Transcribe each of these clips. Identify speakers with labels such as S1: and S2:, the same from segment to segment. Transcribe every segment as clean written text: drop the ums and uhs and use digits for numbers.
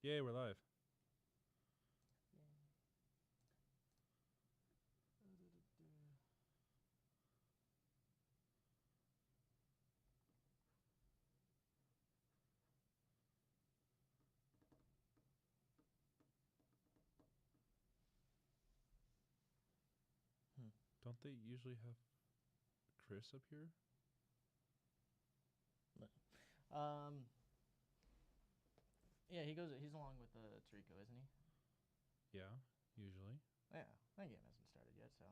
S1: Yay, we're live. Don't they usually have Chris up here?
S2: Yeah, he's along with Tarico, isn't he?
S1: Yeah, usually.
S2: Yeah, that game hasn't started yet, so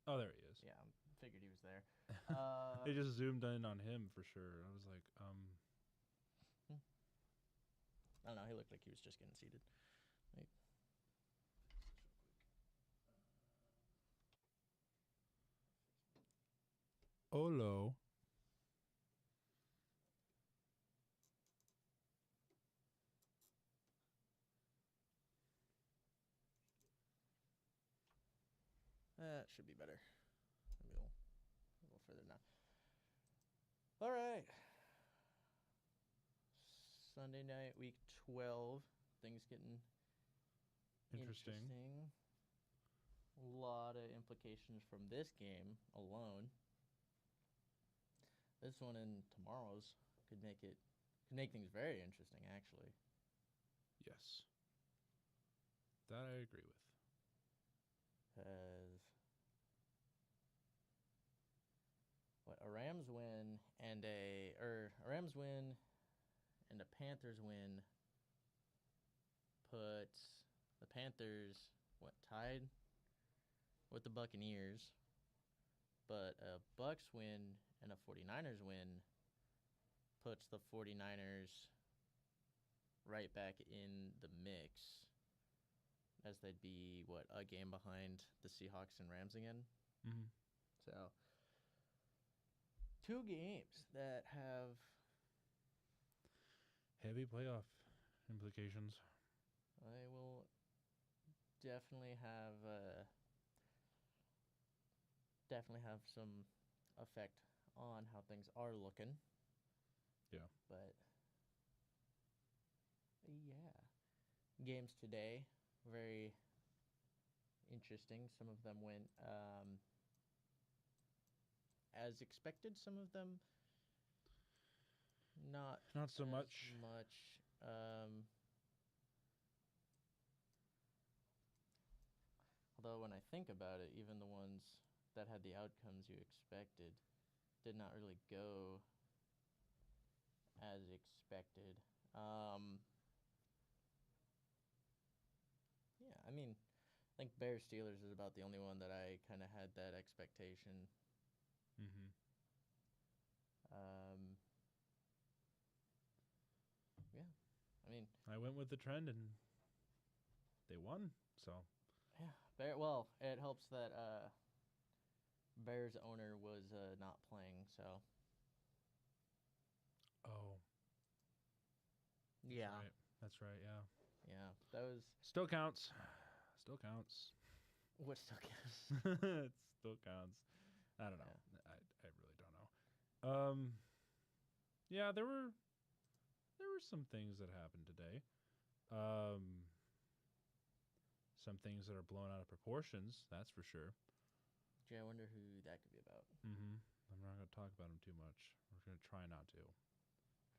S1: Oh, there he is.
S2: yeah, I figured he was there.
S1: They just zoomed in on him for sure. I was like,
S2: I don't know. He looked like he was just getting seated. Like,
S1: Olo.
S2: that should be better. Maybe a little further now. All right. Sunday night, week 12. Things getting interesting. A lot of implications from this game alone. This one and tomorrow's could make things very interesting, actually.
S1: Yes. That I agree with.
S2: Because a Rams win and a Panthers win puts the Panthers tied with the Buccaneers, but a Bucs win and a 49ers win puts the 49ers right back in the mix, as they'd be a game behind the Seahawks and Rams again.
S1: Mm-hmm.
S2: So 2 games that have
S1: heavy playoff implications.
S2: I will definitely have some effect on how things are looking.
S1: Yeah.
S2: But yeah, games today very interesting. Some of them went as expected. Some of them not
S1: so much.
S2: Although when I think about it, even the ones that had the outcomes you expected did not really go as expected. Yeah, I mean, I think Bears Steelers is about the only one that I kind of had that expectation.
S1: Mm-hmm.
S2: Yeah, I mean,
S1: I went with the trend and they won. So
S2: yeah, it helps that Bears owner was not playing. So
S1: oh,
S2: yeah,
S1: that's right. Yeah,
S2: that was
S1: still counts. Still counts.
S2: What still counts?
S1: It still counts. I don't know. Yeah. I really don't know. Yeah, there were some things that happened today. Some things that are blown out of proportions, that's for sure.
S2: Gee, I wonder who that could be about.
S1: Mm-hmm. I'm not going to talk about them too much. We're going to try not to.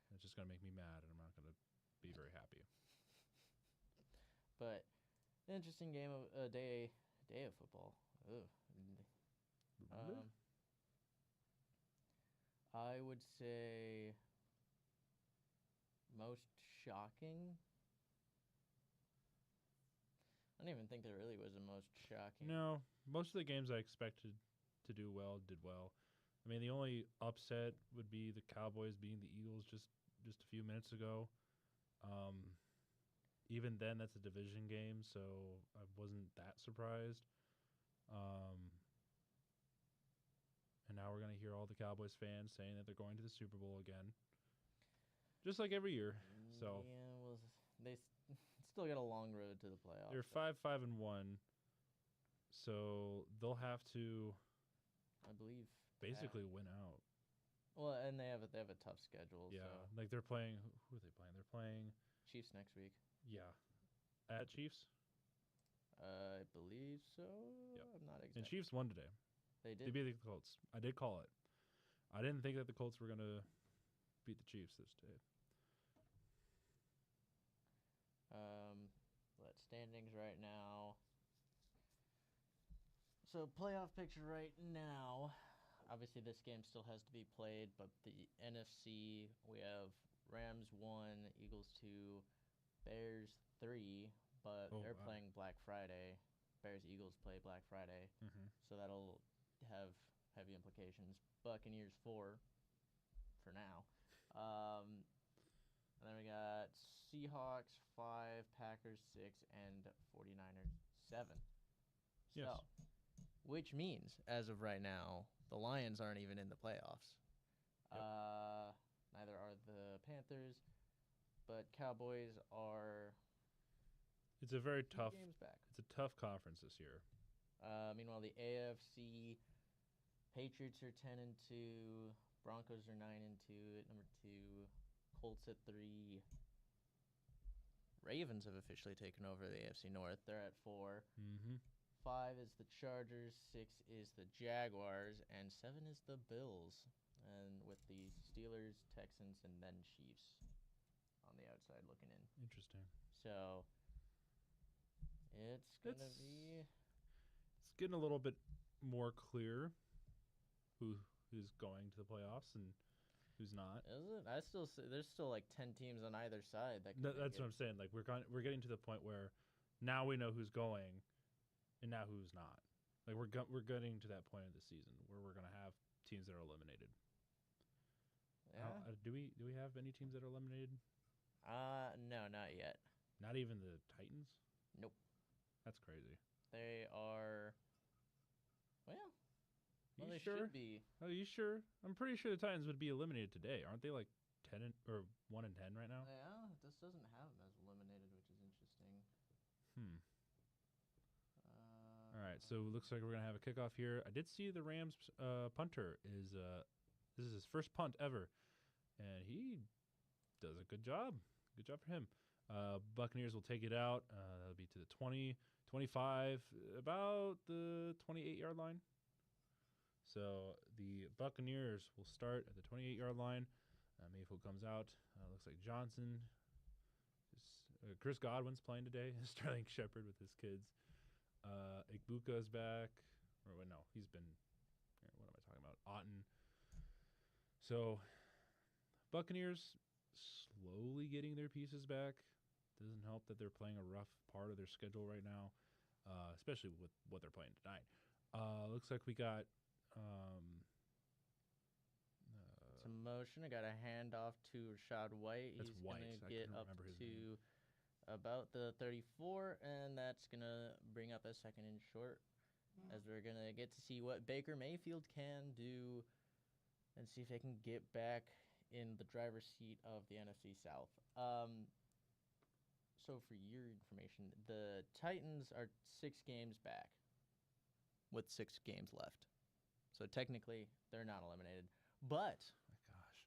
S1: It's just going to make me mad, and I'm not going to be very happy.
S2: But interesting game of day of football. Ugh. I would say most shocking. I don't even think there really was a most shocking.
S1: No, most of the games I expected to do well did well. I mean, the only upset would be the Cowboys beating the Eagles just a few minutes ago. Even then, that's a division game, so I wasn't that surprised. And now we're going to hear all the Cowboys fans saying that they're going to the Super Bowl again. Just like every year. So
S2: yeah, well, they still got a long road to the playoffs.
S1: They're 5-5-1. So they'll have to,
S2: I believe,
S1: basically win out.
S2: Well, and they have a tough schedule.
S1: Yeah,
S2: so.
S1: like they're playing. Who are they playing? They're playing
S2: Chiefs next week.
S1: Yeah. At Chiefs.
S2: I believe so.
S1: Yep.
S2: I'm not
S1: And
S2: exactly.
S1: Chiefs won today.
S2: They
S1: They
S2: did.
S1: beat the Colts. I did call it. I didn't think that the Colts were going to beat the Chiefs this day.
S2: Let's standings right now. So playoff picture right now. Obviously, this game still has to be played, but the NFC, we have Rams 1, Eagles 2, Bears 3, but
S1: Oh,
S2: they're
S1: wow.
S2: playing Black Friday. Bears Eagles play Black Friday, so that'll have heavy implications. Buccaneers 4 for now. And then we got Seahawks 5, Packers 6, and 49ers 7.
S1: Yes.
S2: So, which means, as of right now, the Lions aren't even in the playoffs.
S1: Yep.
S2: Neither are the Panthers, but Cowboys are
S1: It's a very
S2: 2
S1: tough.
S2: games back.
S1: It's a tough conference this year.
S2: Meanwhile, the AFC Patriots are 10-2, Broncos are 9-2 at number 2, Colts at 3. Ravens have officially taken over the AFC North. They're at 4. 5 is the Chargers, 6 is the Jaguars, and 7 is the Bills. And with the Steelers, Texans, and then Chiefs on the outside looking in.
S1: Interesting.
S2: So it's gonna be.
S1: It's getting a little bit more clear who's going to the playoffs and who's not.
S2: Is it? I still say there's still like 10 teams on either side that.
S1: That's what I'm saying. Like we're getting to the point where now we know who's going, and now who's not. Like we're getting to that point of the season where we're gonna have teams that are eliminated.
S2: Yeah.
S1: Do we have any teams that are eliminated?
S2: No, not yet.
S1: Not even the Titans?
S2: Nope.
S1: That's crazy.
S2: They are. Well,
S1: You
S2: they
S1: sure?
S2: should be.
S1: Are you sure? I'm pretty sure the Titans would be eliminated today. Aren't they like 1-10 right now?
S2: Yeah, this doesn't have them as eliminated, which is interesting.
S1: All right, so it looks like we're gonna have a kickoff here. I did see the Rams punter is this is his first punt ever, and he does a good job. Good job for him. Buccaneers will take it out. That'll be to the 20, 25, about the 28-yard line. So the Buccaneers will start at the 28-yard line. Mayfield comes out. Looks like Johnson. Chris Godwin's playing today. Sterling Shepard with his kids. Igbuka is back. Or wait, no, he's been. What am I talking about? Otten. So Buccaneers slowly getting their pieces back. Doesn't help that they're playing a rough part of their schedule right now, especially with what they're playing tonight. Looks like we got
S2: some motion. I got a handoff to Rashad White.
S1: That's
S2: He's
S1: White.
S2: gonna
S1: I
S2: get
S1: couldn't
S2: up
S1: remember his
S2: to
S1: name.
S2: about the 34, and that's gonna bring up a second and short, as we're gonna get to see what Baker Mayfield can do, and see if they can get back in the driver's seat of the NFC South. So for your information, the Titans are 6 games back, with 6 games left. So technically, they're not eliminated, but
S1: my gosh,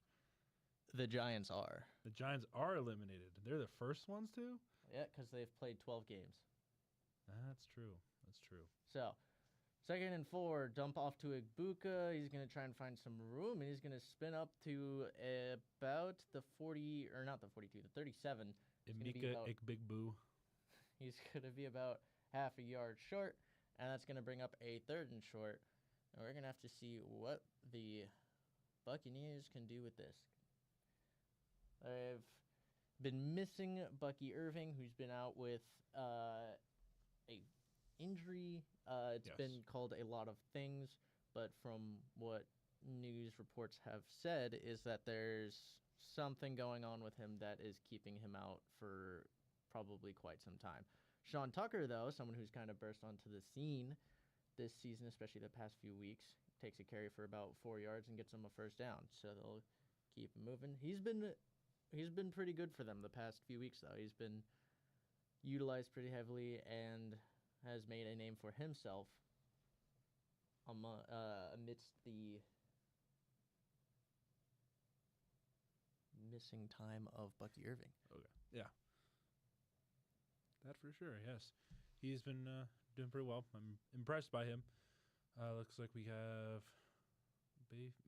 S2: the Giants are.
S1: the Giants are eliminated. They're the first ones to.
S2: Yeah, because they've played 12 games.
S1: That's true. That's true.
S2: So, 2nd and 4, dump off to Igbuka. He's going to try and find some room, and he's going to spin up to about the 40, or not the 42, the 37.
S1: Emeka Ikbigbu.
S2: He's going to be about half a yard short, and that's going to bring up a 3rd and short. And we're going to have to see what the Buccaneers can do with this. They've been missing Bucky Irving, who's been out with a injury. It's been called a lot of things, but from what news reports have said is that there's something going on with him that is keeping him out for probably quite some time. Sean Tucker, though, someone who's kind of burst onto the scene this season, especially the past few weeks, takes a carry for about 4 yards and gets him a first down. So they'll keep moving. He's been pretty good for them the past few weeks, though. He's been utilized pretty heavily and has made a name for himself amidst the missing time of Bucky Irving.
S1: Okay. Yeah. That for sure. Yes, he's been doing pretty well. I'm impressed by him. Looks like we have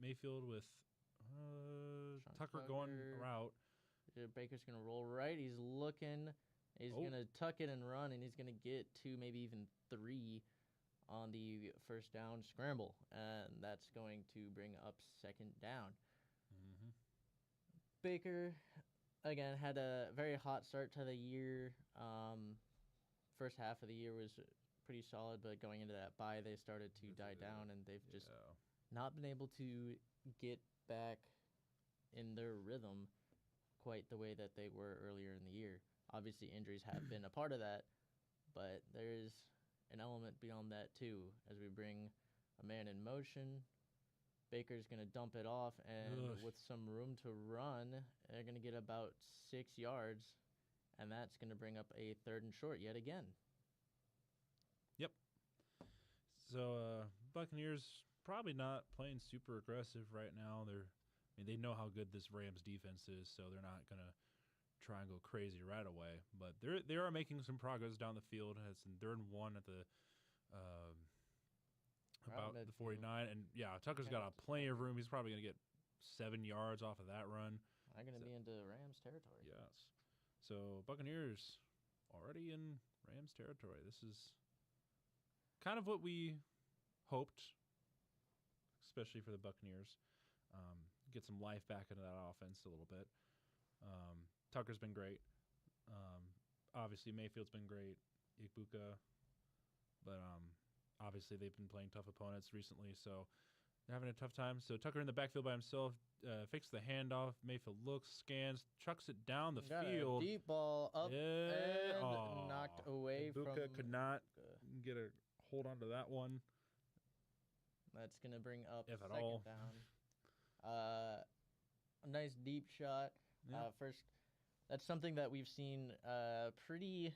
S1: Mayfield with Tucker going route.
S2: Baker's going to roll right. He's looking. He's going to tuck it and run, and he's going to get 2, maybe even 3 on the first down scramble. And that's going to bring up second down.
S1: Mm-hmm.
S2: Baker, again, had a very hot start to the year. First half of the year was pretty solid, but going into that bye, they started to die down, and they've just not been able to get back in their rhythm quite the way that they were earlier in the year. Obviously, injuries have been a part of that, but there is an element beyond that, too. As we bring a man in motion, Baker's going to dump it off, and with some room to run, they're going to get about 6 yards, and that's going to bring up a 3rd and short yet again.
S1: Yep. So, Buccaneers probably not playing super aggressive right now. They know how good this Rams defense is, so they're not going to try and go crazy right away. But they are making some progress down the field. It's in 3rd and 1 at the about the 49. And, yeah, Tucker's got plenty of room. He's probably going to get 7 yards off of that run.
S2: I'm going to be into Rams territory.
S1: Yes. So, Buccaneers already in Rams territory. This is kind of what we hoped, especially for the Buccaneers. Get some life back into that offense a little bit. Tucker's been great. Obviously, Mayfield's been great. Ibuka. But obviously, they've been playing tough opponents recently, so they're having a tough time. So Tucker in the backfield by himself, fakes the handoff. Mayfield looks, scans, chucks it down the field.
S2: A deep ball up and knocked away
S1: Ibuka could not get a hold onto that one.
S2: That's going to bring up
S1: if at
S2: second
S1: all.
S2: down. A nice deep shot.
S1: Yeah.
S2: First, that's something that we've seen pretty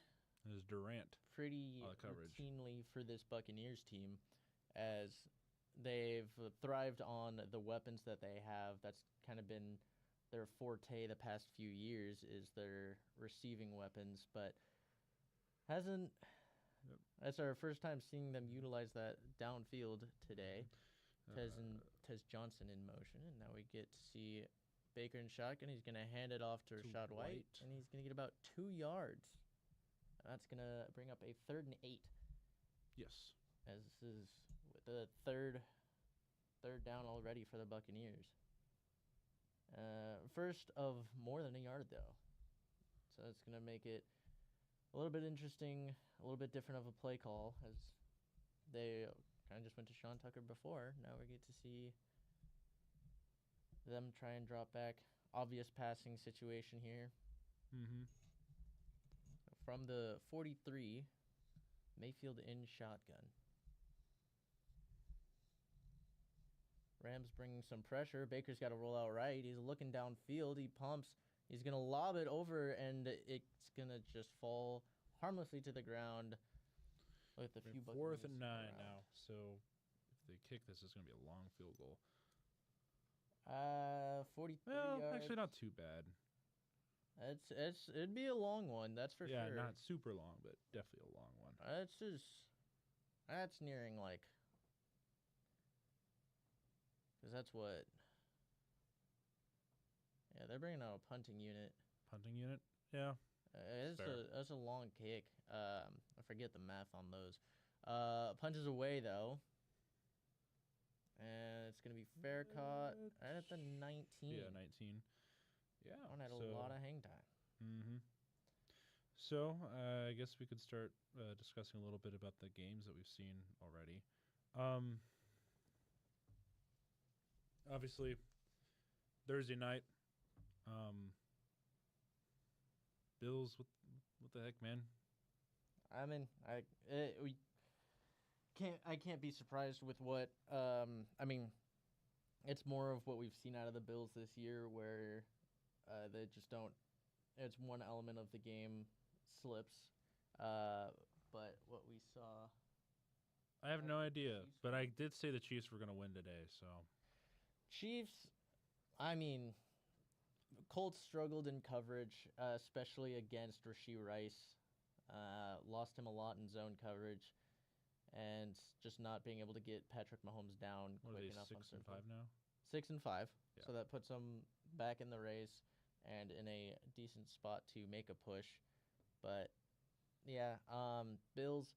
S1: Durant
S2: routinely for this Buccaneers team, as they've thrived on the weapons that they have. That's kind of been their forte the past few years, is their receiving weapons, but hasn't.
S1: Yep.
S2: That's our first time seeing them utilize that downfield today. Tez Johnson in motion, and now we get to see Baker in shotgun. He's going to hand it off to Rashad White, and he's going to get about 2 yards. That's going to bring up a 3rd and 8.
S1: Yes.
S2: As this is the third down already for the Buccaneers. First of more than a yard, though. So it's going to make it a little bit interesting, a little bit different of a play call, as they kind of just went to Sean Tucker before. Now we get to see them try and drop back. Obvious passing situation here.
S1: Mm-hmm.
S2: From the 43, Mayfield in shotgun. Rams bringing some pressure. Baker's got to roll out right. He's looking downfield. He pumps. He's going to lob it over, and it's going to just fall harmlessly to the ground. With a few
S1: 4th and 9 now. So if they kick this, it's going to be a long field goal.
S2: 43
S1: well,
S2: yards.
S1: actually not too bad.
S2: It'd be a long one, that's for sure.
S1: Yeah, not super long, but definitely a long one.
S2: That's nearing like, because that's what. Yeah, they're bringing out a punting unit.
S1: Punting unit? Yeah.
S2: That's a long kick. I forget the math on those. Punches away, though. And it's going to be fair caught right at the 19.
S1: Yeah, 19. Yeah.
S2: One had a lot of hang time.
S1: Mm-hmm. So I guess we could start discussing a little bit about the games that we've seen already. Obviously, Thursday night. Bills, what the heck, man?
S2: I mean, I can't be surprised with what. I mean, it's more of what we've seen out of the Bills this year, where they just don't. It's one element of the game slips, but what we saw.
S1: I have no idea, but I did say the Chiefs were going to win today, so.
S2: Chiefs, I mean, Colts struggled in coverage, especially against Rashee Rice. Lost him a lot in zone coverage, and just not being able to get Patrick Mahomes down
S1: What are
S2: quick
S1: they,
S2: enough.
S1: 6-5 now?
S2: 6-5.
S1: Yeah.
S2: So that puts them back in the race and in a decent spot to make a push. But yeah, Bills.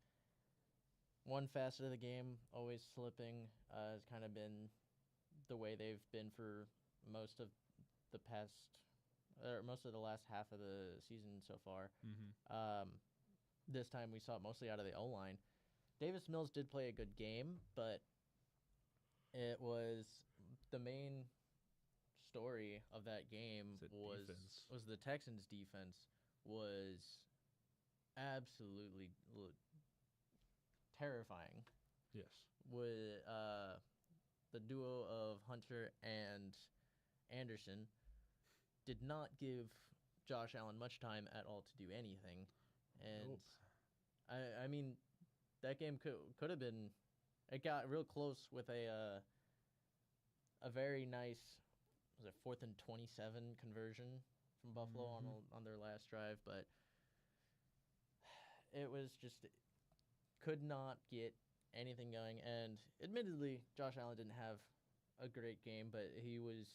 S2: One facet of the game always slipping has kind of been the way they've been for most of the past, or most of the last half of the season so far.
S1: Mm-hmm.
S2: This time we saw it mostly out of the O-line. Davis Mills did play a good game, but it was the main story of that game was the Texans' defense was absolutely terrifying.
S1: Yes.
S2: With the duo of Hunter and Anderson did not give Josh Allen much time at all to do anything. And
S1: Nope.
S2: I mean, that game could have been. It got real close with a very nice, was it 4th and 27 conversion from Buffalo on their last drive, but it was just could not get anything going. And admittedly, Josh Allen didn't have a great game, but he was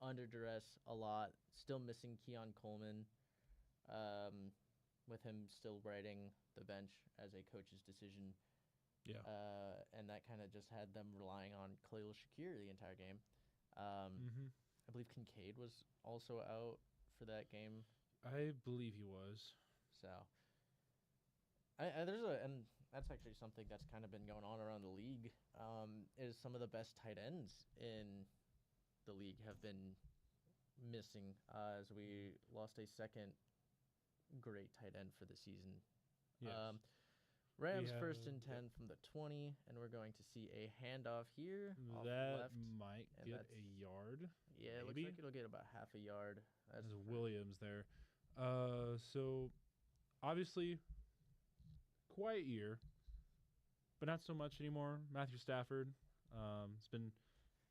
S2: under duress a lot. Still missing Keon Coleman, with him still riding the bench as a coach's decision.
S1: Yeah.
S2: And that kind of just had them relying on Khalil Shakir the entire game. I believe Kincaid was also out for that game.
S1: I believe he was.
S2: So, and that's actually something that's kind of been going on around the league. Is some of the best tight ends in the league have been missing, as we lost a second great tight end for the season.
S1: Yes.
S2: Rams first and 10 from the 20, and we're going to see a handoff here.
S1: That
S2: left,
S1: might get a yard.
S2: Yeah,
S1: maybe?
S2: It looks like it'll get about half a yard.
S1: That's Williams there. So, obviously, quiet year, but not so much anymore. Matthew Stafford, it's been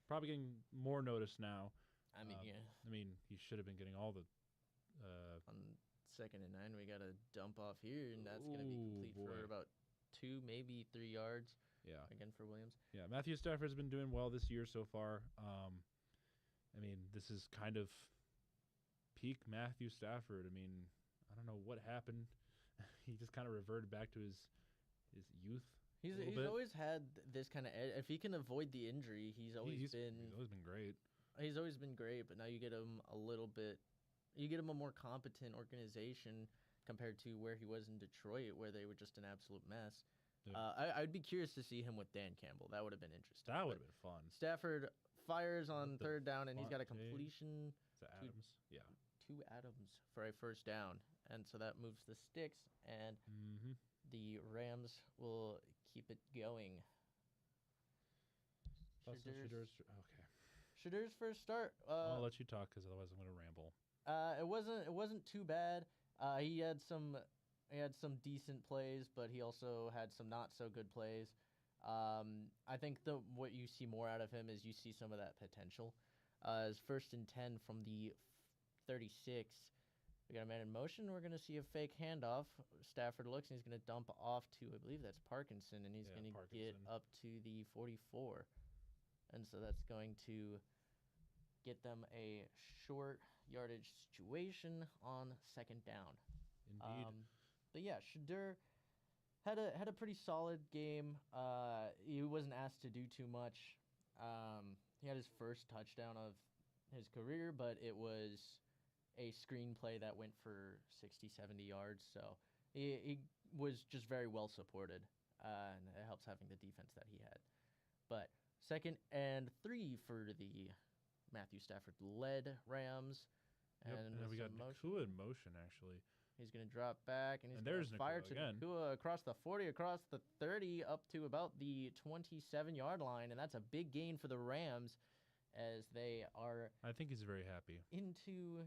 S1: probably getting more notice now.
S2: I mean, yeah.
S1: I mean, he should have been getting all the.
S2: On 2nd and 9, we got to dump off here, and that's going to be complete for about 2, maybe 3 yards.
S1: Yeah.
S2: Again for Williams.
S1: Yeah, Matthew Stafford's been doing well this year so far. I mean, this is kind of peak Matthew Stafford. I mean, I don't know what happened. He just kind of reverted back to his youth.
S2: He's always had this kind of edge. If he can avoid the injury, he's always been
S1: great.
S2: He's always been great, but now you get him a little bit. You get him a more competent organization compared to where he was in Detroit, where they were just an absolute mess. Yeah. I'd be curious to see him with Dan Campbell. That would have been interesting.
S1: That would have been fun.
S2: Stafford fires on 3rd down, and he's got a completion
S1: to Adams. Yeah.
S2: To Adams for a 1st down. And so that moves the sticks, and the Rams will keep it going.
S1: Shadur's
S2: Shadur's first start.
S1: I'll let you talk because otherwise I'm going to ramble.
S2: It wasn't too bad. He had some decent plays, but he also had some not so good plays. I think what you see more out of him is you see some of that potential. His 1st and 10 from the 36. We got a man in motion. We're going to see a fake handoff. Stafford looks, and he's going to dump off to, I believe that's Parkinson, and he's going to get up to the 44. And so that's going to get them a short yardage situation on 2nd down.
S1: Indeed.
S2: But yeah, Shadur had a pretty solid game. He wasn't asked to do too much. He had his first touchdown of his career, but it was a screenplay that went for 60, 70 yards. So he was just very well supported, and it helps having the defense that he had. But 2nd and 3 for the Matthew Stafford-led Rams.
S1: Yep. And we got Nakua in motion, actually.
S2: He's going to drop back, and he's
S1: going
S2: to fire to Nakua across the 40, across the 30, up to about the 27-yard line, and that's a big gain for the Rams as they are...
S1: I think he's very happy.
S2: ...into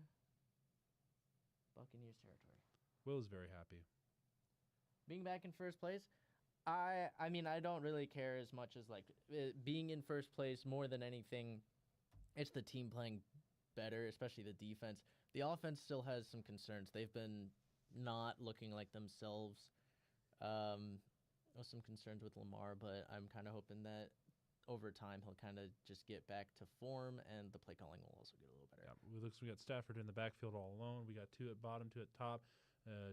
S2: Buccaneers territory.
S1: Will is very happy.
S2: Being back in first place, I mean, I don't really care as much as, like, being in first place more than anything. It's the team playing better, especially the defense. The offense still has some concerns. They've been not looking like themselves. With some concerns with Lamar, but I'm kind of hoping that over time he'll kind of just get back to form, and the play calling will also get a little better.
S1: Yeah, we got Stafford in the backfield all alone. We got 2 at bottom, 2 at top.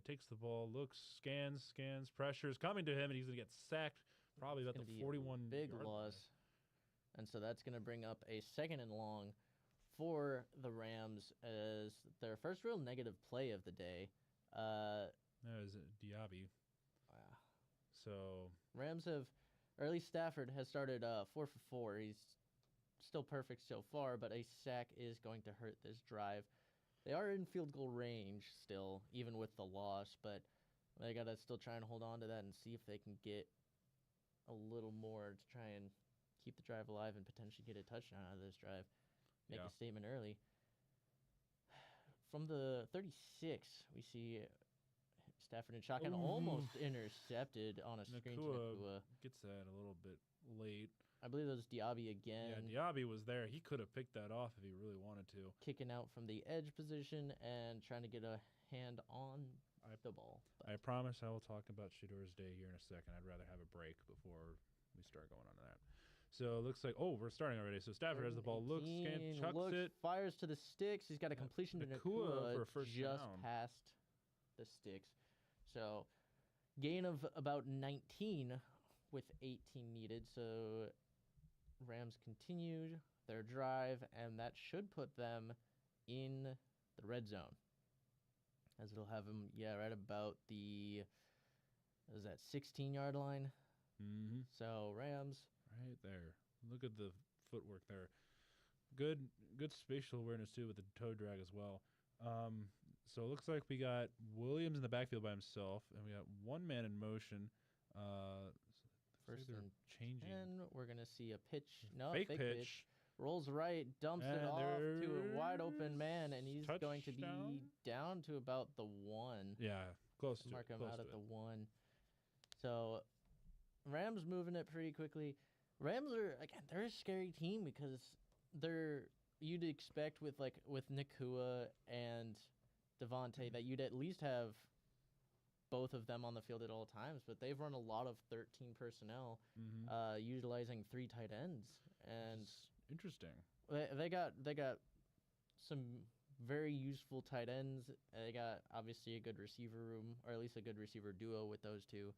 S1: Takes the ball, looks, scans, pressures coming to him, and he's gonna get sacked. Probably about the 41
S2: big
S1: yard
S2: loss, and so that's gonna bring up a 2nd and long for the Rams as their first real negative play of the day.
S1: That was Diaby. So
S2: Rams have, or at least Stafford has started 4 for 4. He's still perfect so far, but a sack is going to hurt this drive. They are in field goal range still, even with the loss, but they got to still try and hold on to that and see if they can get a little more to try and keep the drive alive and potentially get a touchdown out of this drive. Make a statement early. From the 36, we see Stafford and shotgun almost intercepted on a screen to Nakua.
S1: Gets that a little bit late.
S2: I believe it was Diaby again.
S1: Yeah, Diaby was there. He could have picked that off if he really wanted to.
S2: Kicking out from the edge position and trying to get a hand on the ball.
S1: I promise I will talk about Shador's day here in a second. I'd rather have a break before we start going on to that. So it looks like, we're starting already. So Stafford has the ball, looks, chucks it.
S2: Fires to the sticks. He's got a completion to Nakua
S1: for a first
S2: just
S1: down.
S2: Past the sticks. So gain of about 19 with 18 needed. So Rams continued their drive, and that should put them in the red zone. As it'll have them, right about the, 16-yard line?
S1: Mm-hmm.
S2: So Rams.
S1: Right there. Look at the footwork there. Good spatial awareness, too, with the toe drag as well. So it looks like we got Williams in the backfield by himself, and we got one man in motion.
S2: First and
S1: changing.
S2: 10, we're going to see a pitch. No,
S1: fake pitch.
S2: Rolls right, dumps it off to a wide open man, and he's going to be down to about the 1.
S1: Yeah, close to
S2: Mark
S1: it.
S2: him out at the 1. So Rams moving it pretty quickly. Rams are, again, they're a scary team because you'd expect with Nakua and Devontae that you'd at least have both of them on the field at all times, but they've run a lot of 13 personnel, utilizing 3 tight ends, and
S1: interesting.
S2: They got some very useful tight ends. They got obviously a good receiver room, or at least a good receiver duo with those 2,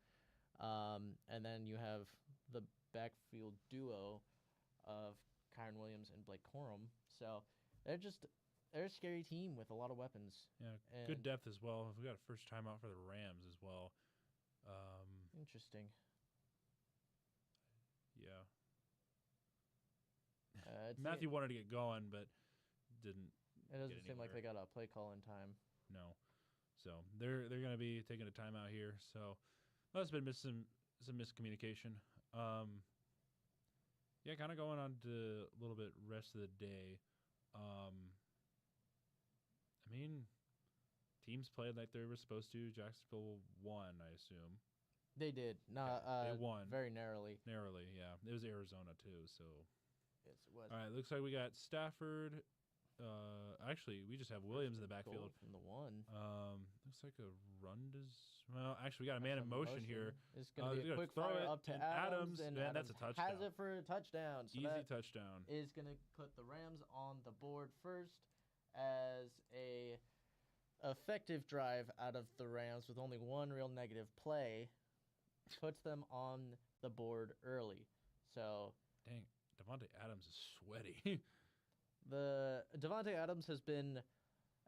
S2: and then you have the backfield duo of Kyron Williams and Blake Corum. So they're a scary team with a lot of weapons.
S1: Yeah, good depth as well. We got a first timeout for the Rams as well.
S2: Interesting.
S1: Yeah. Matthew wanted to get going, but didn't.
S2: It doesn't seem like they got a play call in time.
S1: No. So they're going to be taking a timeout here. So that's been some miscommunication. Kind of going on to a little bit rest of the day. Teams played like they were supposed to. Jacksonville won, I assume.
S2: They did.
S1: They won.
S2: Very narrowly.
S1: Narrowly, yeah. It was Arizona, too, so.
S2: Yes, it was.
S1: All right, looks like we got Stafford. Actually, we just have Williams in the backfield.
S2: From the 1.
S1: Looks like a run actually, we got a man in motion here.
S2: It's going to be a quick throw up to Adams, and
S1: man, that's a touchdown.
S2: Has it for a touchdown. So
S1: easy touchdown.
S2: Is going to put the Rams on the board first as a effective drive out of the Rams with only one real negative play. Puts them on the board early. So
S1: dang, Devontae Adams is sweaty.
S2: The Devontae Adams has been,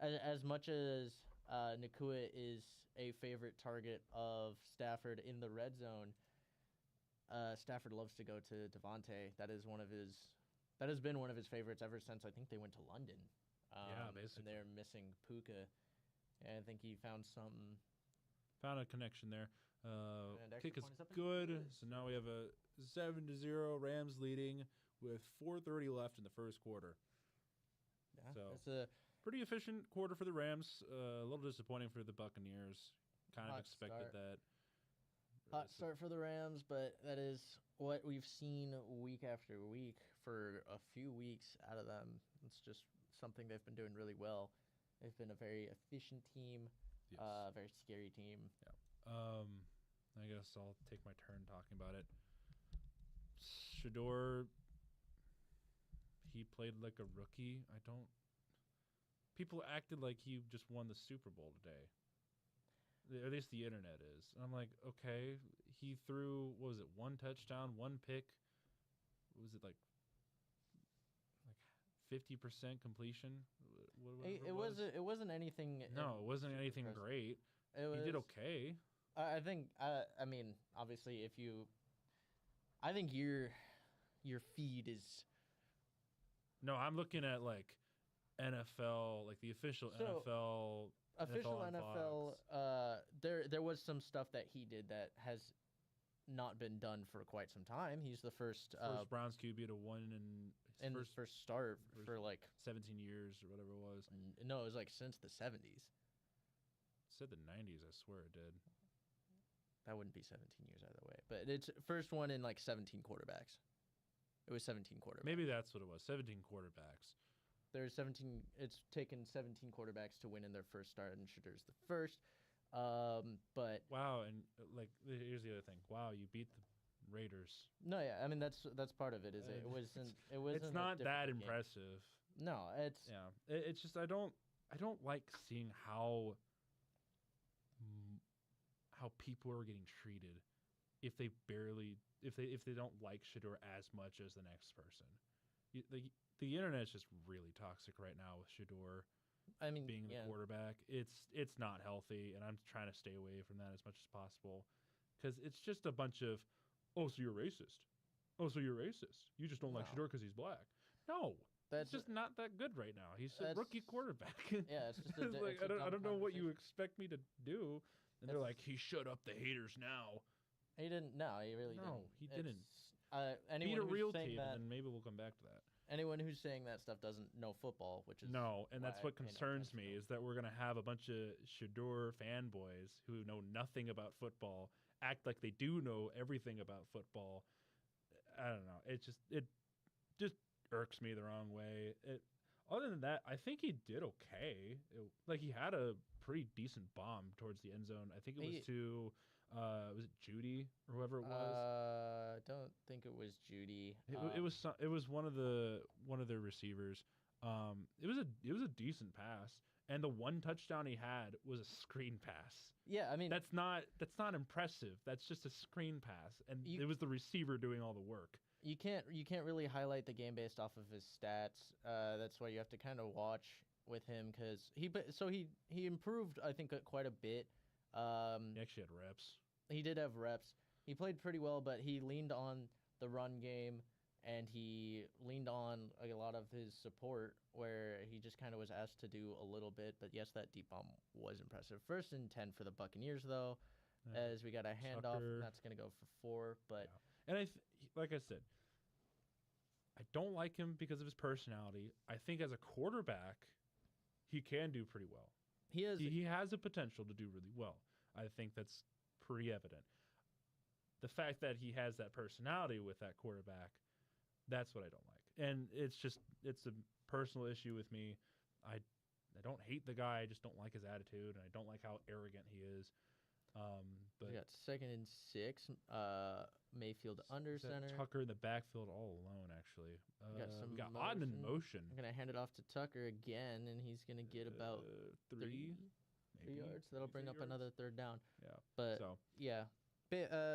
S2: as much as Nakua is a favorite target of Stafford in the red zone, Stafford loves to go to Devontae. That has been one of his favorites ever since I think they went to London.
S1: Basically.
S2: And they're missing Puka. And I think he found
S1: a connection there. Kick is good. So now we have a 7-0 Rams leading with 4:30 left in the first quarter.
S2: Yeah,
S1: so
S2: it's a
S1: pretty efficient quarter for the Rams. A little disappointing for the Buccaneers. Kind of expected that.
S2: Hot start for the Rams, but that is what we've seen week after week for a few weeks out of them. It's just something they've been doing really well. They've been a very efficient team.
S1: Yes.
S2: Very scary team.
S1: I guess I'll take my turn talking about it. Shador, he played like a rookie. People acted like he just won the Super Bowl today. Or at least the internet is. And I'm like, okay, he threw, what was it, 1 touchdown, 1 pick? What was it, like 50% completion?
S2: It wasn't anything.
S1: No, it wasn't
S2: super
S1: anything
S2: impressive.
S1: great. He did okay.
S2: I think. I mean, obviously, I think your feed is.
S1: No, I'm looking at like NFL, like the official NFL.
S2: Official
S1: on
S2: NFL.
S1: Fox.
S2: There was some stuff that he did that has not been done for quite some time. He's the first
S1: Browns QB to win in
S2: his first start for like
S1: 17 years or whatever it was.
S2: No, it was like since the 70s.
S1: It said the 90s, I swear it did.
S2: That wouldn't be 17 years either way. But it's first one in like 17 quarterbacks. It was 17 quarterbacks.
S1: Maybe that's what it was. 17 quarterbacks.
S2: There's 17. It's taken 17 quarterbacks to win in their first start, and Shadur's the first. But
S1: wow, and like here's the other thing. Wow, you beat the Raiders.
S2: No, yeah, I mean that's part of it. It wasn't.
S1: It's not that impressive.
S2: No, it's
S1: It's just I don't like seeing how people are getting treated if they don't like Shador as much as the next person. The internet's just really toxic right now with Shador.
S2: I mean,
S1: being the quarterback, it's not healthy, and I'm trying to stay away from that as much as possible because it's just a bunch of, oh, so you're racist. Oh, so you're racist. You just don't like Shador because he's black. No, that's just not that good right now. He's a rookie quarterback.
S2: Yeah, it's just
S1: like I don't know what you expect me to do. And they're like, he shut up the haters now.
S2: He didn't. No, he really didn't.
S1: No, he didn't.
S2: Beat
S1: a real tape, and then maybe we'll come back to that.
S2: Anyone who's saying that stuff doesn't know football, which is
S1: no, and that's what concerns me is that we're gonna have a bunch of Shador fanboys who know nothing about football act like they do know everything about football. I don't know. It just irks me the wrong way. Other than that, I think he did okay. He had a pretty decent bomb towards the end zone. I think it was to. Was it Judy or whoever it was?
S2: I don't think it was Judy.
S1: It was one of their receivers. It was a decent pass, and the 1 touchdown he had was a screen pass.
S2: Yeah, I mean
S1: that's not impressive. That's just a screen pass, and it was the receiver doing all the work.
S2: You can't really highlight the game based off of his stats. That's why you have to kind of watch with him because he improved I think quite a bit.
S1: He actually had reps.
S2: He did have reps. He played pretty well, but he leaned on the run game, and he leaned on a lot of his support, where he just kind of was asked to do a little bit. But yes, that deep bomb was impressive. 1st and 10 for the Buccaneers, though, as we got a handoff. That's going to go for 4. But
S1: and like I said, I don't like him because of his personality. I think as a quarterback, he can do pretty well. He has a potential to do really well. I think that's pretty evident. The fact that he has that personality with that quarterback, that's what I don't like. And it's a personal issue with me. I don't hate the guy. I just don't like his attitude, and I don't like how arrogant he is. But
S2: we got 2nd and 6. Mayfield under center.
S1: Tucker in the backfield all alone, actually. We got Auden in motion.
S2: I'm going to hand it off to Tucker again, and he's going to get about 3 yards. That'll bring up another 3rd down.
S1: Yeah.
S2: But, yeah.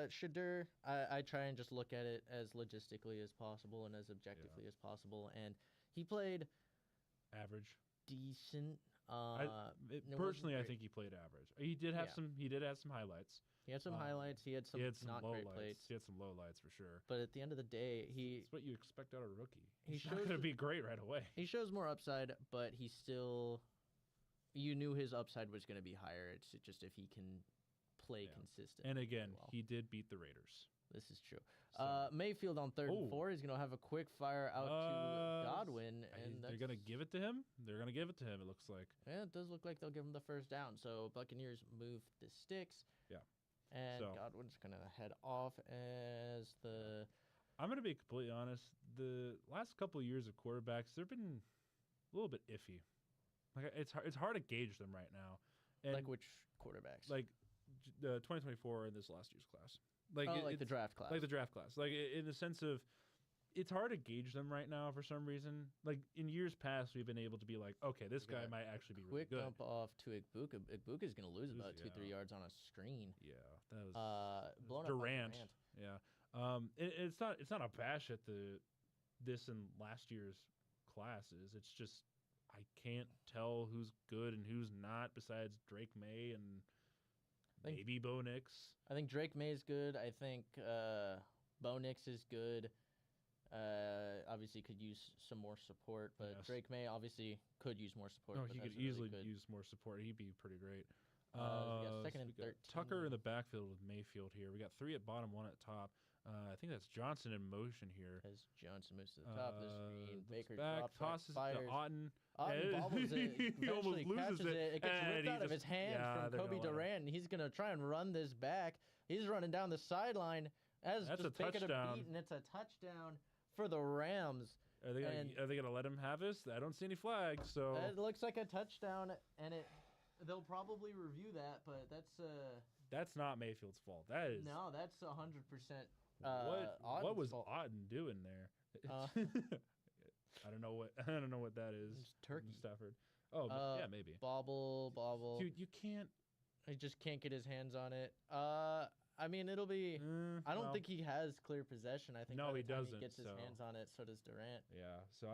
S2: Shador, I try and just look at it as logistically as possible and as objectively as possible. And he played
S1: average.
S2: Decent.
S1: Personally, I think he played average. He did have some highlights.
S2: He had some highlights. He had some not great plays.
S1: He had some low lights for sure.
S2: But at the end of the day,
S1: it's what you expect out of a rookie. He's not going to be great right away.
S2: He shows more upside, but he still. You knew his upside was going to be higher. It's just if he can play consistent.
S1: And again, he did beat the Raiders.
S2: This is true. So. Mayfield on 3rd and 4. He's going to have a quick fire out to Godwin. And
S1: they're going to give it to him? They're going to give it to him, it looks like.
S2: Yeah, it does look like they'll give him the 1st down. So Buccaneers move the sticks.
S1: Yeah.
S2: And Godwin's going to head off as the...
S1: I'm going to be completely honest. The last couple of years of quarterbacks, they've been a little bit iffy. It's hard to gauge them right now. And
S2: like which quarterbacks?
S1: like the 2024 in this last year's class. Like
S2: like the draft class.
S1: Like the draft class. Like in the sense of it's hard to gauge them right now for some reason. Like in years past, we've been able to be like, okay, this
S2: We
S1: guy
S2: got
S1: might actually be really
S2: Quick
S1: good.
S2: dump off to Igbuka. Igbuka's going to lose about 2-3 yards on a screen.
S1: Yeah, that was
S2: Blown
S1: Durant.
S2: up by Durant.
S1: Yeah, it's not a bash at this and last year's classes. It's just I can't tell who's good and who's not besides Drake May and maybe Bo Nix.
S2: I think Drake May is good. I think Bo Nix is good. Obviously could use some more support, but
S1: Yes.
S2: Drake May obviously could use more support.
S1: No,
S2: but
S1: he could
S2: that's really
S1: easily
S2: good.
S1: use more support. He'd be pretty great.
S2: We got
S1: So
S2: second and
S1: we got
S2: 13.
S1: Tucker in the backfield with Mayfield here. We got 3 at bottom, 1 at top. I think that's Johnson in motion here.
S2: As Johnson moves to the top of the screen,
S1: Looks
S2: Baker
S1: back,
S2: drops back,
S1: tosses it to
S2: fires.
S1: Otten.
S2: Otten bobbles it,
S1: He almost
S2: eventually
S1: loses
S2: catches it. It gets
S1: and
S2: ripped
S1: he
S2: out of
S1: just-
S2: his hand
S1: yeah,
S2: from
S1: they're
S2: Kobe
S1: gonna let him.
S2: Durant, and he's going to try and run this back. He's running down the sideline as
S1: That's
S2: just
S1: a
S2: taking a
S1: touchdown.
S2: beat, and it's a touchdown for the Rams.
S1: Are they gonna let him have this? I don't see any flags, so
S2: It looks like a touchdown, and they'll probably review that, but
S1: that's not Mayfield's fault. That is
S2: that's 100%.
S1: what was
S2: fault.
S1: Otten doing there? I don't know what that is.
S2: It's turkey.
S1: Stafford. Oh, yeah, maybe.
S2: Bobble.
S1: Dude, you can't.
S2: He just can't get his hands on it. I mean, it'll be. I don't think he has clear possession. I think
S1: No,
S2: by the
S1: he
S2: time
S1: doesn't,
S2: He gets his
S1: so.
S2: hands on it. So does Durant.
S1: Yeah, so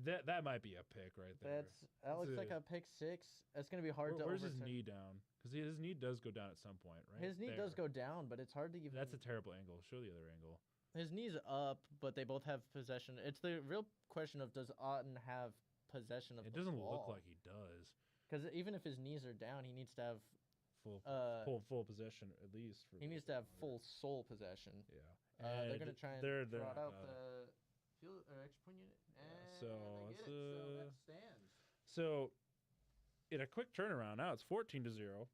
S1: that might be a pick right there.
S2: That looks like a pick six. It's gonna be hard to.
S1: Where's his
S2: overturn.
S1: knee down? Because his knee does go down at some point, right?
S2: His knee does go down, but it's hard to even.
S1: That's a terrible angle. Show the other angle.
S2: His knee's up, but they both have possession. It's the real question of does Otten have possession of
S1: It
S2: the
S1: doesn't
S2: ball?
S1: look like he does.
S2: Because even if his knees are down, he needs to have
S1: Full possession at least.
S2: he needs to have full soul possession.
S1: Yeah.
S2: They're gonna try and
S1: they're
S2: throw
S1: not
S2: out
S1: gonna.
S2: the field or extra point unit. And
S1: so
S2: they get it, so that stands.
S1: So, in a quick turnaround, now it's 14-0.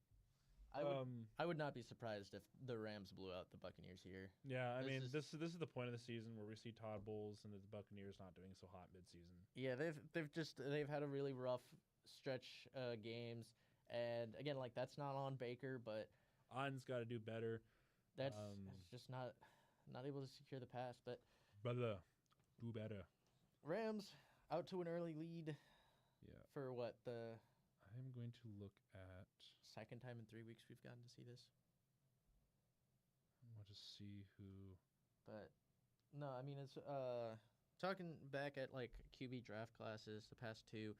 S2: I would not be surprised if the Rams blew out the Buccaneers here.
S1: Yeah, I
S2: This
S1: mean,
S2: is-
S1: this is the point of the season where we see Todd Bowles and the Buccaneers not doing so hot midseason.
S2: Yeah, they've had a really rough stretch games, and again, like that's not on Baker, but
S1: Otten's got to do better.
S2: that's just not able to secure the pass. But
S1: Brother, do better.
S2: Rams out to an early lead
S1: Yeah.
S2: for what the
S1: I'm going to look at.
S2: second time in 3 weeks we've gotten to see this.
S1: I want to see who.
S2: But no, I mean it's talking back at like QB draft classes, the past two.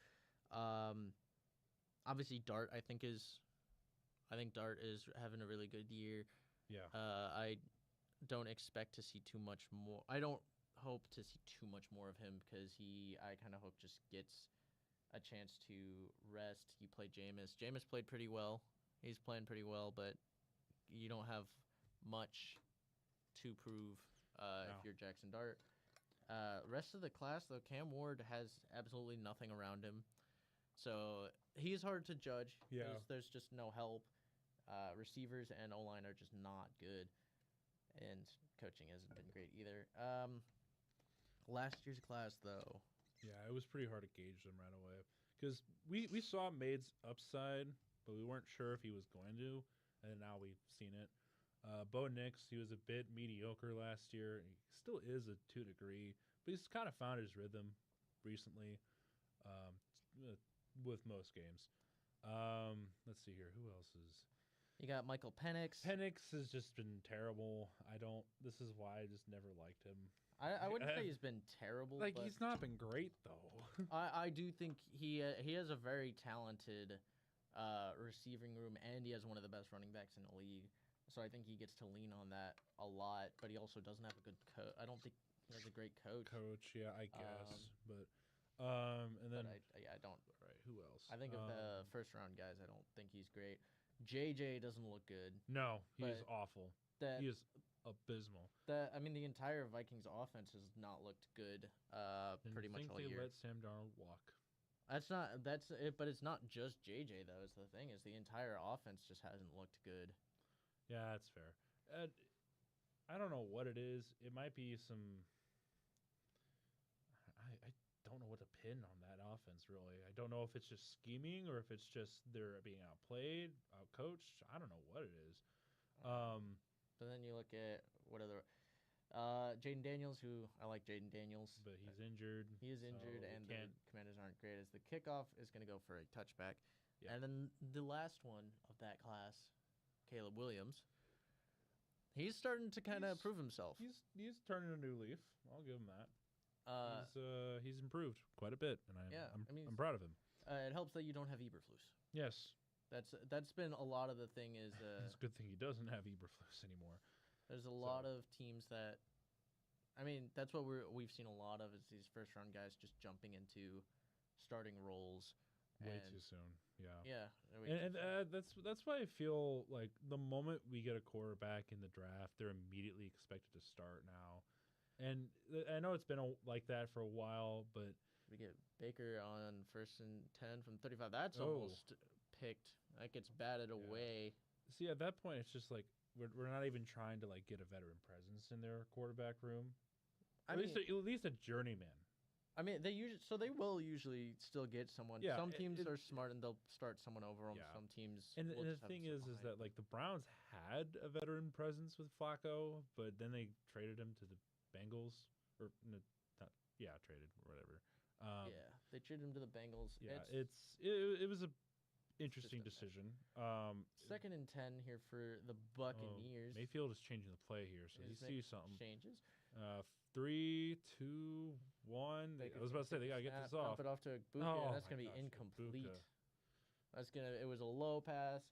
S2: Obviously Dart I think Dart is having a really good year.
S1: Yeah.
S2: I don't expect to see too much more. I don't hope to see too much more of him because I kind of hope just gets a chance to rest. You play Jameis. Jameis played pretty well. He's playing pretty well, but you don't have much to prove if you're Jackson Dart. Rest of the class, though, Cam Ward has absolutely nothing around him. So he's hard to judge.
S1: Yeah.
S2: There's just no help. Receivers and O-line are just not good. And coaching hasn't been great either. Last year's class, though.
S1: Yeah, it was pretty hard to gauge them right away because we saw Made's upside, but we weren't sure if he was going to, and now we've seen it. Bo Nix, he was a bit mediocre last year. He still is to a degree, but he's kind of found his rhythm recently with most games. Let's see here. Who else is?
S2: You got Michael Penix.
S1: Penix has just been terrible. This is why I just never liked him.
S2: I wouldn't say he's been terrible.
S1: Like,
S2: but
S1: he's not been great, though.
S2: I do think he has a very talented receiving room, and he has one of the best running backs in the league. So I think he gets to lean on that a lot, but he also doesn't have a good coach. I don't think he has a great coach.
S1: Yeah, I guess. And then
S2: I don't.
S1: Right, who else?
S2: I think of the first round guys, I don't think he's great. JJ doesn't look good.
S1: No, he is
S2: but
S1: awful.
S2: That
S1: He is abysmal.
S2: the entire Vikings offense has not looked good. Pretty much all
S1: they
S2: year.
S1: let Sam Darnold walk.
S2: That's it, but it's not just JJ though. Is the thing is the entire offense just hasn't looked good.
S1: Yeah, that's fair. I don't know what it is. It might be some. I don't know what to pin on that offense, really. I don't know if it's just scheming or if it's just they're being outplayed, outcoached. I don't know what it is.
S2: But then you look at what other Jaden Daniels, who I like Jaden Daniels,
S1: But he's injured.
S2: He is injured, and the Commanders aren't great. As the kickoff is going to go for a touchback, and then the last one of that class, Caleb Williams. He's starting to kind of prove himself.
S1: He's turning a new leaf. I'll give him that. He's improved quite a bit, and I'm proud of him.
S2: It helps that you don't have Eberflus.
S1: Yes,
S2: that's been a lot of the thing. Is
S1: it's a good thing he doesn't have Eberflus anymore.
S2: There's a lot of teams that, I mean, that's what we've seen a lot of is these first round guys just jumping into starting roles
S1: way too soon. Yeah.
S2: And
S1: that's why I feel like the moment we get a quarterback in the draft, they're immediately expected to start now. And I know it's been like that for a while, but
S2: we get Baker on 1st and 10 from 35. That's almost picked. That gets batted away.
S1: See, at that point, it's just like we're not even trying to like get a veteran presence in their quarterback room. At least a journeyman.
S2: I mean, they will usually still get someone.
S1: Yeah,
S2: some teams are smart and they'll start someone over them. Yeah. Some teams.
S1: And the thing is that like the Browns had a veteran presence with Flacco, but then they traded him to the Bengals traded or whatever.
S2: They traded him to the Bengals.
S1: Yeah, it was a interesting decision.
S2: 2nd and 10 here for the Buccaneers.
S1: Mayfield is changing the play here, so he sees something.
S2: Changes.
S1: 3, 2, 1. I was about to say they gotta get this off.
S2: Dump it off to Buccaneer. That's gonna be incomplete. It was a low pass,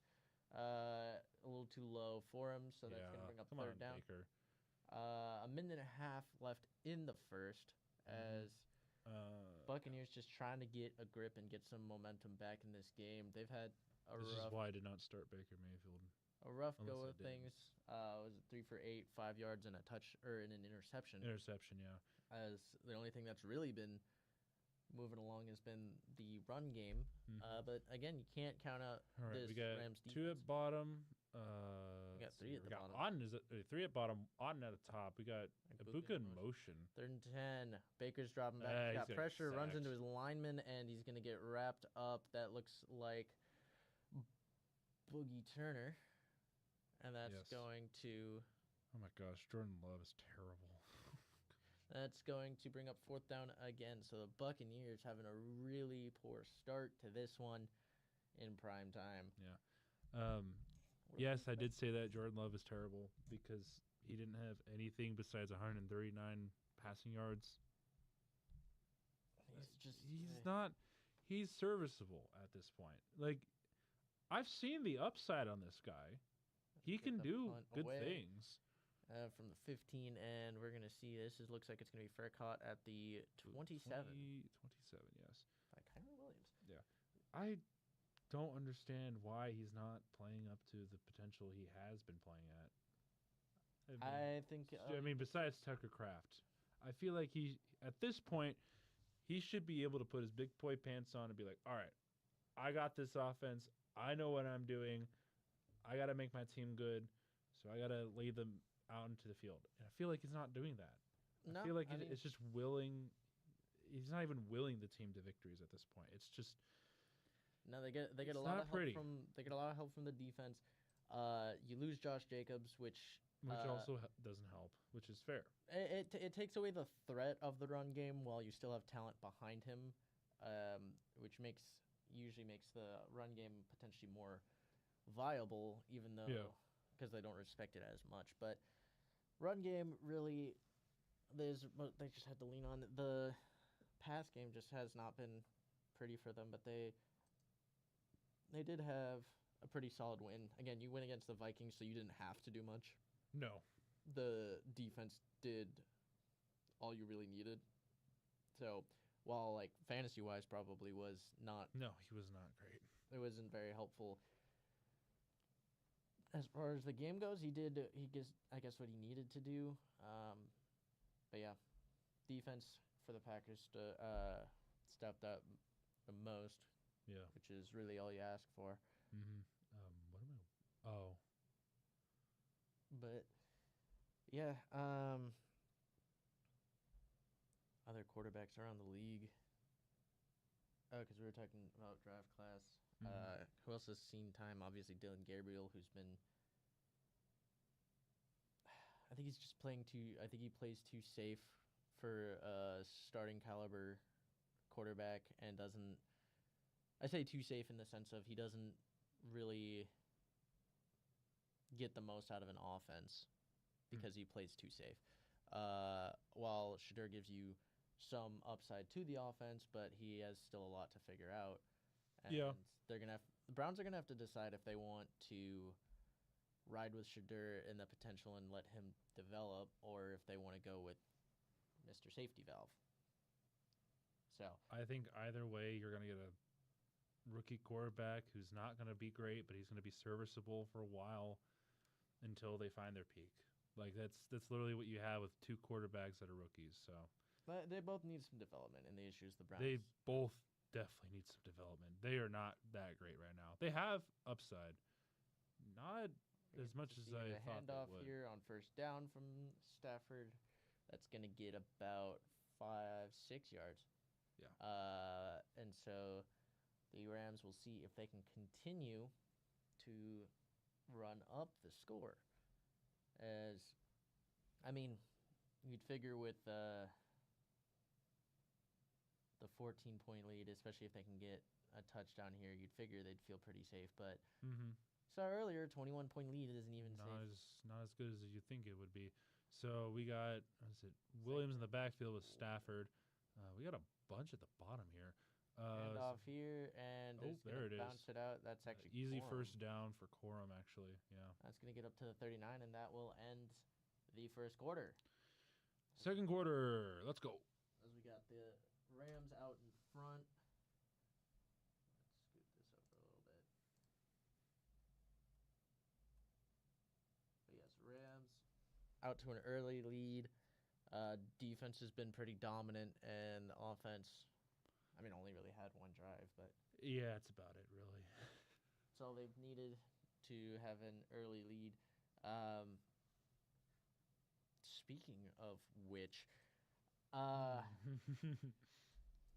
S2: a little too low for him, so that's gonna bring up third down.
S1: Baker.
S2: A minute and a half left in the first as Buccaneers just trying to get a grip and get some momentum back in this game. They've had
S1: This is why I did not start Baker Mayfield.
S2: A rough go of things. Was it 3 for 8, 5 yards, and an interception.
S1: Interception, yeah.
S2: As the only thing that's really been moving along has been the run game. But again, you can't count out this
S1: we got
S2: Rams defense.
S1: 2 at bottom.
S2: We got 3 at the bottom.
S1: Auden 3 at bottom. Auden at the top. We got Bucca in motion.
S2: 3rd and 10. Baker's dropping back. He's got pressure. Runs into his lineman, and he's going to get wrapped up. That looks like Boogie Turner. And that's going to...
S1: Oh, my gosh. Jordan Love is terrible.
S2: That's going to bring up 4th down again. So the Buccaneers having a really poor start to this one in prime time.
S1: Yeah. Yes, I did say that Jordan Love is terrible because he didn't have anything besides 139 passing yards. He's serviceable at this point. Like, I've seen the upside on this guy. He can do good things.
S2: From the 15, and we're going to see this. It looks like it's going to be fair caught at the 27.
S1: 27, yes.
S2: By Kyler Williams.
S1: Yeah. I don't understand why he's not playing up to the potential he has been playing at.
S2: I think...
S1: besides Tucker Kraft, I feel like at this point, he should be able to put his big boy pants on and be like, all right, I got this offense. I know what I'm doing. I got to make my team good, so I got to lay them out into the field. And I feel like he's not doing that. I feel like it's just willing. He's not even willing the team to victories at this point. It's just
S2: they get a lot of help from the defense. You lose Josh Jacobs, which
S1: also doesn't help, which is fair.
S2: It takes away the threat of the run game while you still have talent behind him, which usually makes the run game potentially more viable, even though because they don't respect it as much. But run game really, they just had to lean on the pass game. Just has not been pretty for them, but they did have a pretty solid win. Again, you win against the Vikings, so you didn't have to do much.
S1: No,
S2: the defense did all you really needed. So while like fantasy wise probably was not.
S1: No, he was not great.
S2: It wasn't very helpful. As far as the game goes, he gives, I guess, what he needed to do. But yeah, defense for the Packers stepped up the most.
S1: Yeah,
S2: which is really all you ask for.
S1: Mm-hmm. What am I? Oh,
S2: but yeah, other quarterbacks around the league. because we were talking about draft class.
S1: Mhm.
S2: Who else has seen time? Obviously, Dylan Gabriel, who's been. I think he's just playing too. I think he plays too safe for a starting caliber quarterback and doesn't. I say too safe in the sense of he doesn't really get the most out of an offense because he plays too safe. While Shadur gives you some upside to the offense, but he has still a lot to figure out. And
S1: Yeah.
S2: the Browns are gonna have to decide if they want to ride with Shadur and the potential and let him develop, or if they want to go with Mr. Safety Valve. So
S1: I think either way, you're going to get a rookie quarterback who's not going to be great, but he's going to be serviceable for a while until they find their peak. Like that's literally what you have with two quarterbacks that are rookies. So
S2: but they both need some development in the issues the Browns.
S1: they both definitely need some development. They are not that great right now. They have upside, not as much as I thought they
S2: handoff
S1: would.
S2: here on first down from Stafford. That's going to get about 5-6 yards.
S1: Yeah.
S2: And so the Rams will see if they can continue to run up the score. As I mean, you'd figure with the 14-point lead, especially if they can get a touchdown here, you'd figure they'd feel pretty safe. But saw earlier, 21-point lead isn't even safe.
S1: Not as good as you think it would be. So we got Williams in the backfield with Stafford. We got a bunch at the bottom here.
S2: Handoff here, and
S1: there it is.
S2: Bounce it out. That's actually
S1: easy
S2: Corum.
S1: First down for Corum, actually. Yeah.
S2: That's going to get up to the 39, and that will end the first quarter.
S1: Second quarter. Let's go.
S2: As we got the Rams out in front. Let's scoot this up a little bit. But yes, Rams out to an early lead. Defense has been pretty dominant, and the offense, I mean, only really had one drive, but
S1: yeah, it's about it, really.
S2: That's all they've needed to have an early lead. Speaking of which, an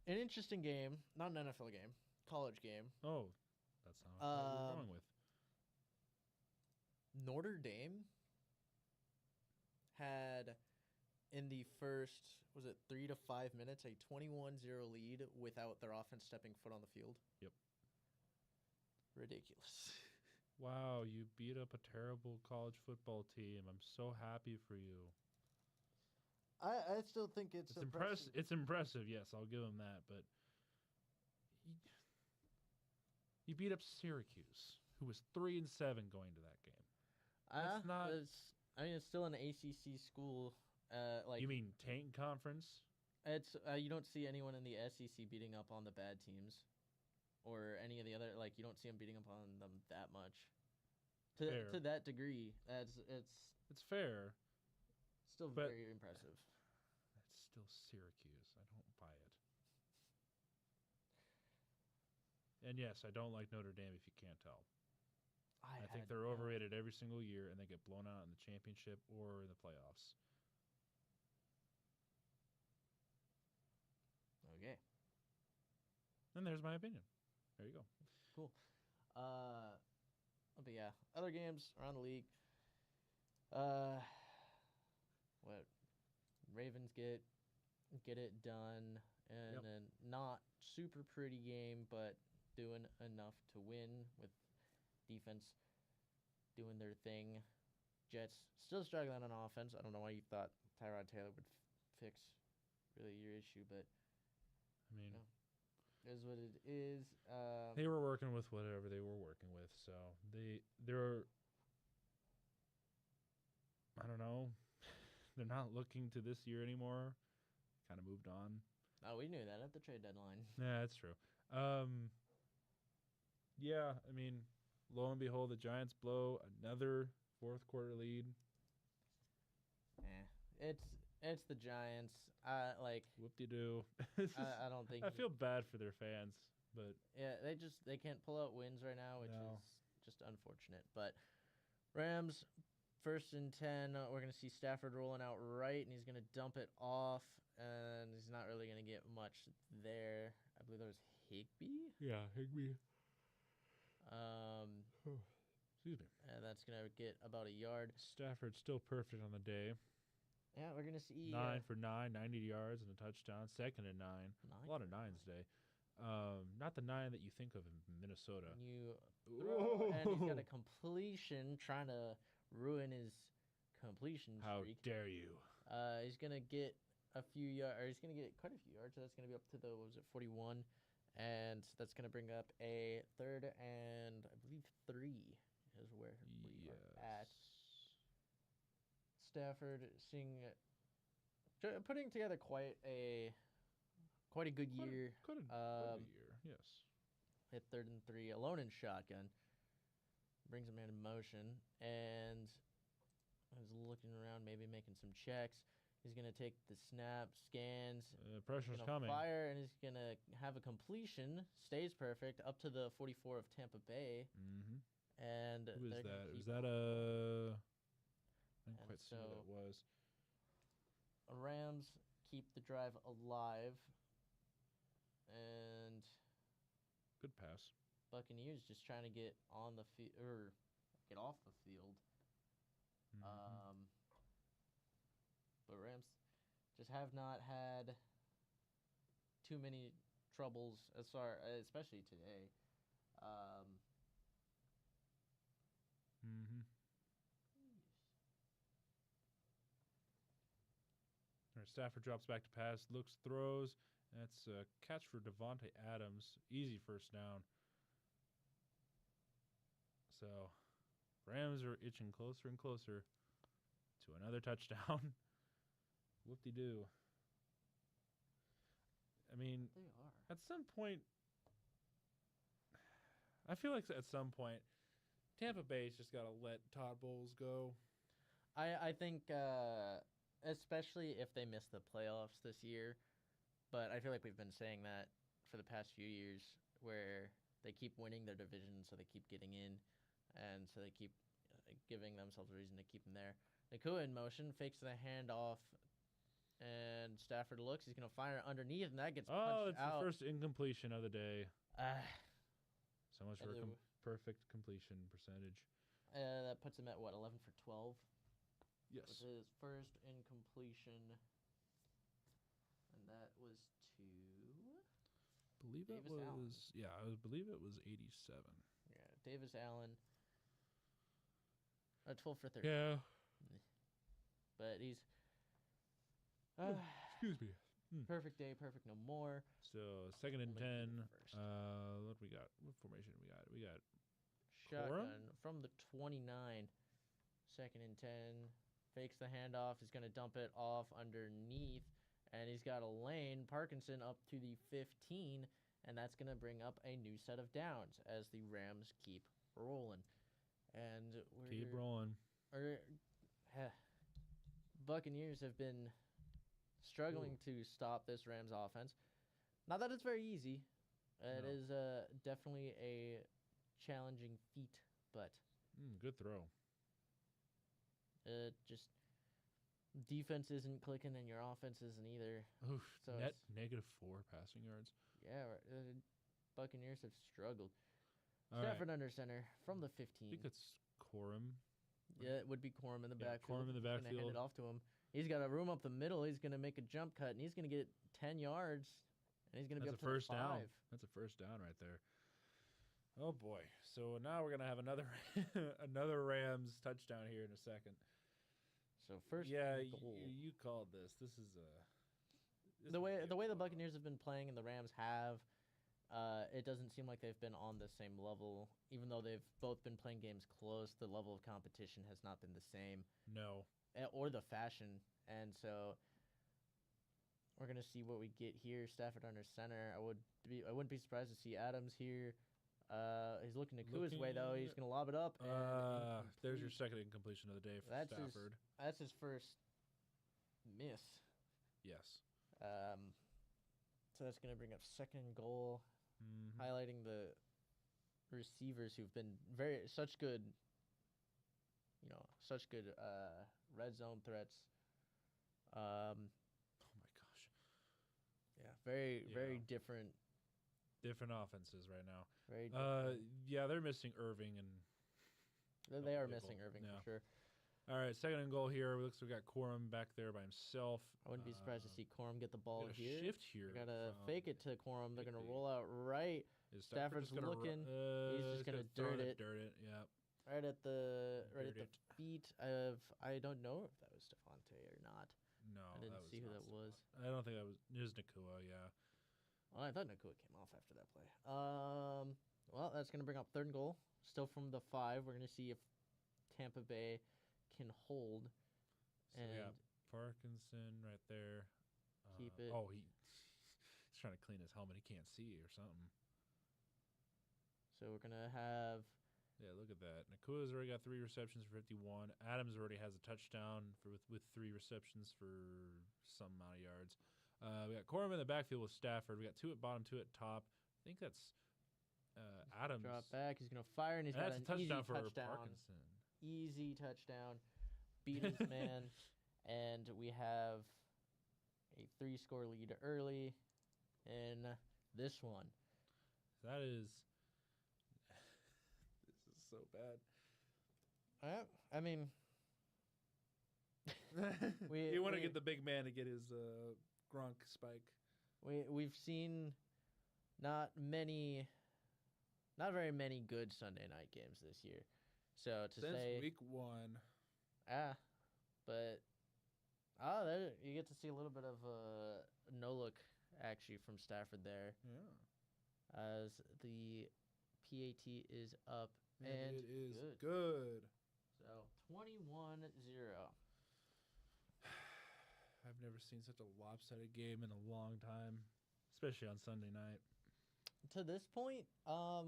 S2: interesting game, not an NFL game, college game.
S1: Oh, that's not what we're going with.
S2: Notre Dame had, in the first, 3 to 5 minutes, a 21-0 lead without their offense stepping foot on the field.
S1: Yep.
S2: Ridiculous.
S1: Wow, you beat up a terrible college football team. I'm so happy for you.
S2: I still think it's impressive.
S1: It's impressive, yes, I'll give them that. But you beat up Syracuse, who was 3-7 going to that game. That's not.
S2: It's still an ACC school.
S1: You mean Tank Conference?
S2: It's you don't see anyone in the SEC beating up on the bad teams, or any of the other. Like, you don't see them beating up on them that much. To that degree,
S1: it's fair.
S2: Still very impressive.
S1: That's still Syracuse. I don't buy it. And yes, I don't like Notre Dame, if you can't tell. I think they're overrated every single year, and they get blown out in the championship or in the playoffs.
S2: Okay.
S1: And there's my opinion. There you go.
S2: Cool. But yeah, other games around the league. What? Ravens get it done, and then not super pretty game, but doing enough to win with defense doing their thing. Jets still struggling on offense. I don't know why you thought Tyrod Taylor would fix really your issue, but
S1: I mean,
S2: is what it is.
S1: They were working with whatever they were working with, so they're I don't know. They're not looking to this year anymore. Kind of moved on.
S2: Oh, we knew that at the trade deadline.
S1: Yeah, that's true. Yeah, I mean, lo and behold, the Giants blow another fourth quarter lead.
S2: It's the Giants.
S1: Whoop-de-doo.
S2: I don't think
S1: I feel bad for their fans, but
S2: yeah, they can't pull out wins right now, which is just unfortunate. But Rams, 1st and 10. We're gonna see Stafford rolling out right, and he's gonna dump it off, and he's not really gonna get much there. I believe there was Higbee.
S1: Yeah, Higby.
S2: Um,
S1: Excuse me.
S2: and that's gonna get about a yard.
S1: Stafford still perfect on the day.
S2: Yeah, we're gonna see
S1: 9 for 9, 90 yards and a touchdown. Second and 9. A lot of 9s today. Not the 9 that you think of in Minnesota.
S2: You throw, and he's got a completion, trying to ruin his completion
S1: How
S2: streak.
S1: dare you?
S2: He's gonna get a few yards, or he's gonna get quite a few yards. So that's gonna be up to the 41, and that's gonna bring up a 3rd and I believe 3 is where we are at. Stafford putting together quite a good year.
S1: Quite a year, yes.
S2: Hit 3rd and 3, alone in shotgun. Brings a man in motion, and is looking around, maybe making some checks. He's going to take the snap, scans.
S1: Pressure's coming.
S2: Fire, and he's going to have a completion. Stays perfect, up to the 44 of Tampa Bay.
S1: Mm-hmm.
S2: And
S1: who is that? Is that a... I didn't quite see what it was.
S2: Rams keep the drive alive. And...
S1: Good pass.
S2: Buccaneers just trying to get on the field, or get off the field.
S1: Mm-hmm.
S2: But Rams just have not had too many troubles especially today.
S1: Mm-hmm. All right, Stafford drops back to pass, looks, throws. That's a catch for Devontae Adams. Easy first down. So, Rams are itching closer and closer to another touchdown. Whoop-de-doo. I mean,
S2: They are.
S1: At some point, I feel like at some point, Tampa Bay's just got to let Todd Bowles go.
S2: I think, especially if they miss the playoffs this year, but I feel like we've been saying that for the past few years, where they keep winning their division, so they keep getting in, and so they keep giving themselves a reason to keep them there. Nakua in motion, fakes the handoff, and Stafford looks. He's going to fire underneath, and that gets punched out.
S1: Oh, it's the first incompletion of the day. So much for perfect completion percentage.
S2: That puts him at, 11 for 12?
S1: Yes.
S2: With his first incompletion. And that was to...
S1: I believe it was 87.
S2: Yeah, Davis Allen. 12 for 30.
S1: Yeah.
S2: But he's...
S1: excuse me.
S2: Perfect day, perfect no more.
S1: So, 2nd and 10. What we got? What formation we got? We got
S2: shotgun from the 29. 2nd and 10. Fakes the handoff. He's going to dump it off underneath. And he's got a lane. Parkinson up to the 15. And that's going to bring up a new set of downs as the Rams keep rolling. And
S1: keep rolling.
S2: Buccaneers have been struggling to stop this Rams offense. Not that it's very easy. It is definitely a challenging feat, but...
S1: good throw.
S2: Just defense isn't clicking and your offense isn't either.
S1: Oof, so net -4 passing yards.
S2: Yeah, Buccaneers have struggled. Stafford under center from the 15.
S1: I think it's Corum.
S2: Yeah, it would be Corum in the backfield.
S1: Corum in the backfield.
S2: He's going to hand it off to him. He's got a room up the middle. He's going to make a jump cut, and he's going to get 10 yards, and he's going to be up to
S1: first
S2: 5.
S1: Down. That's a first down right there. Oh, boy. So now we're going to have another another Rams touchdown here in a second.
S2: So first goal.
S1: You called this. This is
S2: the way the Buccaneers have been playing and the Rams have. It doesn't seem like they've been on the same level. Even though they've both been playing games close, the level of competition has not been the same.
S1: No.
S2: Or the fashion. And so we're going to see what we get here. Stafford under center. I wouldn't be surprised to see Adams here. He's looking to Kua's way, though. He's going to lob it up.
S1: There's your second incompletion of the day for Stafford.
S2: That's his first miss.
S1: Yes.
S2: So that's going to bring up 2nd and goal, highlighting the receivers who've been such good red zone threats. Oh
S1: my gosh.
S2: Yeah, very different
S1: different offenses right now.
S2: Very different.
S1: Yeah, they're missing Irving and
S2: They are
S1: People.
S2: missing Irving
S1: Yeah.
S2: for sure.
S1: all right, second and goal here. Looks like we got Corum back there by himself.
S2: I wouldn't be surprised to see Corum get the
S1: We
S2: ball
S1: got a
S2: here.
S1: shift here.
S2: They're gonna
S1: from-
S2: fake it to Corum. They're gonna
S1: Maybe.
S2: roll out right,
S1: Is
S2: Stafford's
S1: just gonna
S2: looking. He's just gonna
S1: throw
S2: dirt it.
S1: Dirt it. Yeah.
S2: right at the
S1: Dirt it.
S2: feet of. I don't know if that was Stephante or not.
S1: No,
S2: I didn't
S1: that was
S2: see who
S1: not
S2: that was.
S1: Stephon. I don't think that was. It was Nakua. Yeah.
S2: Well, I thought Nakua came off after that play. Well, that's gonna bring up third and goal. Still from the 5. We're gonna see if Tampa Bay can hold
S1: So
S2: and
S1: we got Parkinson right there.
S2: keep it.
S1: Oh, he's trying to clean his helmet. He can't see or something.
S2: So we're gonna have.
S1: Yeah, look at that. Nakua's already got 3 receptions for 51. Adams already has a touchdown with 3 receptions for some amount of yards. We got Corum in the backfield with Stafford. We got 2 at bottom, 2 at top. I think that's Adams.
S2: Drop back. He's gonna fire, and he's
S1: And
S2: got
S1: that's
S2: an
S1: a touchdown
S2: easy
S1: for
S2: touchdown.
S1: Parkinson.
S2: Easy touchdown. Beat his man, and we have a 3-score lead early in this one.
S1: That is. This is so bad.
S2: I mean,
S1: You want to
S2: we-
S1: get the big man to get his Gronk spike.
S2: we've seen not very many good Sunday night games this year. So to
S1: Since
S2: say
S1: week 1.
S2: but you get to see a little bit of no look actually from Stafford there
S1: Yeah.
S2: as the PAT is up and
S1: it is
S2: good.
S1: good.
S2: So 21-0.
S1: I've never seen such a lopsided game in a long time, especially on Sunday night.
S2: To this point, I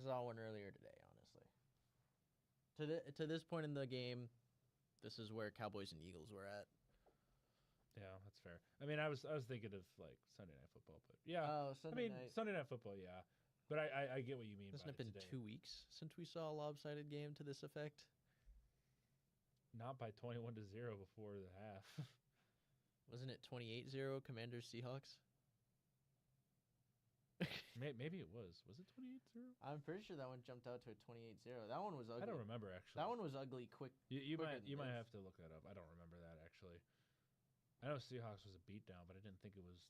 S2: saw one earlier today, honestly. To this point in the game, this is where Cowboys and Eagles were at.
S1: Yeah, that's fair. I mean, I was thinking of like Sunday Night Football, but yeah,
S2: Oh, Sunday night.
S1: Sunday Night Football, yeah. But I get what you mean.
S2: Hasn't
S1: by
S2: it been
S1: today.
S2: 2 weeks since we saw a lopsided game to this effect?
S1: Not by 21-0 before the half.
S2: Wasn't it 28-0 Commanders Seahawks?
S1: Maybe it was. Was it 28-0?
S2: I'm pretty sure that one jumped out to a 28-0. That one was ugly.
S1: I don't remember actually.
S2: That one was ugly quick.
S1: You
S2: quicker
S1: might
S2: than this.
S1: have to look that up. I don't remember that actually. I know Seahawks was a beatdown, but I didn't think it was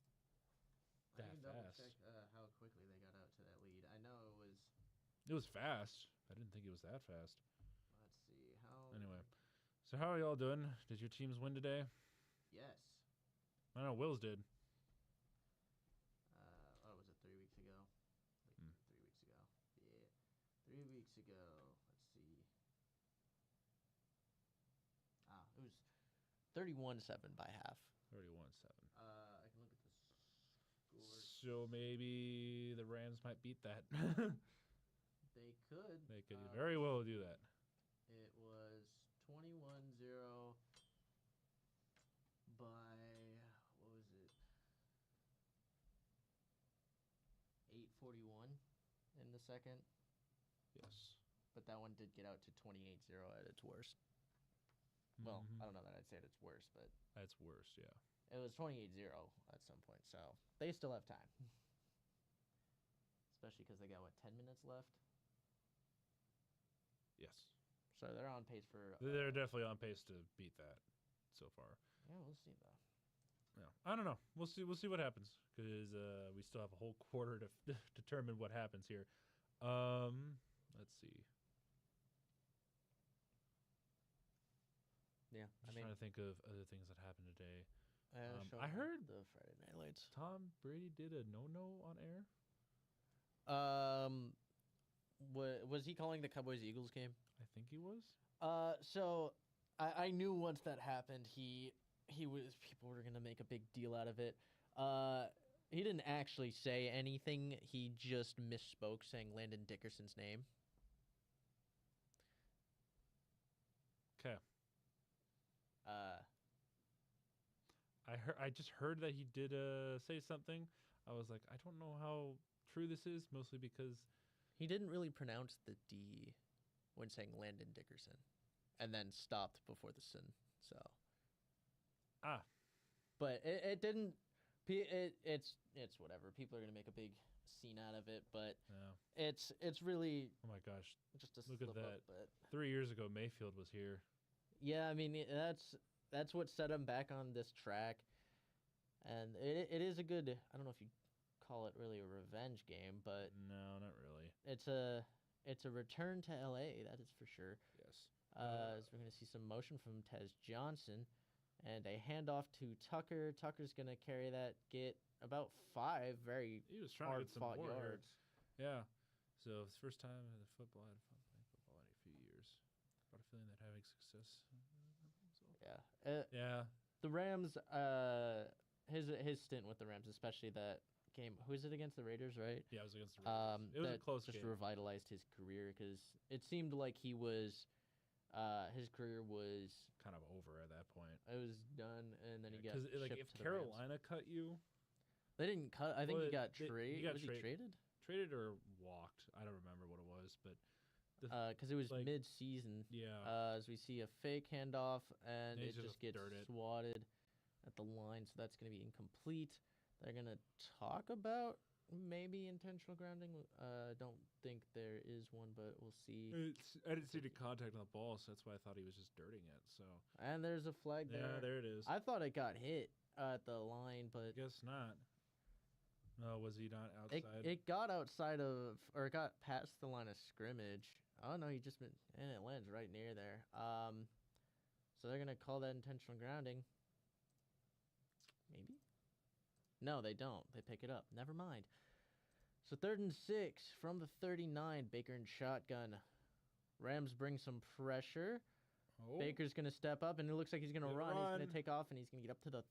S1: that
S2: I can double
S1: fast.
S2: check how quickly they got out to that lead. I know it was.
S1: It was fast. I didn't think it was that fast.
S2: Let's see how.
S1: Anyway, so how are y'all doing? Did your teams win today?
S2: Yes.
S1: I know Will's did.
S2: What was it? 3 weeks ago.
S1: Hmm.
S2: 3 weeks ago. Yeah. 3 weeks ago. Let's see. It was 31-7 by half.
S1: 31-7.
S2: I can look at the scores.
S1: So maybe the Rams might beat that.
S2: They could.
S1: They could very well do that.
S2: It was 21-0 by, what was it? 8:41 in the second.
S1: Yes.
S2: But that one did get out to 28-0 at its worst. Well,
S1: Mhm.
S2: I don't know that I'd say at its worst, but
S1: That's worse, yeah.
S2: it was 28-0 at some point. So they still have time. Especially because they got, 10 minutes left?
S1: Yes.
S2: So they're on pace for...
S1: They're definitely on pace to beat that so far.
S2: Yeah, we'll see, though.
S1: Yeah. I don't know. We'll see what happens because we still have a whole quarter to determine what happens here. Let's see.
S2: Yeah,
S1: I'm trying to think of other things that happened today.
S2: I
S1: heard
S2: the Friday Night Lights.
S1: Tom Brady did a no-no on air.
S2: Was he calling the Cowboys-Eagles game?
S1: I think he was.
S2: So I knew once that happened, people were gonna make a big deal out of it. He didn't actually say anything. He just misspoke, saying Landon Dickerson's name.
S1: Okay. I just heard that he did say something. I was like, I don't know how true this is, mostly because
S2: He didn't really pronounce the D when saying Landon Dickerson, and then stopped before the sin. So.
S1: Ah.
S2: But it didn't It's whatever. People are gonna make a big scene out of it, but
S1: Yeah.
S2: it's really
S1: Oh my gosh.
S2: just a
S1: Look
S2: slip
S1: at that.
S2: up. But
S1: 3 years ago, Mayfield was here.
S2: yeah, I mean that's what set him back on this track, and it is a good. I don't know if you call it really a revenge game, but
S1: No, not really.
S2: it's a return to L.A. That is for sure.
S1: Yes.
S2: As we're gonna see some motion from Tez Johnson, and a handoff to Tucker. Tucker's gonna carry that, get about 5 very
S1: He was trying to get some
S2: hard-fought
S1: more here.
S2: yards.
S1: Yeah. So it's the first time in the football I had fun playing football in a few years. Got a feeling that having success.
S2: Yeah.
S1: Yeah.
S2: The Rams, his stint with the Rams, especially that game. Who is it against the Raiders, right?
S1: Yeah, it was against the Raiders. It was a
S2: That
S1: close
S2: just
S1: game.
S2: revitalized his career because it seemed like his career was
S1: Kind of over at that point.
S2: it was done, and then he got
S1: Because like
S2: shipped
S1: if
S2: to the Rams.
S1: Carolina cut you,
S2: They didn't cut. I think
S1: Well,
S2: he got
S1: he
S2: traded.
S1: got
S2: Was he traded?
S1: traded or walked, I don't remember what it was, but
S2: Because it was
S1: like-
S2: mid-season.
S1: yeah.
S2: As we see a fake handoff, and
S1: Yeah,
S2: it
S1: he's gonna
S2: just gets
S1: dirt it.
S2: swatted at the line, so that's going to be incomplete. They're going to talk about maybe intentional grounding. Don't think there is one, but we'll see.
S1: I didn't see the contact on the ball, so that's why I thought he was just dirting it. So
S2: And there's a flag there.
S1: yeah, there it is.
S2: I thought it got hit at the line, but
S1: guess not. No, was he not
S2: it,
S1: outside?
S2: it got outside of, or it got past the line of scrimmage. Oh no, he just been, and it lands right near there. So they're gonna call that intentional grounding. Maybe. No, they don't. They pick it up. Never mind. So 3rd and 6 from the 39. Baker and shotgun. Rams bring some pressure.
S1: oh,
S2: Baker's gonna step up, and it looks like he's gonna
S1: Good
S2: run. He's
S1: run.
S2: gonna take off, and he's gonna get up to the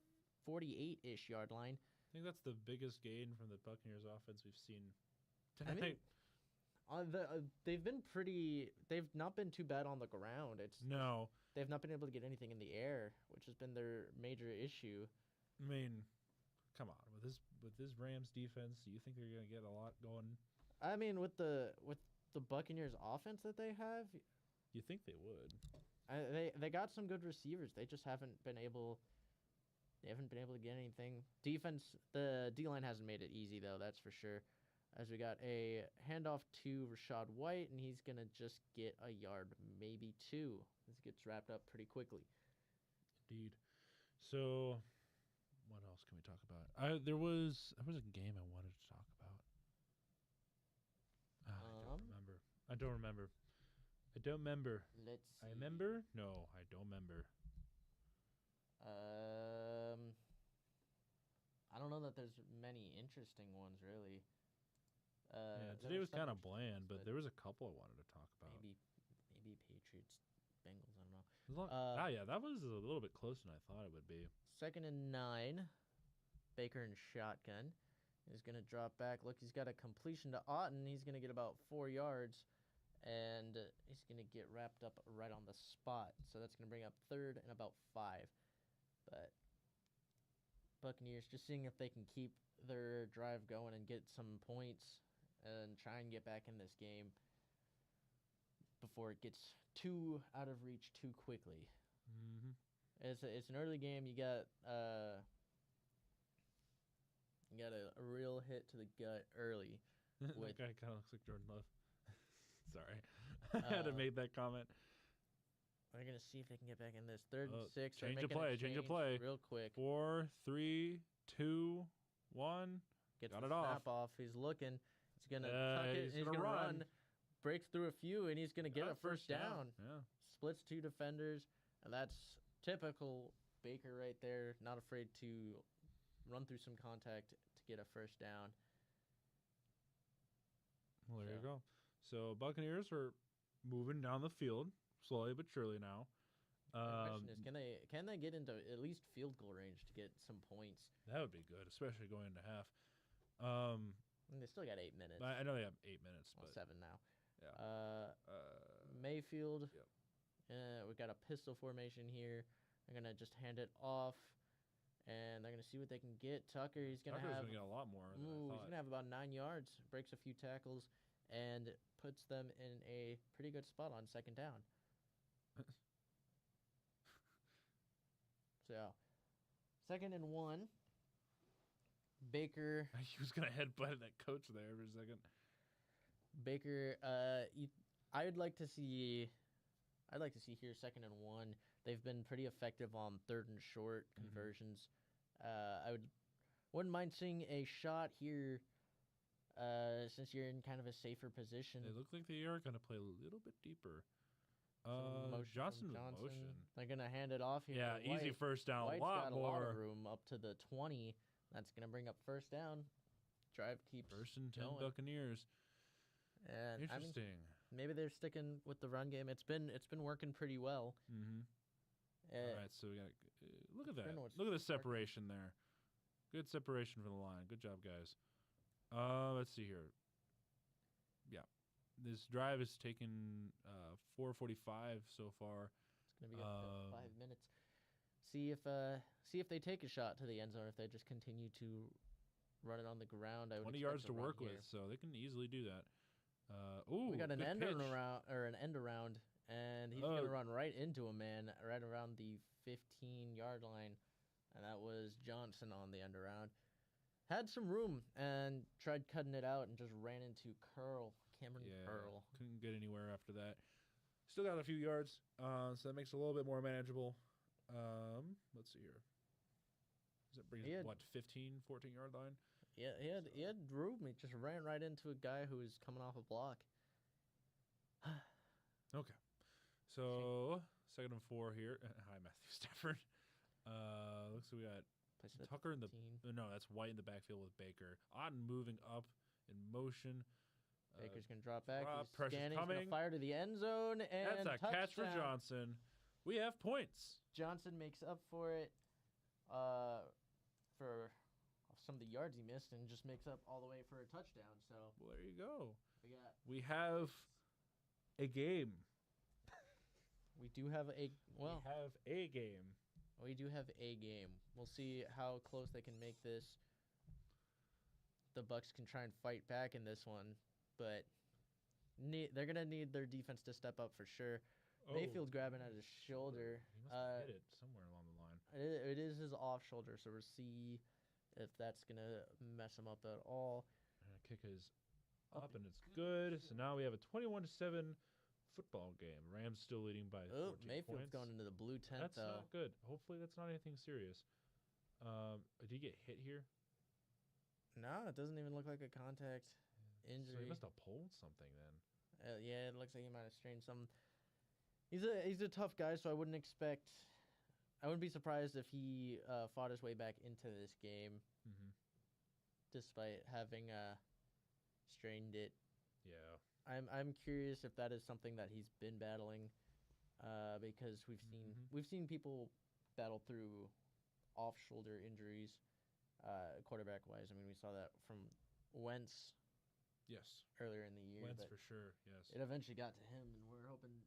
S2: 48-ish yard line.
S1: I think that's the biggest gain from the Buccaneers offense we've seen
S2: I
S1: tonight.
S2: mean, they've been pretty. They've not been too bad on the ground.
S1: No,
S2: They've not been able to get anything in the air, which has been their major issue.
S1: I mean, come on, with this Rams defense, do you think they're gonna get a lot going?
S2: I mean, with the Buccaneers offense that they have,
S1: You think they would?
S2: they got some good receivers. They just haven't been able. They haven't been able to get anything. Defense, the D-line hasn't made it easy though. That's for sure. As we got a handoff to Rashad White, and he's gonna just get a yard, maybe 2. This gets wrapped up pretty quickly.
S1: Indeed. So, what else can we talk about? There was a game I wanted to talk about. I don't remember. I don't remember.
S2: Let's see.
S1: I remember? No, I don't remember.
S2: I don't know that there's many interesting ones really.
S1: Yeah,
S2: there
S1: today was
S2: some
S1: kind of
S2: interesting ones,
S1: bland, but there was a couple I wanted to talk about.
S2: maybe Patriots, Bengals. I don't know.
S1: Yeah, that was a little bit closer than I thought it would be.
S2: 2nd and 9. Baker and shotgun. He's gonna drop back. Look, he's got a completion to Otten. He's gonna get about 4 yards, and he's gonna get wrapped up right on the spot. So that's gonna bring up 3rd and about 5. But Buccaneers just seeing if they can keep their drive going and get some points and try and get back in this game before it gets too out of reach too quickly.
S1: Mm-hmm.
S2: It's an early game. You got a real hit to the gut early.
S1: That
S2: With-
S1: guy kind of looks like Jordan Love. Sorry, I had to make that comment.
S2: They're gonna see if they can get back in this 3rd and 6. They're
S1: change of
S2: making a
S1: play, change of play.
S2: real quick.
S1: 4, 3, 2, 1.
S2: Gets
S1: Got
S2: the
S1: it off.
S2: snap off. He's looking. He's gonna tuck it.
S1: he's
S2: He's
S1: gonna
S2: gonna
S1: run.
S2: run. Breaks through a few, and he's gonna get a first down.
S1: Yeah.
S2: Splits 2 defenders, and that's typical Baker right there. Not afraid to run through some contact to get a first down.
S1: Well, there you
S2: So-
S1: go. So Buccaneers are moving down the field slowly but surely now.
S2: The question is, can they get into at least field goal range to get some points?
S1: That would be good, especially going into half.
S2: And they still got 8 minutes.
S1: I know they have 8 minutes,
S2: Well,
S1: but
S2: 7 now.
S1: yeah.
S2: Mayfield.
S1: Yep.
S2: We got a pistol formation here. They're gonna just hand it off, and they're gonna see what they can get. Tucker, he's gonna
S1: Tucker's
S2: have.
S1: gonna get a lot more than I
S2: He's
S1: thought.
S2: gonna have about 9 yards. Breaks a few tackles, and puts them in a pretty good spot on 2nd down. So, 2nd and 1 Baker.
S1: He was gonna headbutt that coach there for a second.
S2: Baker. I'd like to see. I'd like to see here 2nd and 1. They've been pretty effective on 3rd and short conversions. Wouldn't mind seeing a shot here. Since you're in kind of a safer position.
S1: They look like they are gonna play a little bit deeper.
S2: Johnson.
S1: Motion.
S2: They're gonna hand it off here.
S1: Yeah,
S2: to White.
S1: easy first down.
S2: White's
S1: a lot
S2: got
S1: more.
S2: a lot of room up to the 20. That's gonna bring up 1st down. Drive keeps
S1: 1st and 10
S2: going.
S1: Buccaneers.
S2: And
S1: Interesting.
S2: maybe they're sticking with the run game. It's been working pretty well.
S1: All right, so we got look at that.
S2: been what's
S1: Look at the separation there. Good separation from the line. Good job, guys. Let's see here. Yeah, this drive has taken 4:45 so far.
S2: It's gonna be up to 5 minutes. See if they take a shot to the end zone. If they just continue to run it on the ground, I would
S1: 20
S2: expect
S1: yards
S2: a
S1: to
S2: run
S1: work
S2: here.
S1: with, so they can easily do that. Ooh,
S2: We got an
S1: good
S2: end
S1: pitch.
S2: around, and he's gonna run right into a man right around the 15-yard line, and that was Johnson on the end around. Had some room and tried cutting it out and just ran into Cameron Curl.
S1: Couldn't get anywhere after that. Still got a few yards, so that makes it a little bit more manageable. Let's see here. Does that bring us, 15, 14-yard line?
S2: Yeah, he had room. He just ran right into a guy who was coming off a block.
S1: Okay. So, 2nd and 4 here. Hi, Matthew Stafford. Looks like we got Tucker in the... No, that's White in the backfield with Baker. Otten moving up in motion.
S2: Baker's going to drop back.
S1: Pressure's
S2: He's
S1: coming.
S2: going to fire to the end zone, and
S1: that's a catch for Johnson. We have points.
S2: Johnson makes up for it for some of the yards he missed, and just makes up all the way for a touchdown. So
S1: well, there you go.
S2: We
S1: have a game.
S2: We do have a
S1: game.
S2: We do have a game. We'll see how close they can make this. The Bucs can try and fight back in this one, but they're gonna need their defense to step up for sure. Mayfield's grabbing at his shoulder.
S1: He must have hit it somewhere along the line.
S2: It is his off shoulder, so we'll see if that's gonna mess him up at all.
S1: Kick is up and it's good. So now we have a 21-7 football game. Rams still leading by 14
S2: Mayfield's
S1: points.
S2: going into the blue tent.
S1: That's not good. Hopefully that's not anything serious. Did he get hit here?
S2: No, it doesn't even look like a contact injury.
S1: So he must have pulled something then.
S2: Yeah, it looks like he might have strained something. He's a tough guy, so I wouldn't be surprised if he fought his way back into this game, despite having strained it.
S1: Yeah.
S2: I'm curious if that is something that he's been battling, because we've seen people battle through off shoulder injuries, quarterback wise. I mean, we saw that from Wentz.
S1: Yes.
S2: Earlier in the year.
S1: Wentz for sure. Yes.
S2: It eventually got to him, and we're hoping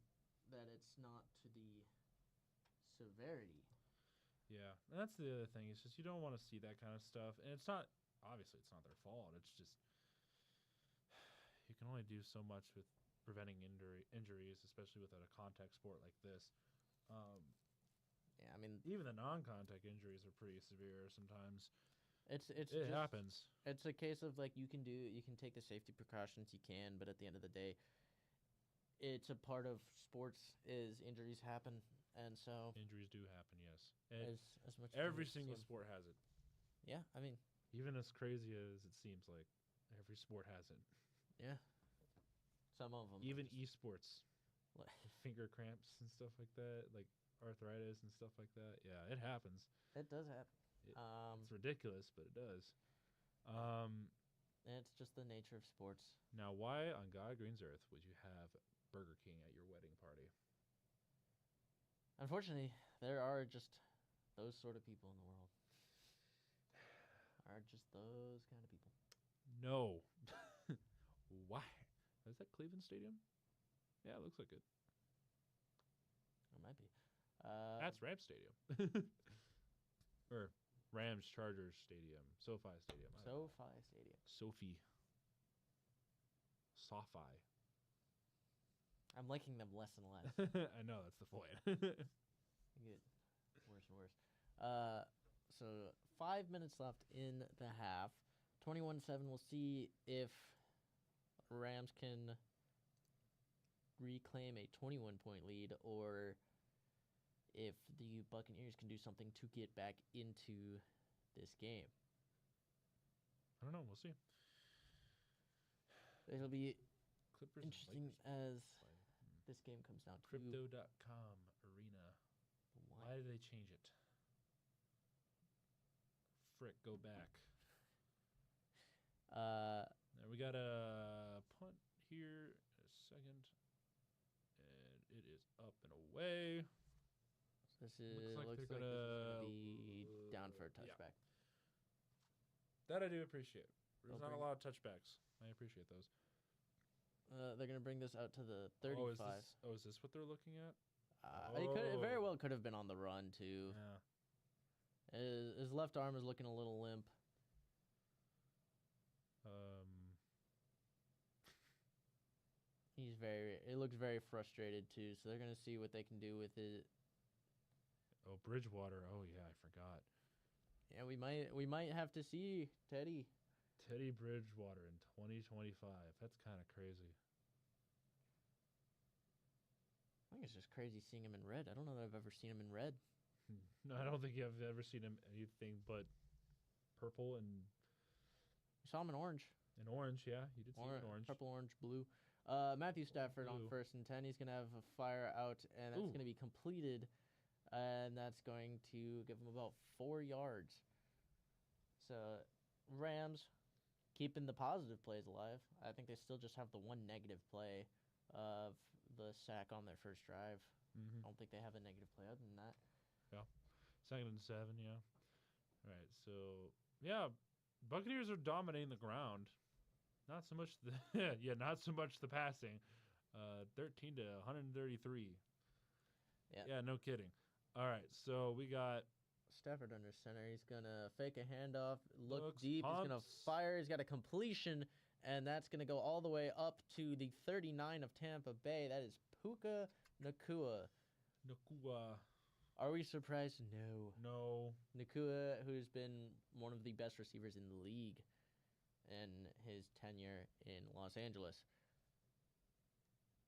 S2: that it's not to the severity.
S1: Yeah, and that's the other thing. It's just you don't want to see that kind of stuff, and it's not obviously it's not their fault. It's just you can only do so much with preventing injuries, especially with a contact sport like this.
S2: Yeah, I mean,
S1: even the non-contact injuries are pretty severe sometimes.
S2: It
S1: happens.
S2: It's a case of like you can take the safety precautions you can, but at the end of the day, it's a part of sports. Is injuries happen, and so
S1: injuries do happen. Yes,
S2: as much
S1: every single sport has it.
S2: Yeah, I mean,
S1: even as crazy as it seems like, every sport has it.
S2: Yeah, some of them.
S1: Even esports, finger cramps and stuff like that, like arthritis and stuff like that. Yeah, it happens.
S2: It does happen.
S1: It's ridiculous, but it does.
S2: It's just the nature of sports.
S1: Now, why on God Green's Earth would you have Burger King at your wedding party?
S2: Unfortunately, there are just those sort of people in the world. Are just those kind of people.
S1: No. Why? Is that Cleveland Stadium? Yeah, it looks like it.
S2: It might be.
S1: That's Rams Stadium. Or Rams Chargers Stadium. SoFi Stadium. SoFi.
S2: I'm liking them less and less.
S1: I know, that's the point.
S2: Get worse and worse. So 5 minutes left in the half. 21-7. We'll see if Rams can reclaim a 21-point lead or if the Buccaneers can do something to get back into this game.
S1: I don't know. We'll see.
S2: It'll be
S1: Clippers
S2: interesting as this game comes down to
S1: Crypto.com Arena. Why did they change it? Frick, go back. Now we got a punt here in a second. And it is up and away.
S2: This
S1: Looks like
S2: looks
S1: they're
S2: like
S1: gonna
S2: this is gonna be down for a touchback.
S1: That I do appreciate. There's
S2: They'll
S1: not a
S2: bring
S1: lot of touchbacks. I appreciate those.
S2: They're gonna bring this out to the 35.
S1: Is this what they're looking at?
S2: It very well could have been on the run too.
S1: Yeah.
S2: His left arm is looking a little limp. It looks very frustrated too. So they're gonna see what they can do with it.
S1: Oh, Bridgewater. Oh yeah, I forgot.
S2: Yeah, we might have to see Teddy
S1: Bridgewater in 2025. That's kind of crazy.
S2: I think it's just crazy seeing him in red. I don't know that I've ever seen him in red.
S1: No, I don't think I've ever seen him anything but purple and.
S2: You saw him in orange.
S1: In orange, yeah, you did see him in orange.
S2: Purple, orange, blue. Matthew Stafford on 1st and 10. He's gonna have a fire out, and that's gonna be completed, and that's going to give him about 4 yards. So Rams keeping the positive plays alive. I think they still just have the one negative play of the sack on their first drive.
S1: Mm-hmm.
S2: I don't think they have a negative play other than that.
S1: Yeah. 2nd and 7, yeah. All right, so, yeah, Buccaneers are dominating the ground. Not so much not so much the passing. 13 to 133. Yeah, no kidding. All right, so we got
S2: Stafford under center. He's going to fake a handoff, look
S1: Looks,
S2: deep.
S1: pumps.
S2: He's going to fire. He's got a completion, and that's going to go all the way up to the 39 of Tampa Bay. That is Puka Nacua. Are we surprised? No. Nacua, who's been one of the best receivers in the league in his tenure in Los Angeles.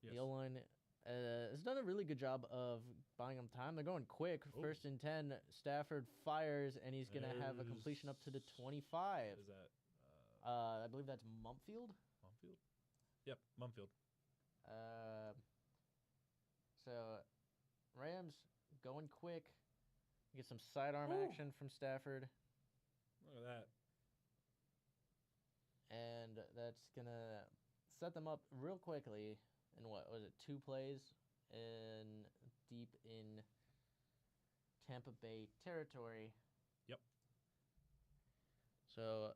S1: Yes.
S2: The O-line has done a really good job of buying them time. They're going quick. 1st and 10. Stafford fires, and he's going to have a completion up to the 25.
S1: Is that?
S2: I believe that's Mumfield.
S1: Mumfield? Yep, Mumfield.
S2: So Rams going quick. Get some sidearm action from Stafford.
S1: Look at that.
S2: And that's going to set them up real quickly in what was it, 2 plays deep in Tampa Bay territory.
S1: Yep.
S2: So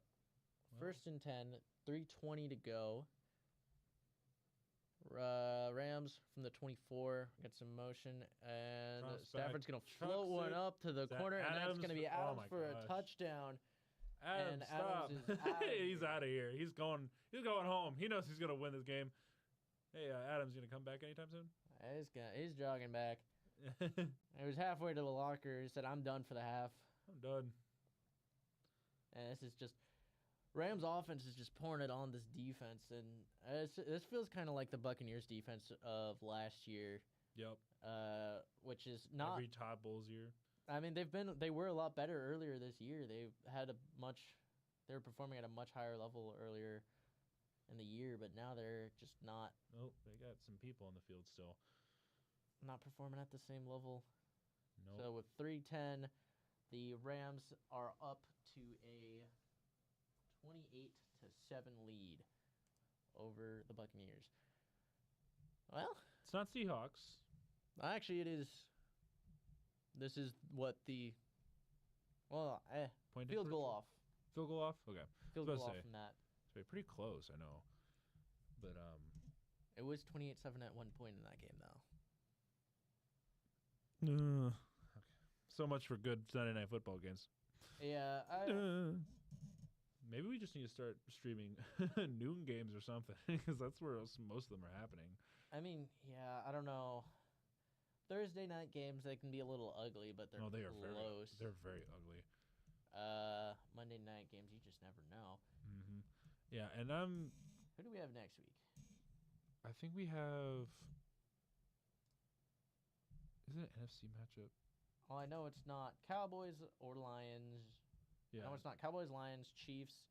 S2: 1st and 10, 3:20 to go. Rams from the 24 get some motion, and Stafford's going to float one up to the corner, and that's going to be Adams for a touchdown.
S1: Adams, stop.
S2: Adams is out.
S1: He's out of here. He's going home. He knows he's going to win this game. Hey, Adams going to come back anytime soon?
S2: He's jogging back. He was halfway to the locker. He said, "I'm done for the half.
S1: I'm done."
S2: And this is just Rams' offense is just pouring it on this defense, and this feels kind of like the Buccaneers' defense of last year.
S1: Yep.
S2: Which is not
S1: every Todd Bowles year.
S2: I mean, they were a lot better earlier this year. They were performing at a much higher level earlier in the year, but now they're just not.
S1: Oh, they got some people on the field still.
S2: Not performing at the same level.
S1: Nope.
S2: So with 3:10, the Rams are up to a 28-7 lead over the Buccaneers. Well,
S1: it's not Seahawks.
S2: Actually, it is. This is what the field goal off.
S1: Field goal off? Okay.
S2: Field goal off from that.
S1: It's pretty close, I know. But
S2: it was 28-7 at one point in that game, though.
S1: Okay. So much for good Sunday Night Football games.
S2: Yeah,
S1: maybe we just need to start streaming noon games or something, because that's where most of them are happening.
S2: I mean, yeah, I don't know. Thursday night games, they can be a little ugly, but they're
S1: they are
S2: close.
S1: they're very ugly.
S2: Monday night games, you just never know.
S1: Mm-hmm. Yeah, and
S2: Who do we have next week?
S1: I think we have. Is it an NFC matchup?
S2: Well, I know it's not Cowboys or Lions.
S1: Yeah.
S2: No, it's not Cowboys, Lions, Chiefs,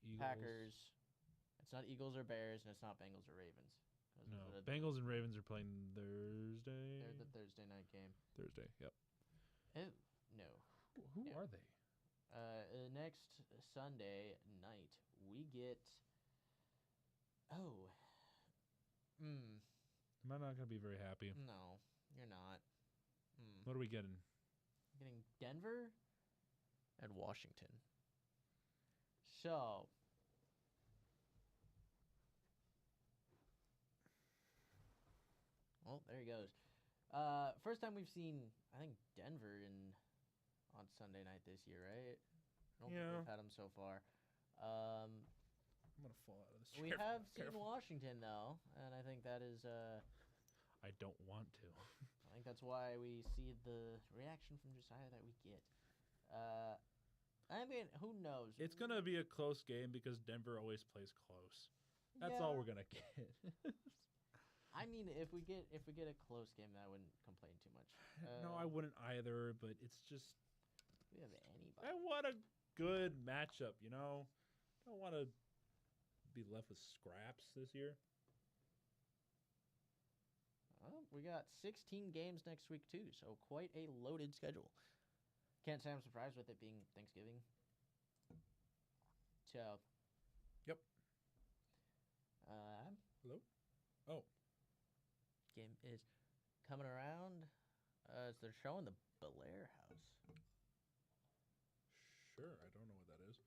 S1: Eagles.
S2: Packers. It's not Eagles or Bears, and it's not Bengals or Ravens.
S1: No, Bengals and Ravens are playing Thursday.
S2: They're the Thursday night game.
S1: Thursday, yep.
S2: Oh, no.
S1: Who
S2: Yeah.
S1: are they?
S2: Next Sunday night, we get. Oh.
S1: Am I not going to be very happy?
S2: No, you're not.
S1: What are we getting?
S2: Getting Denver and Washington. So. Well, there he goes. First time we've seen, I think, Denver on Sunday night this year, right? I don't think we've had them so far.
S1: I'm going to fall out of this chair.
S2: We have seen Washington, though, and I think that is...
S1: I don't want to.
S2: I think that's why we see the reaction from Josiah that we get. I mean, who knows?
S1: It's going to be a close game because Denver always plays close. That's all we're going to get.
S2: I mean, if we get a close game, I wouldn't complain too much.
S1: No, I wouldn't either, but it's just...
S2: We have anybody.
S1: I want a good matchup, you know? I don't want to be left with scraps this year.
S2: Well, we got 16 games next week, too, so quite a loaded schedule. Can't say I'm surprised with it being Thanksgiving. So.
S1: Yep.
S2: Hello?
S1: Oh.
S2: Game is coming around. They're showing the Belair house.
S1: Sure, I don't know what that is.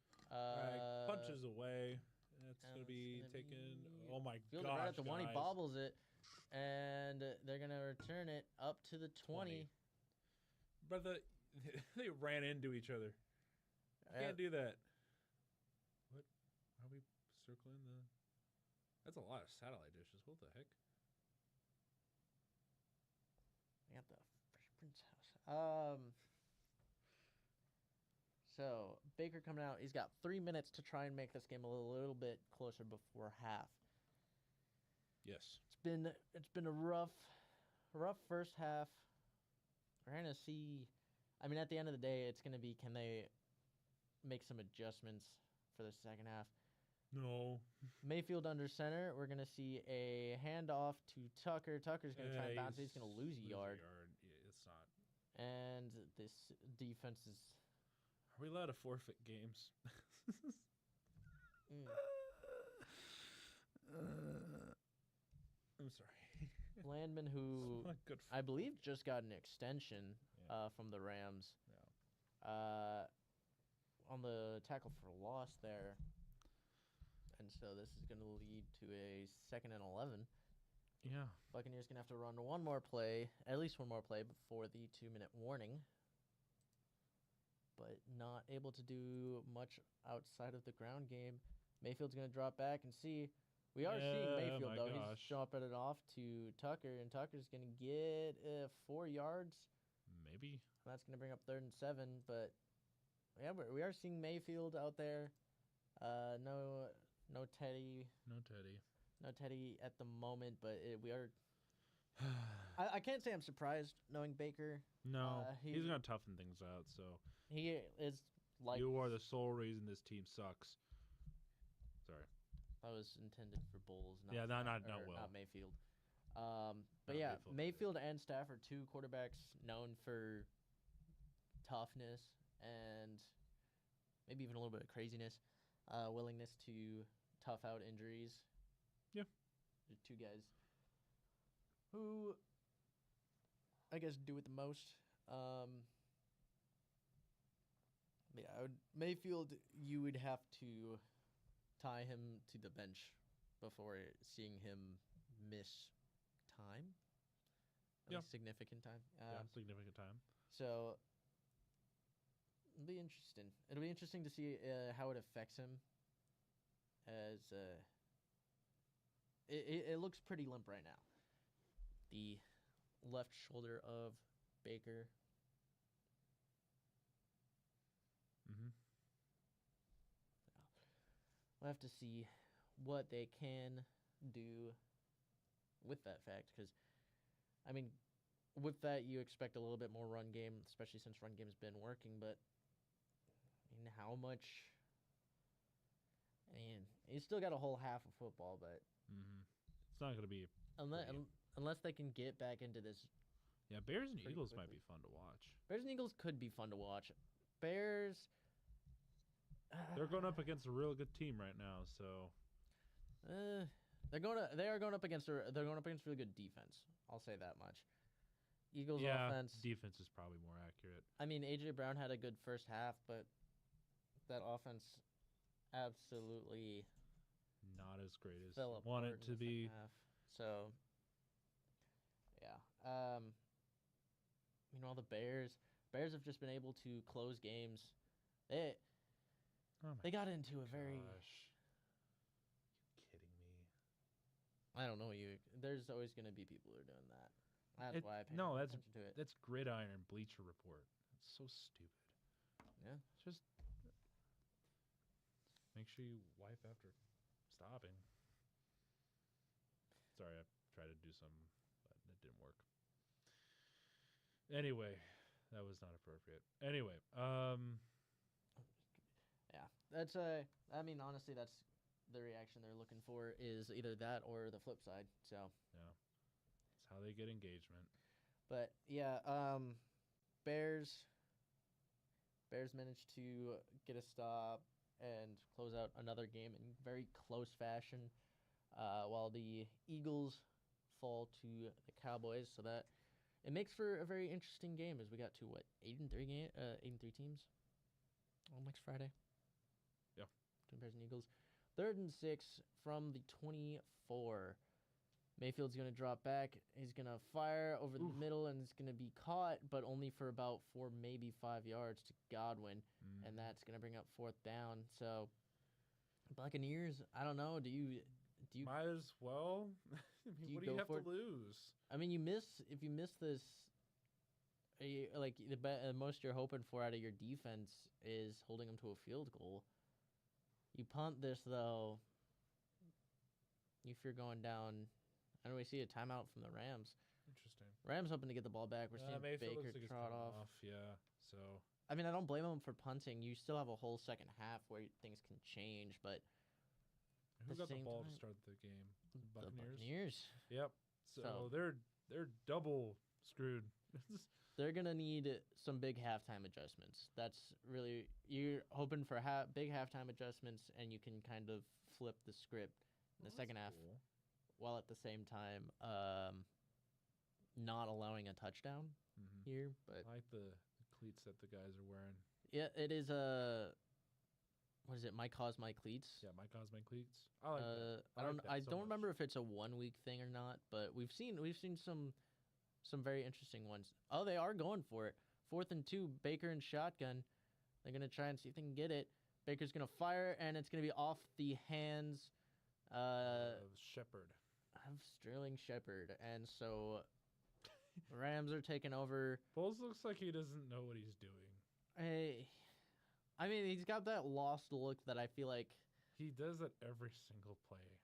S1: Punches away. That's going to be taken. Oh, my gosh,
S2: right at the one, he
S1: guys.
S2: bobbles it. And they're going to return it up to the 20.
S1: But they ran into each other. Can't do that. What? Are we circling the... That's a lot of satellite dishes. What the heck?
S2: I got the Fresh Prince house. So, Baker coming out. He's got 3 minutes to try and make this game a little bit closer before half.
S1: Yes.
S2: It's been a rough first half. We're going to see... I mean, at the end of the day, it's going to be, can they make some adjustments for the second half?
S1: No.
S2: Mayfield under center. We're going to see a handoff to Tucker. Tucker's going to try and bounce it. He's going to lose a yard.
S1: Yeah, it's not.
S2: And this defense is...
S1: Are we allowed to forfeit games? I'm sorry.
S2: Landman, who I believe just got an extension from the Rams.
S1: Yeah.
S2: On the tackle for loss there. And so this is going to lead to a 2nd and 11.
S1: Yeah.
S2: Buccaneers going to have to run one more play, at least one more play before the 2-minute warning. But not able to do much outside of the ground game. Mayfield's going to drop back and see. We are seeing Mayfield, though. He's jumping it off to Tucker, and Tucker's going to get 4 yards.
S1: Maybe.
S2: That's going to bring up 3rd and 7. But yeah, we are seeing Mayfield out there. No Teddy. No Teddy at the moment, but we are... I can't say I'm surprised knowing Baker.
S1: No, he's going to toughen things out, so...
S2: He is like...
S1: You are the sole reason this team sucks. Sorry.
S2: That was intended for Bulls, not
S1: Will.
S2: Not Mayfield. But yeah, Mayfield and Stafford, 2 quarterbacks known for toughness and maybe even a little bit of craziness, willingness to tough out injuries.
S1: Yeah.
S2: There's 2 guys who, I guess, do it the most. Yeah, Mayfield, you would have to tie him to the bench before seeing him miss time. Significant time.
S1: Significant time.
S2: So it'll be interesting. It'll be interesting to see how it affects him. As it looks pretty limp right now. The left shoulder of Baker. we'll have to see what they can do with that fact. Because, I mean, with that, you expect a little bit more run game, especially since run game's been working. But, I mean, how much? I mean, you still got a whole half of football, but
S1: it's not going to be
S2: unless they can get back into this.
S1: Yeah, Bears and Eagles
S2: quickly.
S1: might be fun to watch.
S2: Bears and Eagles could be fun to watch. Bears.
S1: They're going up against a real good team right now, so.
S2: They are going up against really good defense. I'll say that much. Eagles offense.
S1: Defense is probably more accurate.
S2: I mean, AJ Brown had a good first half, but that offense absolutely
S1: not as great as
S2: fell
S1: want
S2: apart
S1: it to
S2: in the
S1: be.
S2: second half. So, yeah. Meanwhile, the Bears have just been able to close games. They got into a very.
S1: You kidding me?
S2: I don't know you. There's always going to be people who are doing that. That's why I pay attention to it.
S1: That's Gridiron Bleacher Report. It's so stupid.
S2: Yeah.
S1: Just make sure you wipe after stopping. Sorry, I tried to do something, but it didn't work. Anyway, that was not appropriate. Anyway,
S2: yeah, that's I mean, honestly, that's the reaction they're looking for is either that or the flip side. So
S1: yeah, that's how they get engagement.
S2: But yeah, Bears managed to get a stop and close out another game in very close fashion, while the Eagles fall to the Cowboys. So that it makes for a very interesting game as we got to 8-3 teams on next Friday.
S1: Yeah,
S2: between Bears and Eagles. 3rd and 6 from the 24. Mayfield's going to drop back. He's going to fire over the middle, and it's going to be caught, but only for about 4, maybe 5 yards to Godwin, and that's going to bring up 4th down. So, Buccaneers, I don't know. Do you
S1: might as well? I mean, what do you have to lose?
S2: I mean, if you miss this, like the most you're hoping for out of your defense is holding them to a field goal. You punt this though. If you're going down, I know we see a timeout from the Rams.
S1: Interesting.
S2: Rams hoping to get the ball back. We're seeing Baker trot off.
S1: Yeah. So.
S2: I mean, I don't blame him for punting. You still have a whole second half where things can change, but.
S1: Who got the ball to start the game?
S2: The Buccaneers.
S1: Yep. So they're double screwed.
S2: They're gonna need some big halftime adjustments. That's really you're hoping for big halftime adjustments, and you can kind of flip the script in the second half, while at the same time not allowing a touchdown here. But
S1: I like the cleats that the guys are wearing.
S2: Yeah, it is a. What is it? My Cause, My Cleats.
S1: Yeah, My Cause, My Cleats. I like that.
S2: I don't remember if it's a 1 week thing or not, but we've seen some very interesting ones. Oh, they are going for it. 4th and 2, Baker and shotgun. They're gonna try and see if they can get it. Baker's gonna fire, and it's gonna be off the hands
S1: of Shepard.
S2: Of Sterling Shepard, and so Rams are taking over.
S1: Bowles looks like he doesn't know what he's doing.
S2: I mean, he's got that lost look that I feel like...
S1: He does it every single play.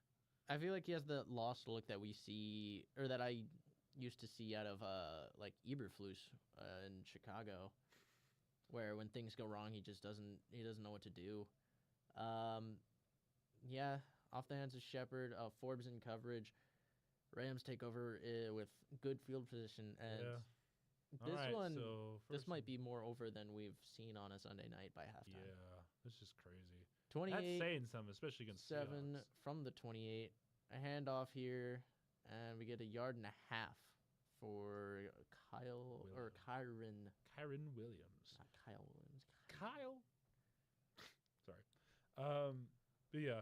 S2: I feel like he has the lost look that we see, or that I used to see out of, like, Eberflus in Chicago, where when things go wrong, he doesn't know what to do. Yeah, off the hands of Shepard, Forbes in coverage. Rams take over with good field position, and... Yeah. This might be more over than we've seen on a Sunday night by halftime.
S1: Yeah, this is crazy.
S2: 28.
S1: That's saying something, especially against
S2: 7
S1: Seahawks.
S2: From the 28. A handoff here, and we get 1.5 yards for Kyron.
S1: Kyron Williams.
S2: Not Kyle Williams.
S1: Kyle. Sorry. But yeah,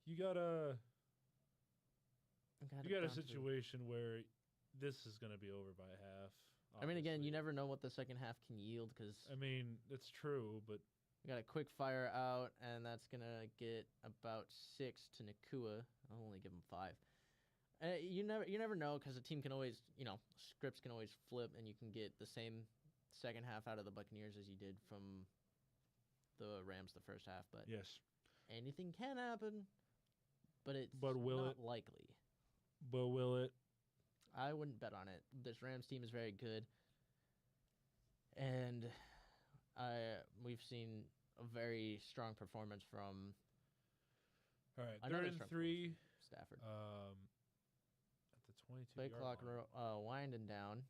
S1: you got a situation where this is going to be over by half.
S2: Obviously. I mean, again, you never know what the second half can yield because...
S1: I mean, it's true, but...
S2: We got a quick fire out, and that's going to get about 6 to Nakua. I'll only give him 5. You never know because a team can always, scripts can always flip, and you can get the same second half out of the Buccaneers as you did from the Rams the first half. But
S1: yes.
S2: anything can happen, but it's
S1: will
S2: not
S1: it?
S2: likely.
S1: But will it?
S2: I wouldn't bet on it. This Rams team is very good, and we've seen a very strong performance from
S1: All right,
S2: another
S1: 3rd and
S2: strong
S1: 3.
S2: Stafford.
S1: At the 22
S2: Play
S1: yard
S2: clock
S1: line.
S2: winding down.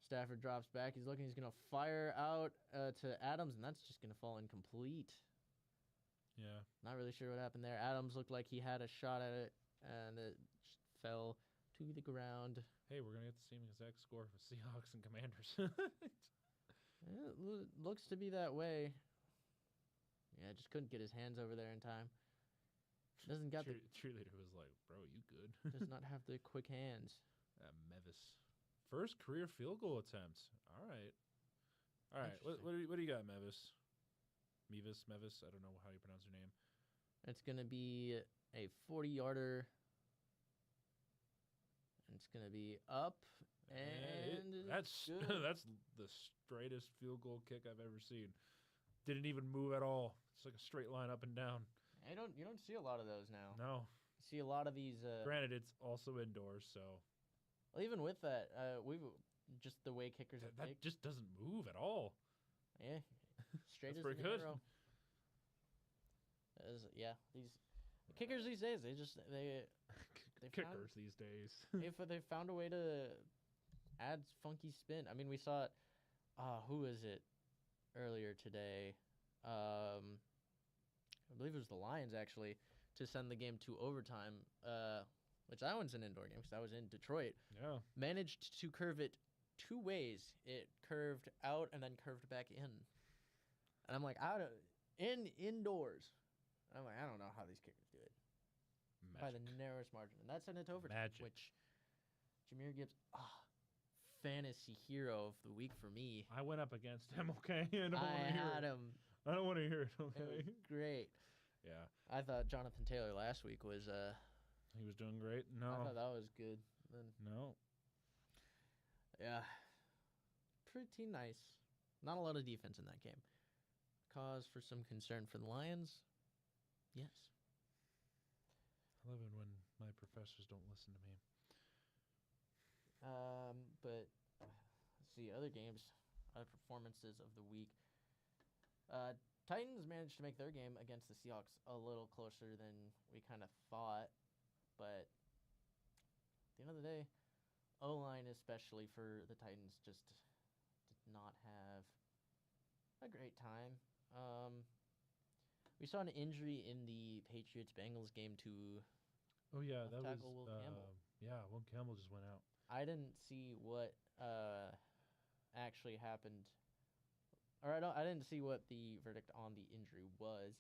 S2: Stafford drops back. He's looking. He's going to fire out to Adams, and that's just going to fall incomplete.
S1: Yeah.
S2: Not really sure what happened there. Adams looked like he had a shot at it, and it just fell to the ground.
S1: Hey, we're going to get the same exact score for Seahawks and Commanders.
S2: It looks to be that way. Yeah, just couldn't get his hands over there in time. Doesn't got the
S1: cheerleader was like, "Bro, you good?"
S2: does not have the quick hands.
S1: Mevis, first career field goal attempt. All right. What do you got, Mevis? Mevis. I don't know how you pronounce your name.
S2: It's gonna be a 40-yarder. It's gonna be up, and
S1: that's
S2: good.
S1: that's the straightest field goal kick I've ever seen. Didn't even move at all. It's like a straight line up and down.
S2: You don't see a lot of those now.
S1: No.
S2: You see a lot of these.
S1: Granted, it's also indoors, so.
S2: Well, even with that, we've just the way kickers are
S1: that just doesn't move at all.
S2: Yeah, straight as
S1: pretty
S2: an
S1: good.
S2: arrow. Yeah, these kickers these days, they
S1: kickers these days.
S2: they found a way to add funky spin. I mean, we saw it. Who is it earlier today? I believe it was the Lions, actually, to send the game to overtime, which that one's an indoor game because I was in Detroit.
S1: Yeah.
S2: Managed to curve it 2 ways. It curved out and then curved back in. And I'm like, indoors. And I'm like, I don't know how these kickers do it.
S1: Magic.
S2: By the narrowest margin. And that sent it to overtime.
S1: Magic.
S2: Which, Jahmyr Gibbs, fantasy hero of the week for me.
S1: I went up against him, okay?
S2: I had him.
S1: I don't want to hear it,
S2: It
S1: okay?
S2: was great.
S1: Yeah.
S2: I thought Jonathan Taylor last week was
S1: He was doing great?
S2: I
S1: No.
S2: thought that was good. Then,
S1: No.
S2: yeah. Pretty nice. Not a lot of defense in that game. Cause for some concern for the Lions? Yes.
S1: I love it when my professors don't listen to me.
S2: But let's see, other games, other performances of the week. Titans managed to make their game against the Seahawks a little closer than we kind of thought, but at the end of the day, O-line especially for the Titans just did not have a great time. We saw an injury in the Patriots-Bengals game to
S1: Oh, yeah, that was...
S2: tackle Will Campbell.
S1: Yeah, Will Campbell just went out.
S2: I didn't see what actually happened, or I didn't see what the verdict on the injury was,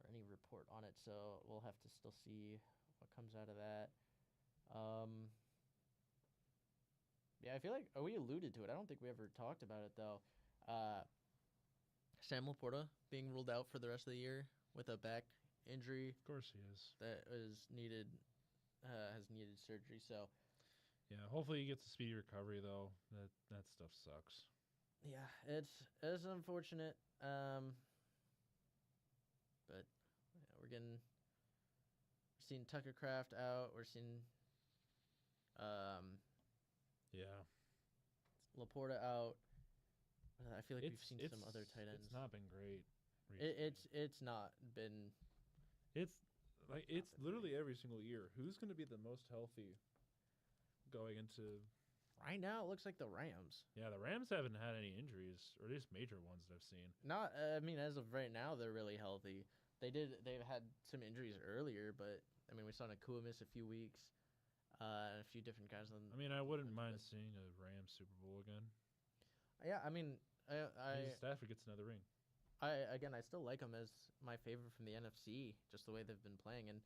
S2: or any report on it. So we'll have to still see what comes out of that. Yeah, I feel like we alluded to it. I don't think we ever talked about it though. Sam Laporta being ruled out for the rest of the year with a back injury.
S1: Of course he is.
S2: That is needed, has needed surgery. So.
S1: Yeah, hopefully he gets a speedy recovery, though. That stuff sucks.
S2: Yeah, it's unfortunate. But yeah, we're seeing Tucker Kraft out. We're seeing
S1: Yeah.
S2: Laporta out. I feel like we've seen some other tight ends.
S1: It's not been great.
S2: It's not been.
S1: It's literally every single year. Who's going to be the most healthy going into?
S2: Right now, it looks like the Rams.
S1: Yeah, the Rams haven't had any injuries, or at least major ones that I've seen.
S2: Not, I mean, as of right now, they're really healthy. They've had some injuries earlier, but I mean, we saw Nakua miss a few weeks, and a few different guys.
S1: I mean, I wouldn't mind seeing a Rams Super Bowl again.
S2: Yeah, I mean,
S1: Stafford gets another ring.
S2: I still like them as my favorite from the NFC, just the way they've been playing, and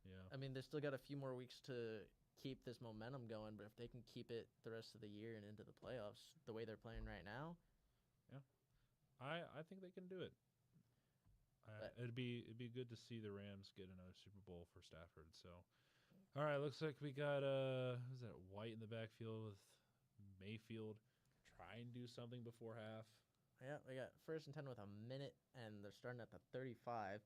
S1: yeah,
S2: I mean, they've still got a few more weeks to keep this momentum going, but if they can keep it the rest of the year and into the playoffs the way they're playing right now,
S1: yeah, I think they can do it. It'd be good to see the Rams get another Super Bowl for Stafford. So, all right, looks like we got who's that, White in the backfield with Mayfield. Try and do something before half.
S2: Yeah, we got 1st and 10 with a minute, and they're starting at the 35.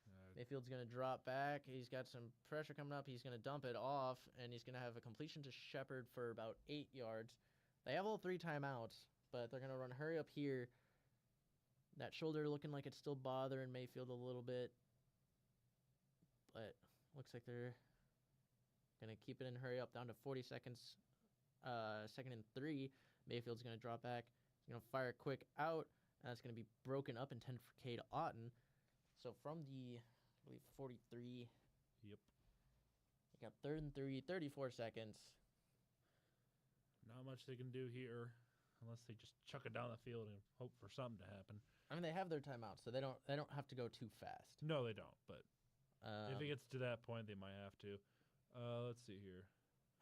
S1: Uh,
S2: Mayfield's going to drop back. He's got some pressure coming up. He's going to dump it off, and he's going to have a completion to Shepard for about 8 yards. They have all 3 timeouts, but they're going to run hurry up here. That shoulder looking like it's still bothering Mayfield a little bit, but looks like they're going to keep it in hurry up down to 40 seconds. 2nd and 3. Mayfield's going to drop back. He's going to fire quick out, and that's going to be broken up intended for Cade Otten. So from the, I believe, 43.
S1: Yep.
S2: You got 3rd and 3, 34 seconds.
S1: Not much they can do here unless they just chuck it down the field and hope for something to happen.
S2: I mean, they have their timeout, so they don't have to go too fast.
S1: No, they don't. But if it gets to that point, they might have to. Let's see here.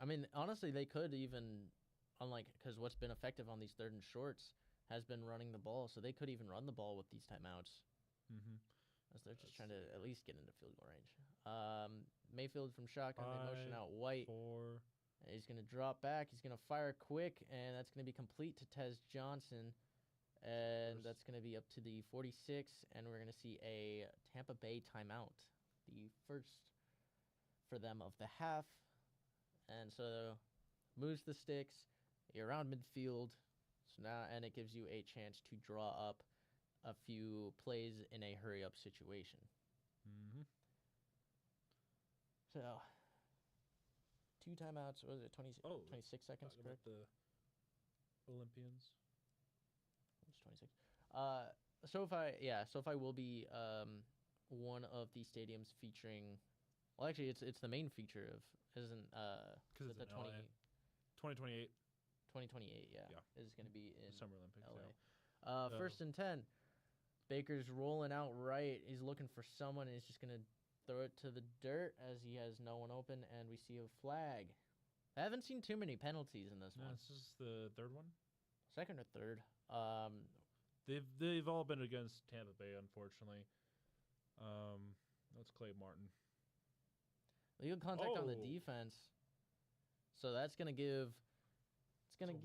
S2: I mean, honestly, they could even, because what's been effective on these 3rd and shorts has been running the ball, so they could even run the ball with these timeouts.
S1: Mm-hmm.
S2: As they're just trying to at least get into field goal range. Mayfield from shotgun, they motion
S1: 5,
S2: out White.
S1: 4.
S2: And he's going to drop back. He's going to fire quick, and that's going to be complete to Tez Johnson. And that's going to be up to the 46, and we're going to see a Tampa Bay timeout, the first for them of the half. And so moves the sticks. You're around midfield. So now, and it gives you a chance to draw up a few plays in a hurry-up situation.
S1: Mm-hmm.
S2: So, 2 timeouts. What was it, 26 seconds, correct?
S1: The Olympians.
S2: It's 26. SoFi will be one of the stadiums featuring. Well, actually, it's the main feature of isn't
S1: because it's
S2: the
S1: 2028.
S2: 2028. Yeah, is going to be in
S1: Summer Olympics.
S2: LA.
S1: Yeah.
S2: 1st and 10. Baker's rolling out right. He's looking for someone, and he's just going to throw it to the dirt as he has no one open, and we see a flag. I haven't seen too many penalties in this one.
S1: This is the 3rd one.
S2: 2nd or 3rd.
S1: They've all been against Tampa Bay, unfortunately. That's Clay Martin.
S2: Legal contact on the defense. So that's going to give Tampa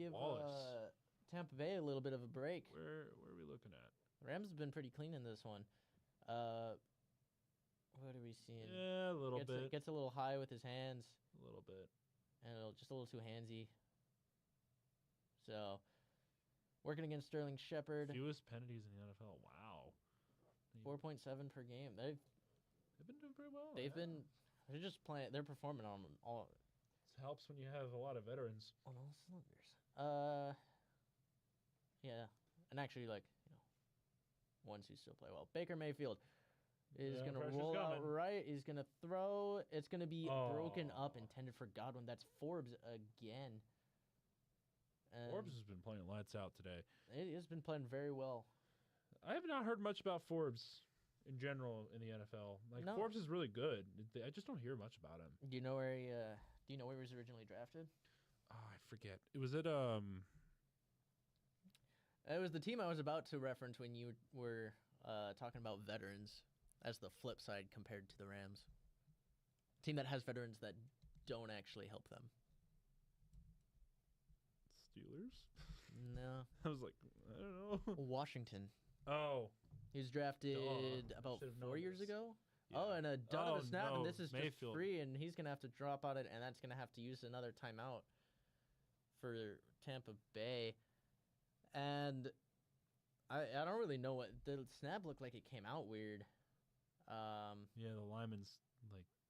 S2: Bay a little bit of a break.
S1: Where are we looking at?
S2: Rams have been pretty clean in this one. What are we seeing?
S1: Yeah, a little bit.
S2: Gets a little high with his hands.
S1: A little bit.
S2: And just a little too handsy. So, working against Sterling Shepard.
S1: Fewest penalties in the NFL. Wow.
S2: 4.7 per game. They've
S1: been doing pretty well.
S2: They're just playing. They're performing on all.
S1: It helps when you have a lot of veterans.
S2: On all cylinders. Yeah. And actually, ones who still play well. Baker Mayfield is going to roll out right. He's going to throw. It's going to be broken up, intended for Godwin. That's Forbes again.
S1: Forbes has been playing lights out today.
S2: He has been playing very well.
S1: I have not heard much about Forbes in general in the NFL. Forbes is really good. I just don't hear much about him.
S2: Do you know where he was originally drafted?
S1: Oh, I forget. It was at
S2: It was the team I was about to reference when you were talking about veterans as the flip side compared to the Rams. Team that has veterans that don't actually help them.
S1: Steelers?
S2: No.
S1: I was like, I don't know.
S2: Washington.
S1: Oh.
S2: He was drafted about 4 years ago. Yeah. Oh, and a done of a snap, and this is Mayfield. Just free, and he's going to have to drop out it, and that's going to have to use another timeout for Tampa Bay. And I don't really know what the snap looked like. It came out weird.
S1: Yeah, the lineman's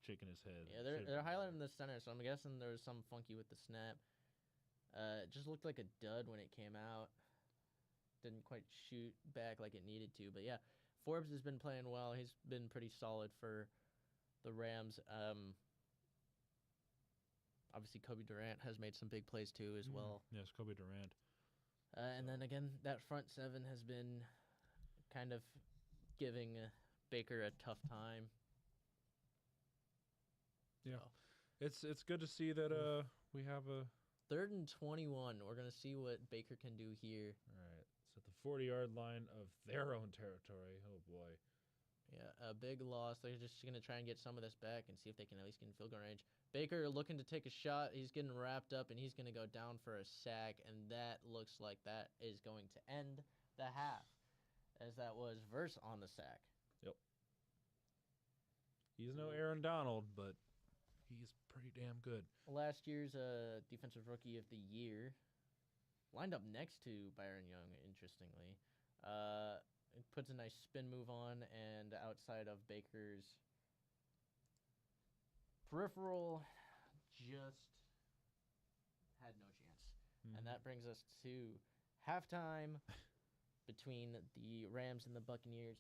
S1: shaking his head.
S2: Yeah, they're highlighting the center, so I'm guessing there was some funky with the snap. It just looked like a dud when it came out. Didn't quite shoot back like it needed to, but yeah, Forbes has been playing well. He's been pretty solid for the Rams. Obviously, Kobe Durant has made some big plays too as well.
S1: Yes, Kobe Durant.
S2: And then again, that front seven has been kind of giving Baker a tough time.
S1: Yeah, so. It's good to see that we have a
S2: 3rd and 21. We're gonna see what Baker can do here.
S1: All right, it's at the 40-yard line of their own territory. Oh boy.
S2: Yeah, a big loss. They're just gonna try and get some of this back and see if they can at least get in field goal range. Baker looking to take a shot. He's getting wrapped up, and he's going to go down for a sack, and that looks like that is going to end the half, as that was Verse on the sack.
S1: He's no Aaron Donald, but he's pretty damn good.
S2: Last year's Defensive Rookie of the Year, lined up next to Byron Young, interestingly. It puts a nice spin move on, and outside of Baker's peripheral, just had no chance.
S1: Mm-hmm.
S2: And that brings us to halftime between the Rams and the Buccaneers.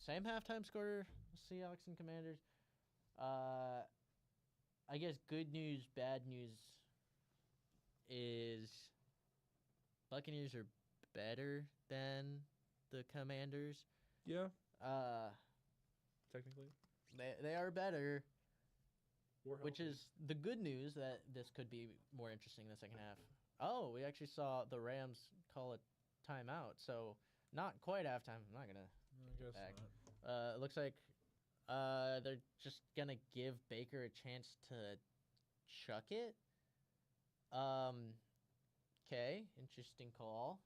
S2: Same halftime score, Seahawks and Commanders. I guess good news, bad news is Buccaneers are better than the Commanders.
S1: Yeah. Technically.
S2: They are better, which is the good news that this could be more interesting in the second half. Oh, we actually saw the Rams call a timeout, so not quite halftime. I'm not going to
S1: I guess
S2: back.
S1: not.
S2: It looks like they're just going to give Baker a chance to chuck it. Okay, interesting call.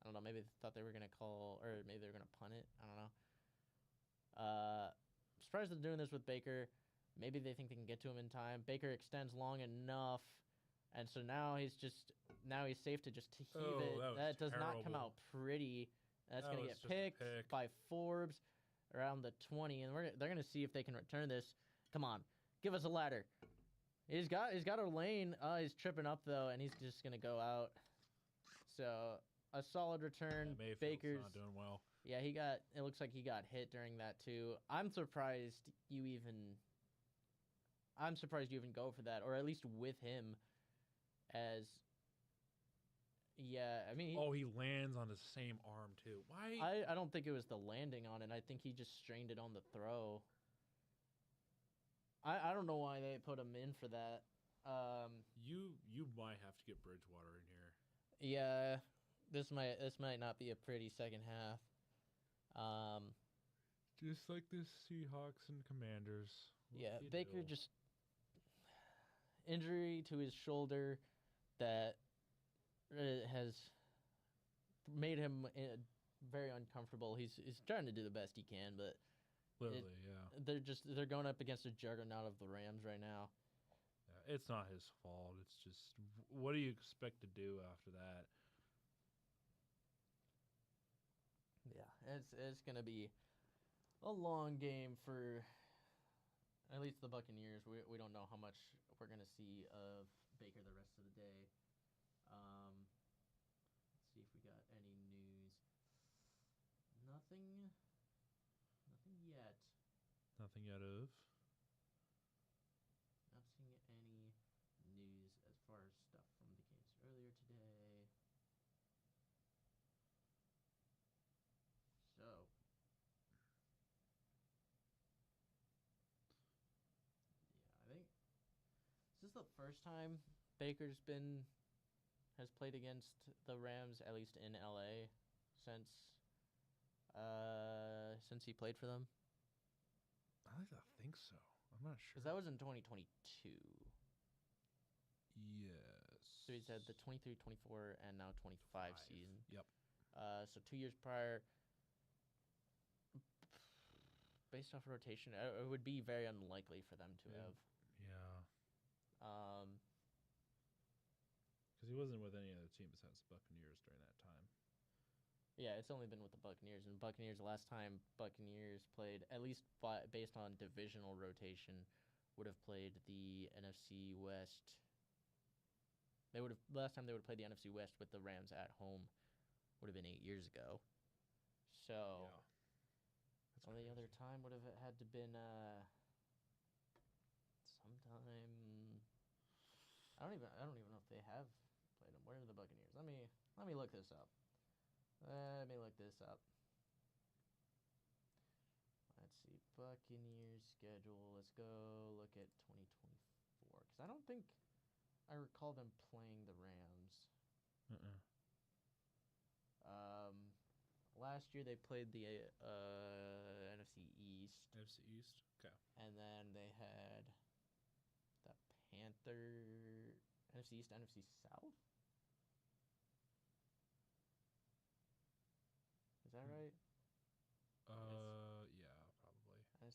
S2: I don't know, maybe they thought they were going to call, or maybe they were going to punt it. I don't know. Surprised they're doing this with Baker. Maybe they think they can get to him in time. Baker extends long enough, and so now he's safe to just heave it. That does not come out pretty. That's going to get picked by Forbes around the 20, and they're going to see if they can return this. Come on, give us a ladder. He's got a lane. He's tripping up though, and he's just going to go out. So a solid return.
S1: Yeah,
S2: Baker's
S1: not doing well.
S2: Yeah, it looks like he got hit during that too. I'm surprised you even go for that, or at least with him as yeah, I mean
S1: he lands on the same arm too. Why?
S2: I don't think it was the landing on it. I think he just strained it on the throw. I don't know why they put him in for that.
S1: You might have to get Bridgewater in here.
S2: Yeah, this might not be a pretty second half.
S1: Just like the Seahawks and Commanders.
S2: Yeah, Baker just injury to his shoulder that has made him very uncomfortable. He's trying to do the best he can, but
S1: literally,
S2: they're going up against a juggernaut of the Rams right now.
S1: Yeah, it's not his fault. It's just what do you expect to do after that?
S2: Yeah, it's gonna be a long game for at least the Buccaneers. We don't know how much we're gonna see of Baker the rest of the day. Let's see if we got any news. Nothing yet.
S1: Nothing yet of.
S2: Not seeing any news as far as stuff from the games earlier today. So, yeah, I think this is the first time Baker's has played against the Rams, at least in LA, since he played for them.
S1: I think so. I'm not sure.
S2: Because that was in 2022.
S1: Yes.
S2: So he's had the 23-24 and now 25 season.
S1: Yep.
S2: So 2 years prior, based off rotation, it would be very unlikely for them to have.
S1: Yeah. Because he wasn't with any other team besides the Buccaneers during that time.
S2: Yeah, it's only been with the Buccaneers. And Buccaneers, last time Buccaneers played, at least based on divisional rotation, would have played the NFC West. Last time they would have played the NFC West with the Rams at home would have been 8 years ago. So
S1: yeah.
S2: only other time would have had to been sometime. I don't even know if they have played them. Where are the Buccaneers? Let me look this up. Let's see. Buccaneers schedule. Let's go look at 2024. Because I don't think I recall them playing the Rams. Last year they played the NFC East.
S1: NFC East? Okay.
S2: And then they had the NFC East, NFC South?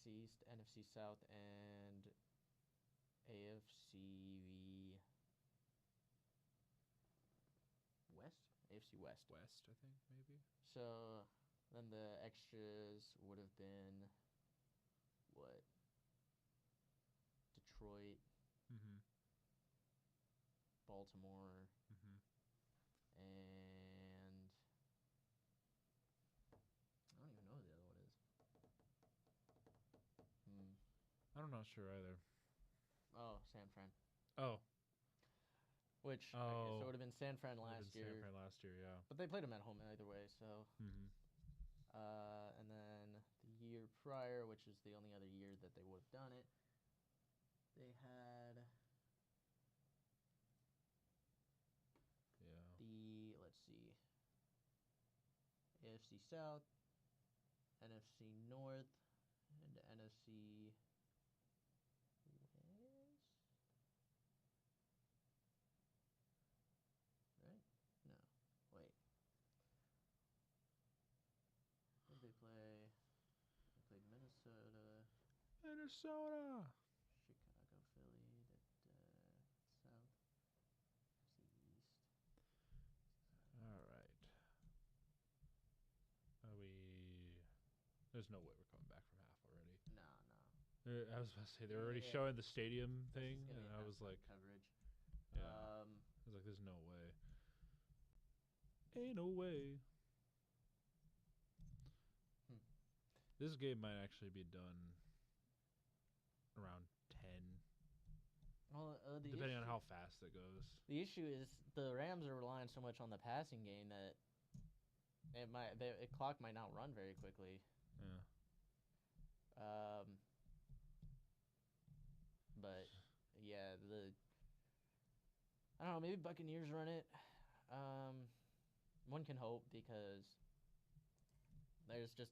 S2: East, NFC South, and AFC West. AFC West.
S1: West, I think maybe.
S2: So then the extras would have been what? Detroit,
S1: Mm-hmm.
S2: Baltimore,
S1: Mm-hmm.
S2: and I don't even know who the other one is.
S1: I'm not sure either.
S2: Oh, San Fran.
S1: Oh.
S2: Which okay, so it would have been San Fran last year.
S1: San Fran last year, yeah.
S2: But they played them at home either way, so.
S1: Mm-hmm.
S2: And then the year prior, which is the only other year that they would have done it, they had let's see, AFC South, NFC North, and NFC West. Right? No. Wait. Who did they play? They played Minnesota.
S1: Minnesota.
S2: Chicago, Philly, South, East.
S1: All right. There's no way we're coming back from half already.
S2: No.
S1: I was about to say they're already showing the stadium thing,
S2: This is
S1: and I was like,
S2: coverage.
S1: yeah. I was like, there's no way. Ain't no way. This game might actually be done around 10.
S2: Well,
S1: depending on how fast it goes.
S2: The issue is the Rams are relying so much on the passing game that the clock might not run very quickly.
S1: Yeah.
S2: But yeah, I don't know. Maybe Buccaneers run it. One can hope because there's just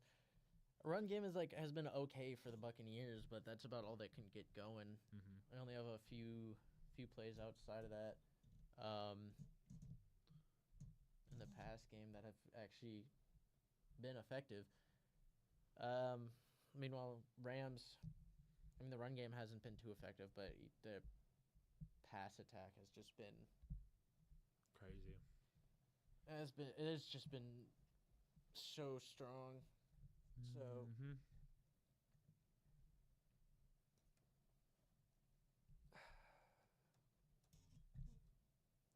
S2: run game has been okay for the Buccaneers, but that's about all that can get going.
S1: Mm-hmm.
S2: I only have a few plays outside of that in the pass game that have actually been effective. Meanwhile, Rams, the run game hasn't been too effective, but the pass attack has just been
S1: crazy.
S2: It has just been so strong. So
S1: mm-hmm.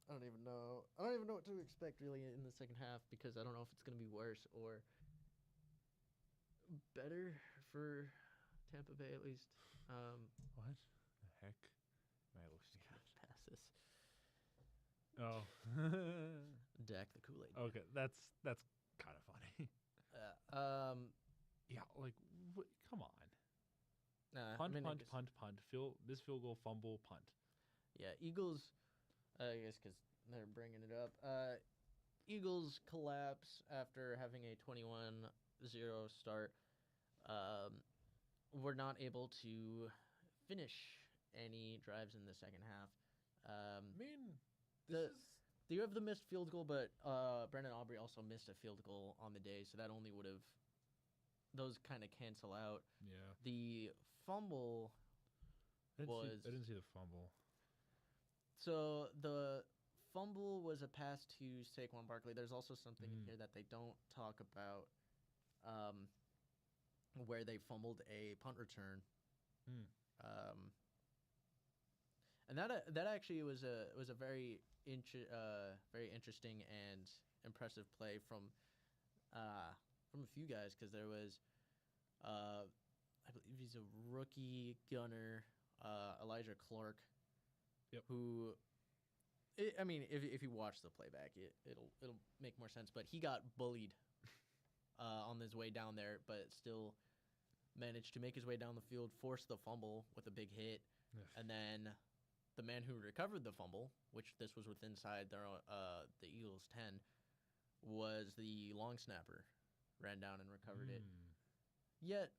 S2: I don't even know what to expect really in the second half because I don't know if it's going to be worse or better for Tampa Bay at least.
S1: What the heck am I looking at?
S2: Passes.
S1: Oh.
S2: Dak the Kool-Aid.
S1: Okay, that's kind of funny. Yeah, like come on. Punt. Field goal, fumble, punt.
S2: Yeah, Eagles. I guess because they're bringing it up. Eagles collapse after having a 21-0 start. We're not able to finish any drives in the second half. You have the missed field goal, but Brendan Aubrey also missed a field goal on the day, so that only would have those kind of cancel out.
S1: Yeah.
S2: The fumble
S1: I didn't see the fumble.
S2: So the fumble was a pass to Saquon Barkley. There's also something in here that they don't talk about, where they fumbled a punt return. And that actually was a very interesting and impressive play from a few guys because there was I believe he's a rookie gunner, Elijah Clark.
S1: Yep.
S2: Who, if you watch the playback, it'll make more sense. But he got bullied on his way down there, but still managed to make his way down the field, forced the fumble with a big hit, and then the man who recovered the fumble, which this was with inside the Eagles 10, was the long snapper, ran down and recovered it. Yet,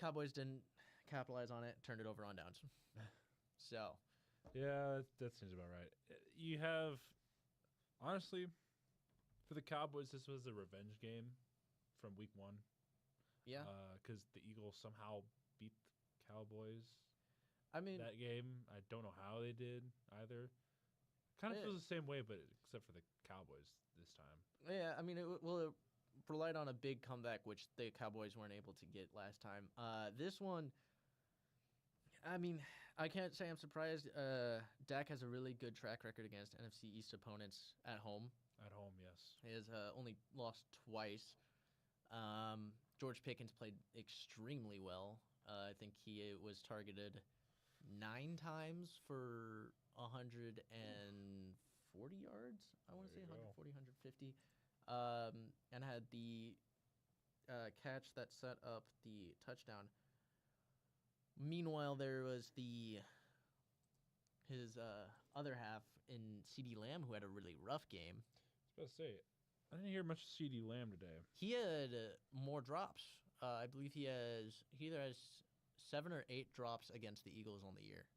S2: Cowboys didn't capitalize on it, turned it over on downs. So.
S1: Yeah, that seems about right. You have, honestly, for the Cowboys, this was a revenge game from week 1.
S2: Yeah.
S1: Because the Eagles somehow beat the Cowboys
S2: I mean,
S1: that game. I don't know how they did either. Kind of feels the same way, but except for the Cowboys this time.
S2: yeah. I mean, it relied on a big comeback, which the Cowboys weren't able to get last time. This one, I mean, I can't say I'm surprised. Dak has a really good track record against NFC East opponents at home.
S1: At home, yes.
S2: He has only lost twice. George Pickens played extremely well. I think he was targeted 9 times for 140 yards. I want to say 140, 150. And had the catch that set up the touchdown. Meanwhile, there was his other half in C.D. Lamb, who had a really rough game.
S1: I was about to say, I didn't hear much C.D. Lamb today.
S2: He had more drops. I believe he either has 7 or 8 drops against the Eagles on the year.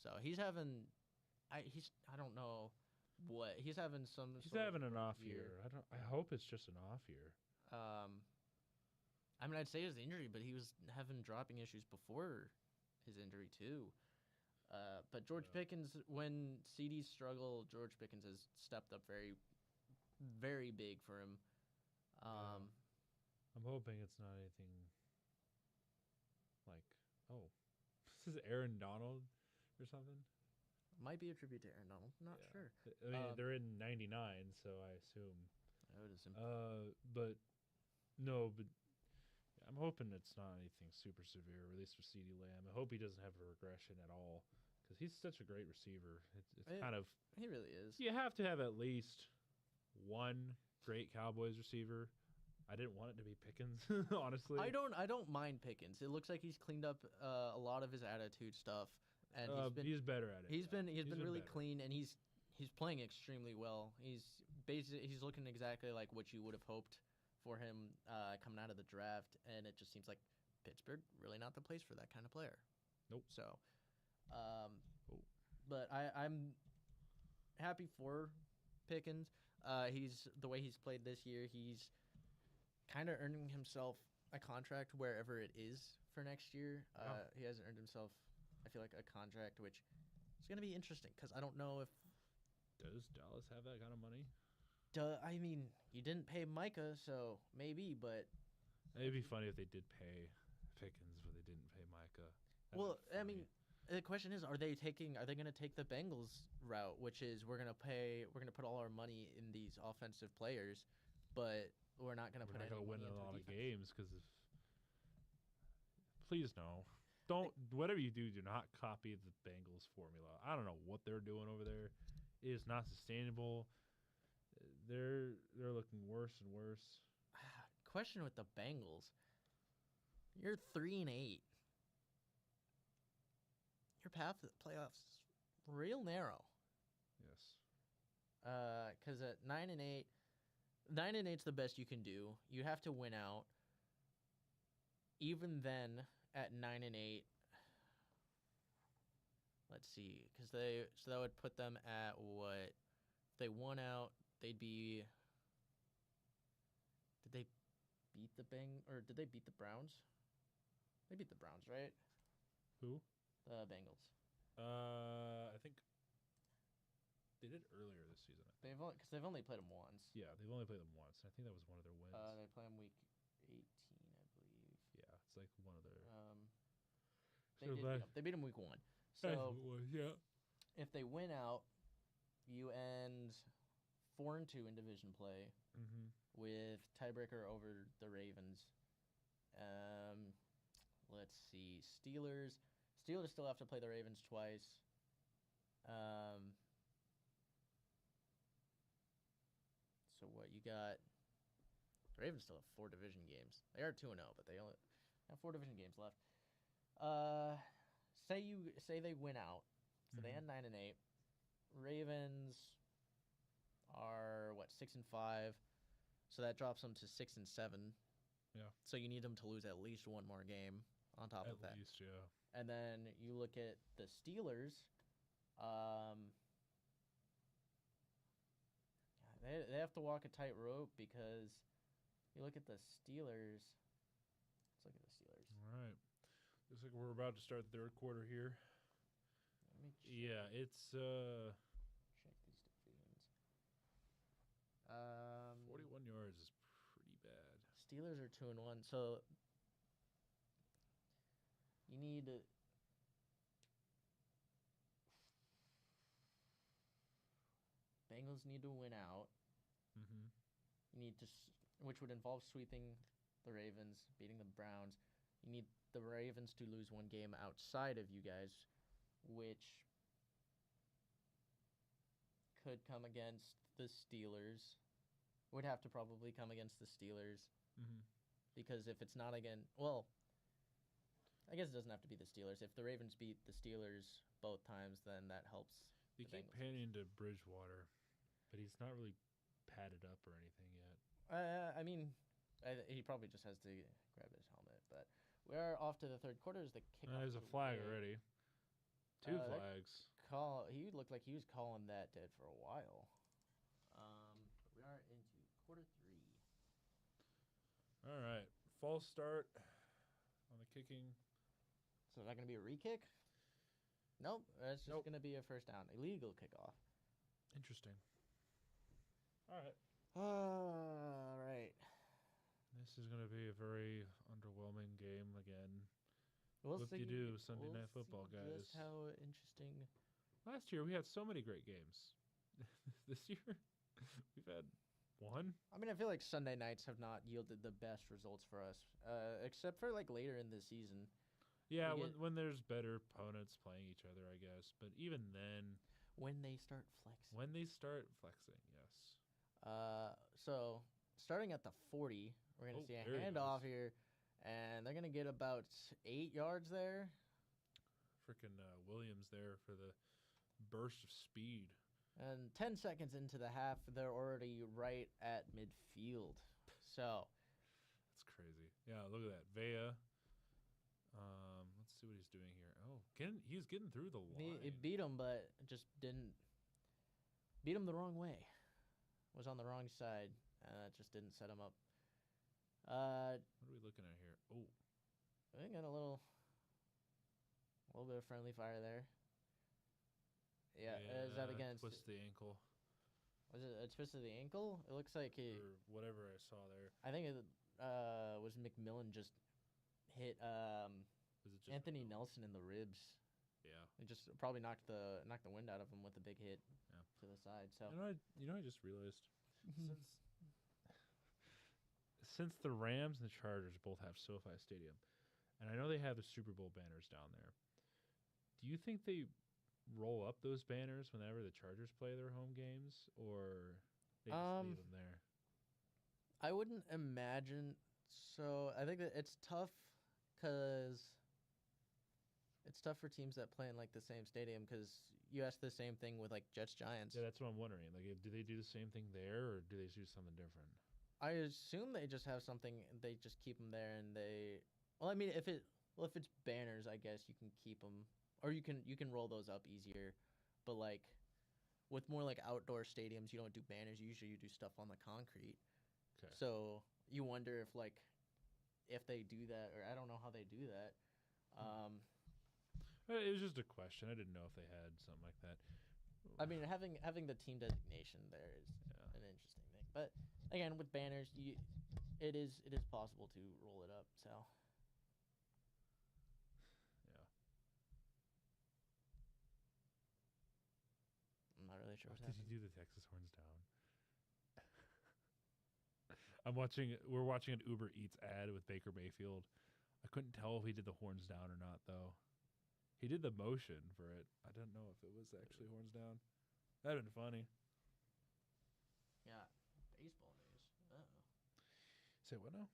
S2: So he's having, I don't know what he's having some.
S1: He's having an off year. I hope it's just an off year.
S2: I mean, I'd say his injury, but he was having dropping issues before his injury too. But George Pickens, when CDs struggle, George Pickens has stepped up very, very big for him.
S1: I'm hoping it's not anything like, this is Aaron Donald or something.
S2: Might be a tribute to Aaron Donald. Not sure.
S1: I mean, they're in 99, so I assume.
S2: I would assume.
S1: But I'm hoping it's not anything super severe, at least for CeeDee Lamb. I hope he doesn't have a regression at all, because he's such a great receiver. It's kind of...
S2: He really is.
S1: You have to have at least one great Cowboys receiver. I didn't want it to be Pickens, honestly.
S2: I don't mind Pickens. It looks like he's cleaned up a lot of his attitude stuff, and
S1: he's better at it.
S2: He's been really
S1: better.
S2: clean, and he's playing extremely well. He's looking exactly like what you would have hoped for him coming out of the draft, and it just seems like Pittsburgh really not the place for that kind of player.
S1: Nope.
S2: So, but I'm happy for Pickens. The way he's played this year, he's kind of earning himself a contract wherever it is for next year. He hasn't earned himself, I feel like, a contract, which is going to be interesting because I don't know if...
S1: Does Dallas have that kind of money?
S2: I mean, you didn't pay Micah, so maybe, but...
S1: It'd be funny if they did pay Pickens, but they didn't pay Micah.
S2: I mean, the question is, are they going to take the Bengals route, which is we're going to put all our money in these offensive players, but we're not going to put any money into
S1: win a lot of
S2: defense.
S1: games because please no. Don't whatever you do not copy the Bengals formula. I don't know what they're doing over there. It is not sustainable. They're looking worse and worse.
S2: Question with the Bengals. You're 3-8. Your path to the playoffs is real narrow.
S1: Yes.
S2: Because at 9-8, 9-8's the best you can do. You have to win out. Even then, at 9-8, let's see, because that would put them at what? If they won out, they'd be. Did they beat the did they beat the Browns? They beat the Browns, right?
S1: Who?
S2: The Bengals.
S1: I think they did earlier this season.
S2: Because they've only played them once.
S1: Yeah, they've only played them once. I think that was one of their wins.
S2: They play them week 18, I believe.
S1: Yeah, it's like one of their.
S2: They beat them week 1. So
S1: yeah.
S2: If they win out, you end 4-2 in division play with tiebreaker over the Ravens. Let's see, Steelers still have to play the Ravens twice. So what you got? The Ravens still have 4 division games. They are 2-0, but they only have 4 division games left. Say they win out, so they end 9-8. Ravens are 6-5, so that drops them to 6-7.
S1: Yeah.
S2: So you need them to lose at least one more game on top of that.
S1: At least, yeah.
S2: And then you look at the Steelers. They have to walk a tightrope because You look at the Steelers. Let's look at the Steelers.
S1: All right. Looks like we're about to start the third quarter here.
S2: Let me check,
S1: Yeah, it's
S2: check these divisions.
S1: 41 yards is pretty bad.
S2: Steelers are 2-1, so you need Bengals need to win out.
S1: Mm-hmm.
S2: You need to, which would involve sweeping the Ravens, beating the Browns. You need the Ravens to lose one game outside of you guys, which could come against the Steelers. Would have to probably come against the Steelers.
S1: Mm-hmm.
S2: Because if it's not again, well, I guess it doesn't have to be the Steelers. If the Ravens beat the Steelers both times, then that helps.
S1: They
S2: the
S1: keep
S2: Bengals.
S1: panning to Bridgewater, but he's not really padded up or anything yet.
S2: I mean, he probably just has to grab his helmet. But we are off to the third quarter. Is the kickoff?
S1: There's a flag
S2: today.
S1: already. Two
S2: that
S1: flags.
S2: He looked like he was calling that dead for a while. We are into quarter 3.
S1: All right. False start on the kicking.
S2: So is that going to be a re-kick? Nope. That's just
S1: Nope.
S2: going to be a first down. Illegal kickoff.
S1: Interesting. All right.
S2: All right.
S1: This is going to be a very underwhelming game again.
S2: We'll
S1: What do you do Sunday Night
S2: see
S1: Football, guys?
S2: Just how interesting.
S1: Last year we had so many great games. This year we've had one.
S2: I mean, I feel like Sunday nights have not yielded the best results for us, except for like later in the season.
S1: Yeah,
S2: We
S1: when there's better opponents playing each other, I guess. But even then,
S2: When they start flexing.
S1: when they start flexing, yes.
S2: So starting at the 40, we're gonna
S1: Oh,
S2: see a
S1: there he
S2: handoff
S1: goes.
S2: here, and they're gonna get about 8 yards there.
S1: Freaking Williams there for the burst of speed.
S2: And 10 seconds into the half, they're already right at midfield. So
S1: That's crazy. Yeah, look at that. Vea. Let's see what he's doing here. Oh, he's getting through the line.
S2: it beat him, but just didn't beat him the wrong way. Was on the wrong side. Just didn't set him up.
S1: What are we looking at here? Oh,
S2: I got a little bit of friendly fire there. Yeah, is that against?
S1: twist the ankle
S2: Was it a twist of the ankle? It looks like he.
S1: or whatever I saw there.
S2: I think it was McMillan just hit
S1: Is it just
S2: Anthony Nelson in the ribs.
S1: Yeah.
S2: It just probably knocked the wind out of him with a big hit
S1: Yeah.
S2: to the side. So
S1: I just realized since the Rams and the Chargers both have SoFi Stadium, and I know they have the Super Bowl banners down there. Do you think they roll up those banners whenever the Chargers play their home games, or they just leave them there?
S2: I wouldn't imagine. So I think that it's tough because it's tough for teams that play in like the same stadium because you ask the same thing with like Jets Giants.
S1: Yeah, that's what I'm wondering. Like, do they do the same thing there, or do they do something different?
S2: I assume they just have something. They just keep them there, and they. Well, I mean, if it's banners, I guess you can keep them, or you can roll those up easier. But like, with more like outdoor stadiums, you don't do banners. Usually, you do stuff on the concrete.
S1: Okay.
S2: So you wonder if they do that, or I don't know how they do that.
S1: It was just a question. I didn't know if they had something like that.
S2: I mean, having the team designation there is an interesting thing. But again, with banners, it is possible to roll it up. So
S1: Yeah.
S2: I'm not really sure what's
S1: Did
S2: happening.
S1: you do the Texas horns down? We're watching an Uber Eats ad with Baker Mayfield. I couldn't tell if he did the horns down or not, though. He did the motion for it. I don't know if it was actually horns down. That'd been funny.
S2: Yeah, baseball news.
S1: Say what now?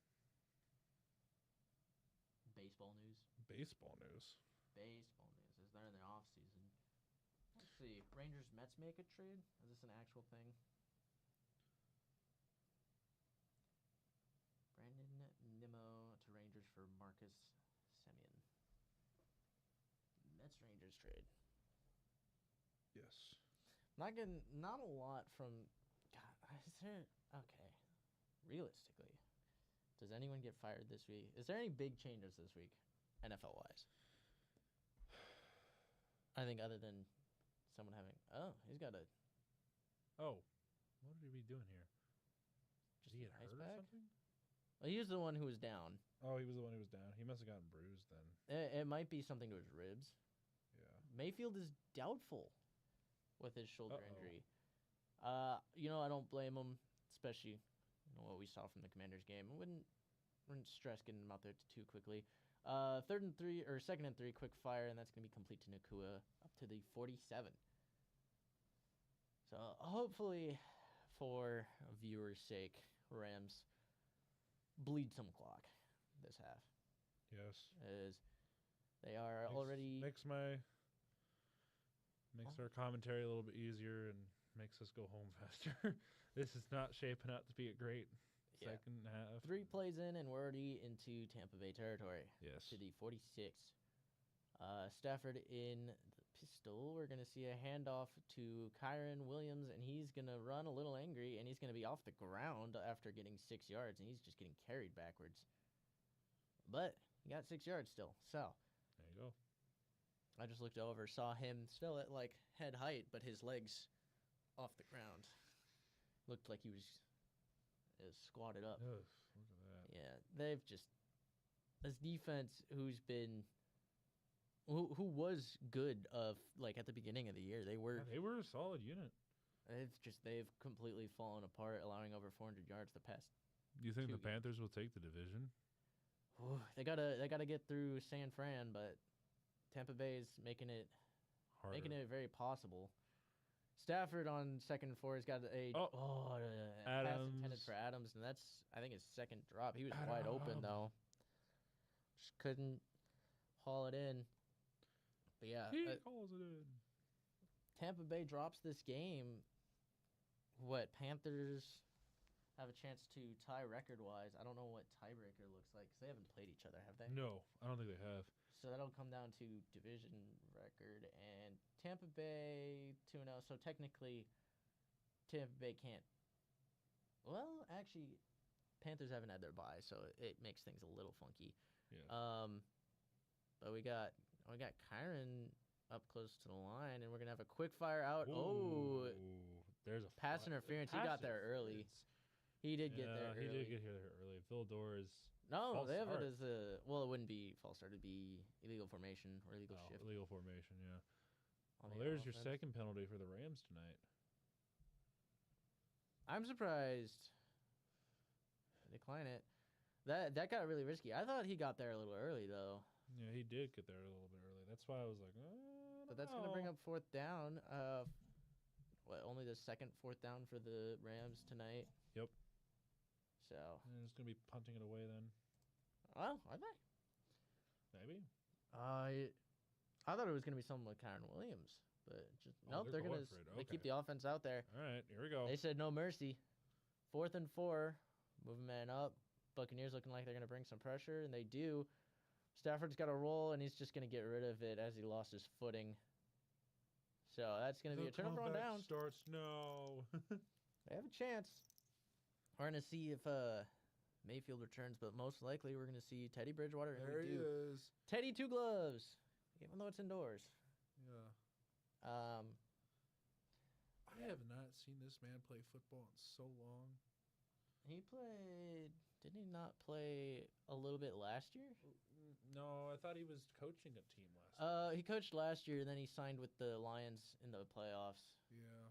S2: Baseball news.
S1: Baseball news.
S2: Baseball news. Is they're in the off season. Let's see. Rangers Mets make a trade. Is this an actual thing? Brandon Nimmo to Rangers for Marcus Semien. Mets Rangers trade.
S1: Yes.
S2: Not a lot from. God, is there okay? Realistically, Does anyone get fired this week? Is there any big changes this week, NFL wise? I think other than someone having. Oh, he's got a.
S1: Oh, what did he be doing here? Did he get
S2: ice
S1: hurt
S2: pack?
S1: or something?
S2: Well, he was the one who was down.
S1: Oh, he was the one who was down. He must have gotten bruised then.
S2: It might be something to his ribs.
S1: Yeah.
S2: Mayfield is doubtful with his shoulder
S1: Uh-oh.
S2: injury. I don't blame him, especially what we saw from the Commanders game. I wouldn't stress getting him out there too quickly. 2nd and 3, quick fire, and that's going to be complete to Nakua up to the 47. So hopefully, for viewers' sake, Rams bleed some clock this half.
S1: Yes.
S2: As they are already
S1: makes our commentary a little bit easier and makes us go home faster. This is not shaping out to be a great second half.
S2: 3 plays in, and we're already into Tampa Bay territory.
S1: Yes.
S2: To the 46. Stafford in the pistol. We're going to see a handoff to Kyron Williams, and he's going to run a little angry, and he's going to be off the ground after getting 6 yards, and he's just getting carried backwards. But he got 6 yards still, so.
S1: There you go.
S2: I just looked over, saw him still at, like, head height, but his legs off the ground. Looked like he was squatted up.
S1: Ugh, look at that.
S2: Yeah, they've just this defense who was good at the beginning of the year. They were
S1: a solid unit.
S2: they've completely fallen apart, allowing over 400 yards the past.
S1: Do you think
S2: 2
S1: the Panthers will take the division?
S2: They gotta get through San Fran, but Tampa Bay's making it very possible. Stafford on 2nd and 4 has got a pass intended for Adams, and that's I think his second drop. He was wide open though, just couldn't haul it in. But yeah,
S1: he calls it in.
S2: Tampa Bay drops this game. Panthers have a chance to tie record-wise. I don't know what tiebreaker looks like because they haven't played each other, have they?
S1: No, I don't think they have.
S2: So that'll come down to division record, and Tampa Bay 2-0. So technically, Tampa Bay can't. Well, actually, Panthers haven't had their bye, so it makes things a little funky.
S1: Yeah.
S2: But we got Kyron up close to the line, and we're gonna have a quick fire out.
S1: Ooh, there's a
S2: pass interference. He got there early. He did get there early.
S1: He did get here early. Vildor is.
S2: No, they have it as a. Well, it wouldn't be false start. It'd be illegal formation or illegal shift.
S1: Illegal formation, yeah. Well, there's your second penalty for the Rams tonight.
S2: I'm surprised. Decline it. That got really risky. I thought he got there a little early though.
S1: Yeah, he did get there a little bit early. That's why I was like,
S2: but that's going to bring up 4th down. Only the second 4th down for the Rams tonight.
S1: Yep.
S2: So.
S1: And it's going to be punting it away then.
S2: Oh, are they?
S1: Maybe.
S2: I thought it was going to be something with Kyron Williams, but nope. They're going to. They keep the offense out there.
S1: All right, here we go.
S2: They said no mercy. 4th and 4, moving man up. Buccaneers looking like they're going to bring some pressure, and they do. Stafford's got a roll, and he's just going to get rid of it as he lost his footing. So that's going to be a turnover on downs.
S1: Starts now.
S2: They have a chance. We're going to see if Mayfield returns, but most likely we're going to see Teddy Bridgewater.
S1: There he is.
S2: Teddy 2 gloves, even though it's indoors.
S1: Yeah.
S2: I
S1: have not seen this man play football in so long.
S2: He played. Didn't he not play a little bit last year?
S1: No, I thought he was coaching a team last year.
S2: He coached last year, and then he signed with the Lions in the playoffs.
S1: Yeah.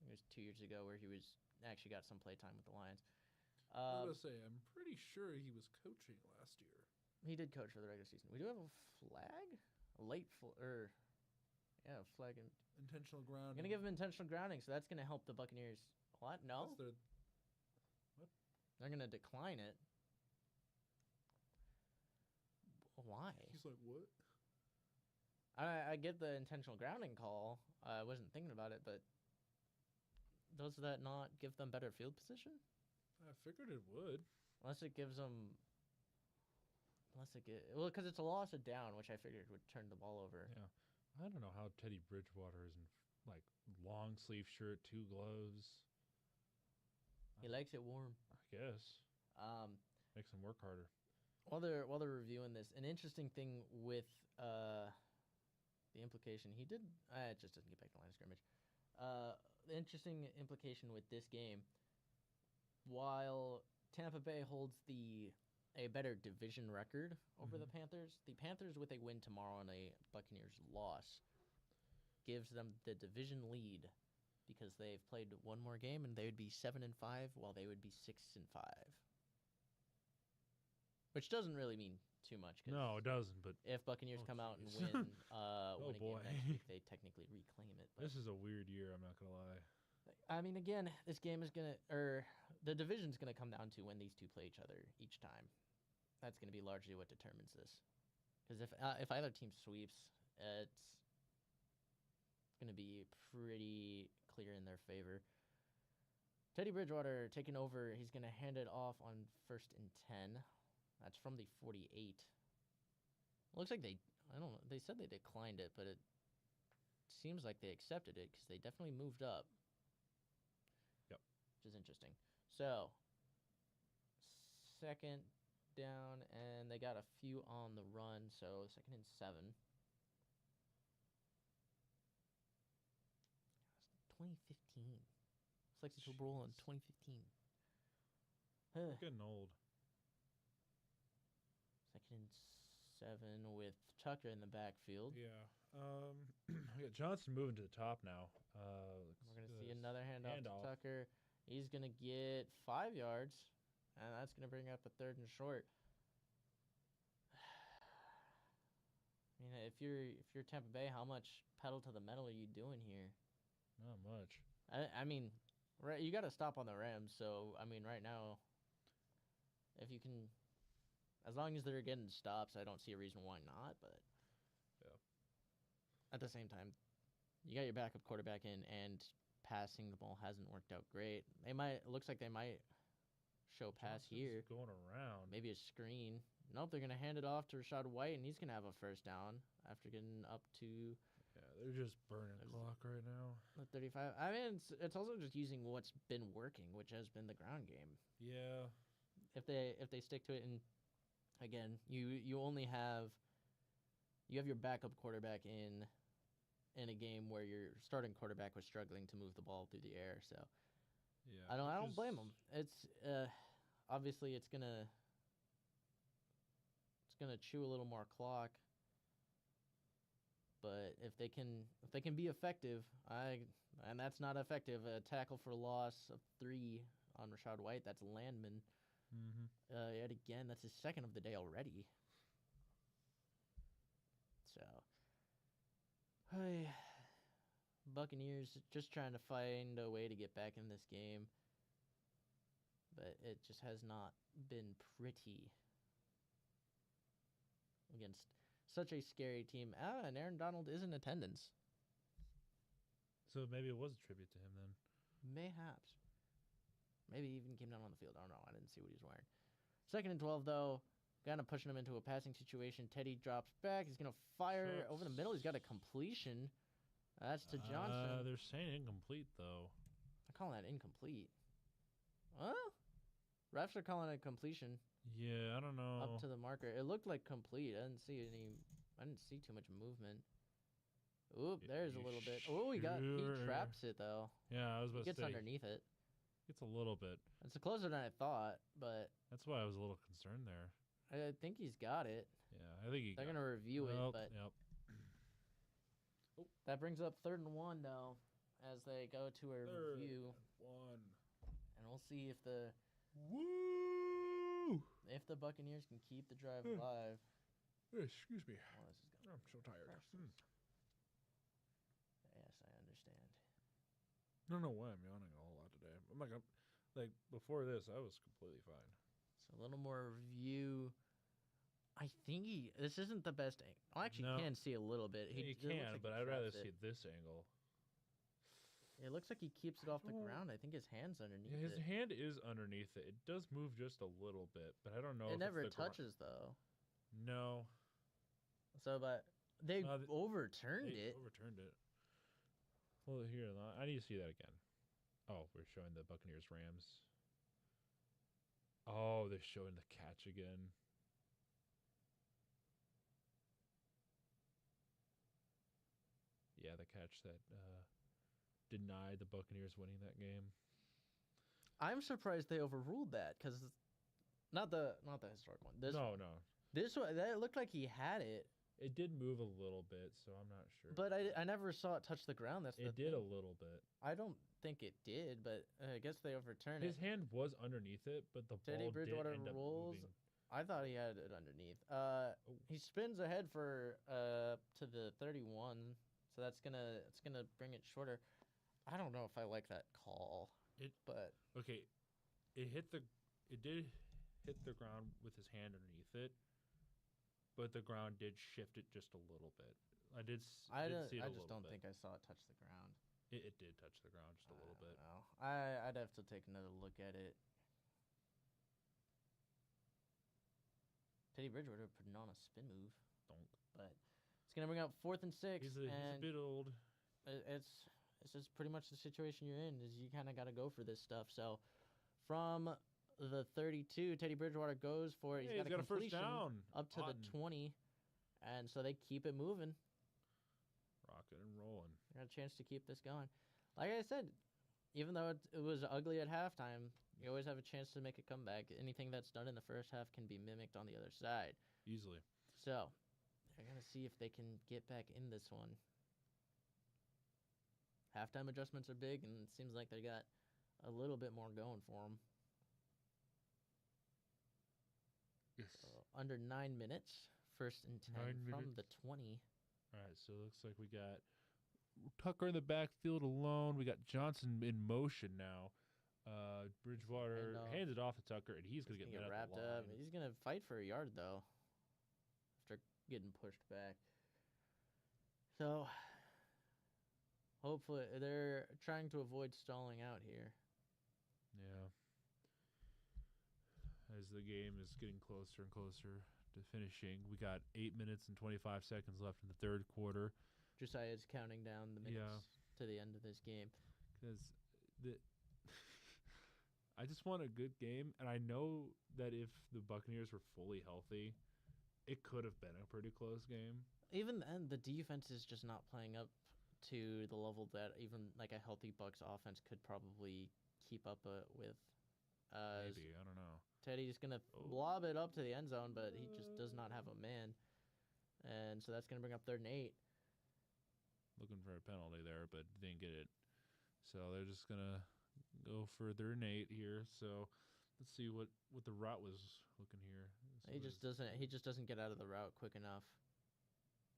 S2: It was 2 years ago where he actually got some play time with the Lions.
S1: I was going to say, I'm pretty sure he was coaching last year.
S2: He did coach for the regular season. We do have a flag? A late flag.
S1: Intentional grounding.
S2: I'm going to give him intentional grounding, so that's going to help the Buccaneers. What? No?
S1: What?
S2: They're going to decline it. Why?
S1: He's like, what?
S2: I get the intentional grounding call. I wasn't thinking about it, but does that not give them better field position?
S1: I figured it would.
S2: Unless it gives them... because it's a loss of down, which I figured would turn the ball over.
S1: Yeah. I don't know how Teddy Bridgewater is in, long sleeve shirt, 2 gloves.
S2: He likes it warm.
S1: I guess. Makes them work harder.
S2: While they're reviewing this, an interesting thing with the implication he did. It just doesn't get back to line of scrimmage. The interesting implication with this game, while Tampa Bay holds a better division record over the Panthers with a win tomorrow and a Buccaneers loss gives them the division lead because they've played one more game and they would be 7-5 while they would be 6-5. Which doesn't really mean too much.
S1: No, it doesn't. But
S2: if Buccaneers come out and win, win a game next week, they technically reclaim it. But
S1: this is a weird year. I'm not gonna lie.
S2: I mean, again, this game is the division's gonna come down to when these two play each other each time. That's gonna be largely what determines this. Because if either team sweeps, it's gonna be pretty clear in their favor. Teddy Bridgewater taking over. He's gonna hand it off on 1st and 10. That's from the 48. Looks like they said they declined it, but it seems like they accepted it because they definitely moved up.
S1: Yep.
S2: Which is interesting. So, 2nd down, and they got a few on the run, so 2nd and 7. 2015. It's like the Super Bowl in 2015.
S1: Getting old.
S2: 2nd and 7 with Tucker in the backfield.
S1: Yeah. We got Johnson moving to the top now.
S2: We're going to see another handoff to Tucker. He's going to get 5 yards, and that's going to bring up a 3rd and short. I mean, if you're Tampa Bay, how much pedal to the metal are you doing here?
S1: Not much.
S2: I mean, right, you got to stop on the Rams. So I mean, right now, if you can, as long as they're getting stops, I don't see a reason why not. But
S1: yeah,
S2: at the same time, you got your backup quarterback in, and passing the ball hasn't worked out great. It looks like they might show pass here.
S1: Going around.
S2: Maybe a screen. Nope, they're going to hand it off to Rachaad White, and he's going to have a 1st down after getting up to...
S1: Yeah, they're just burning the clock right now.
S2: 35. I mean, it's also just using what's been working, which has been the ground game.
S1: Yeah.
S2: If they stick to it, and again, you only have... You have your backup quarterback in a game where your starting quarterback was struggling to move the ball through the air, so...
S1: Yeah.
S2: I don't blame them. It's... obviously, it's going to chew a little more clock, but if they can be effective, and that's not effective. A tackle for loss of 3 on Rachaad White. That's Landman. Yet again, that's his 2nd of the day already. So, Buccaneers just trying to find a way to get back in this game, but it just has not been pretty against such a scary team. And Aaron Donald is in attendance.
S1: So maybe it was a tribute to him then.
S2: Mayhaps. Maybe he even came down on the field. I don't know. I didn't see what he was wearing. 2nd and 12, though. Kind of pushing him into a passing situation. Teddy drops back. He's going to fire over the middle. He's got a completion. That's to Johnson.
S1: They're saying incomplete, though.
S2: I call that incomplete. Well, refs are calling it completion.
S1: Yeah, I don't know.
S2: Up to the marker. It looked like complete. I didn't see too much movement. Oop, there's a little bit. Oh, he traps it though.
S1: Yeah, I was about to say.
S2: Gets underneath it.
S1: Gets a little bit.
S2: It's closer than I thought, but
S1: that's why I was a little concerned there.
S2: I think he's got it.
S1: Yeah, I think
S2: they're gonna review it, but that brings up 3rd and 1 though, as they go to a review.
S1: 1.
S2: And we'll see if the Buccaneers can keep the drive alive.
S1: Excuse me.
S2: Oh, this is
S1: I'm so tired.
S2: Yes, I understand.
S1: I don't know why I'm yawning a whole lot today. I'm like before this, I was completely fine.
S2: So a little more review. I think this isn't the best angle. I actually can see a little bit.
S1: You can, but I'd rather see this angle.
S2: It looks like he keeps it off the ground. I think his hand's underneath it.
S1: His hand is underneath it. It does move just a little bit, but I don't know.
S2: It never touches, though.
S1: No.
S2: So, but they overturned it.
S1: Overturned it. Well, here, I need to see that again. Oh, we're showing the Buccaneers Rams. Oh, they're showing the catch again. Yeah, the catch that denied the Buccaneers winning that game.
S2: I'm surprised they overruled that because not the historic one.
S1: No.
S2: This one that looked like he had it,
S1: It did move a little bit, so I'm not sure.
S2: but I never saw it touch the ground.
S1: It did a little bit.
S2: I don't think it did, but I guess they overturned
S1: His
S2: it.
S1: hand was underneath it, but the
S2: Teddy
S1: ball
S2: Bridgewater
S1: did end up
S2: rolls.
S1: moving.
S2: I thought he had it underneath. He spins ahead for to the 31, so it's gonna bring it shorter. I don't know if I like that call. But
S1: Okay, it did hit the ground with his hand underneath it, but the ground did shift it just a little bit. I did see it a little bit.
S2: I just don't think I saw it touch the ground.
S1: It did touch the ground just a little bit.
S2: No, I'd have to take another look at it. Teddy Bridgewater putting on a spin move.
S1: Don't.
S2: But it's gonna bring up 4th and 6.
S1: He's a bit old.
S2: It's just pretty much the situation you're in. Is you kind of got to go for this stuff. So from the 32, Teddy Bridgewater goes for it.
S1: He's got a first down
S2: up to the 20, and so they keep it moving.
S1: Rocking and rolling.
S2: They got a chance to keep this going. Like I said, even though it was ugly at halftime, you always have a chance to make a comeback. Anything that's done in the first half can be mimicked on the other side.
S1: Easily.
S2: So they're going to see if they can get back in this one. Halftime adjustments are big, and it seems like they got a little bit more going for them.
S1: Yes.
S2: So under 9 minutes, 1st and 10 from the 20.
S1: All right, so it looks like we got Tucker in the backfield alone. We got Johnson in motion now. Bridgewater hands it off to Tucker, and he's going to get
S2: wrapped up. He's going to fight for a yard, though, after getting pushed back. So hopefully they're trying to avoid stalling out here.
S1: Yeah. As the game is getting closer and closer to finishing, we got 8 minutes and 25 seconds left in the third quarter.
S2: Josiah's counting down the minutes to the end of this game.
S1: Because I just want a good game, and I know that if the Buccaneers were fully healthy, it could have been a pretty close game.
S2: Even then, the defense is just not playing up to the level that even like a healthy Bucs offense could probably keep up with.
S1: Maybe, I don't know.
S2: Teddy's going to lob it up to the end zone, but he just does not have a man. And so that's going to bring up 3rd and 8.
S1: Looking for a penalty there, but didn't get it. So they're just going to go for 3rd and 8 here. So let's see what the route was looking here. So
S2: he just doesn't get out of the route quick enough.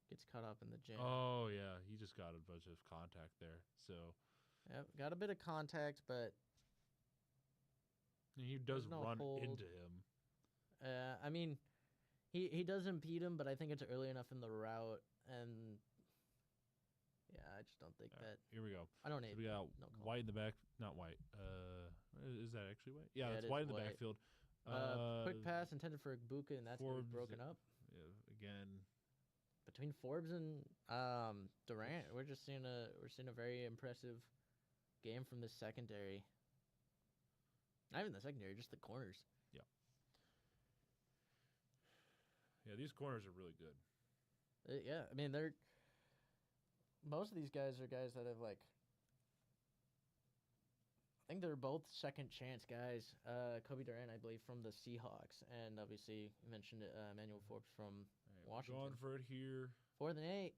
S2: Gets caught up in the jam.
S1: Oh, yeah. He just got a bunch of contact there. So
S2: yep, got a bit of contact, but
S1: he does run into him.
S2: I mean, he does impede him, but I think it's early enough in the route, and yeah, I just don't think that.
S1: Here we go.
S2: I don't need.
S1: So we got White in the back, not White. Is that actually White? Yeah, it's White in the backfield.
S2: Quick pass intended for Buccaneer, and that's broken up.
S1: Yeah, again.
S2: Between Forbes and Durant, we're seeing a very impressive game from the secondary. Not even the secondary, just the corners.
S1: Yeah. Yeah, these corners are really good.
S2: Yeah, I mean most of these guys are guys that have I think they're both second chance guys. Kobe Durant, I believe, from the Seahawks, and obviously you mentioned Emmanuel Forbes from Washington.
S1: Going for it here.
S2: 4th and 8.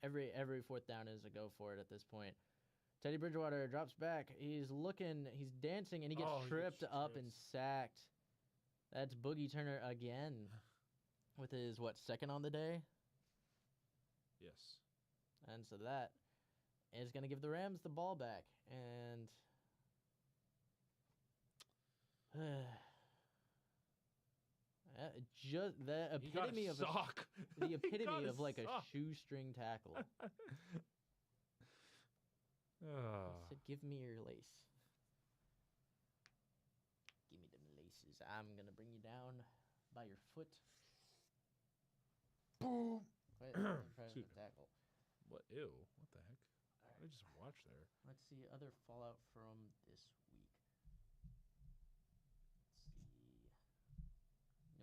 S2: Every 4th down is a go for it at this point. Teddy Bridgewater drops back. He's dancing, and he gets tripped up and sacked. That's Boogie Turner again with his, 2nd on the day?
S1: Yes.
S2: And so that is going to give the Rams the ball back. And just the epitome of the epitome of like a shoestring tackle. Said, "Give me your lace. Give me them laces. I'm gonna bring you down by your foot."
S1: Boom.
S2: Tackle.
S1: What? Ew. What the heck? I just watched there.
S2: Let's see other fallout from this week. Let's see.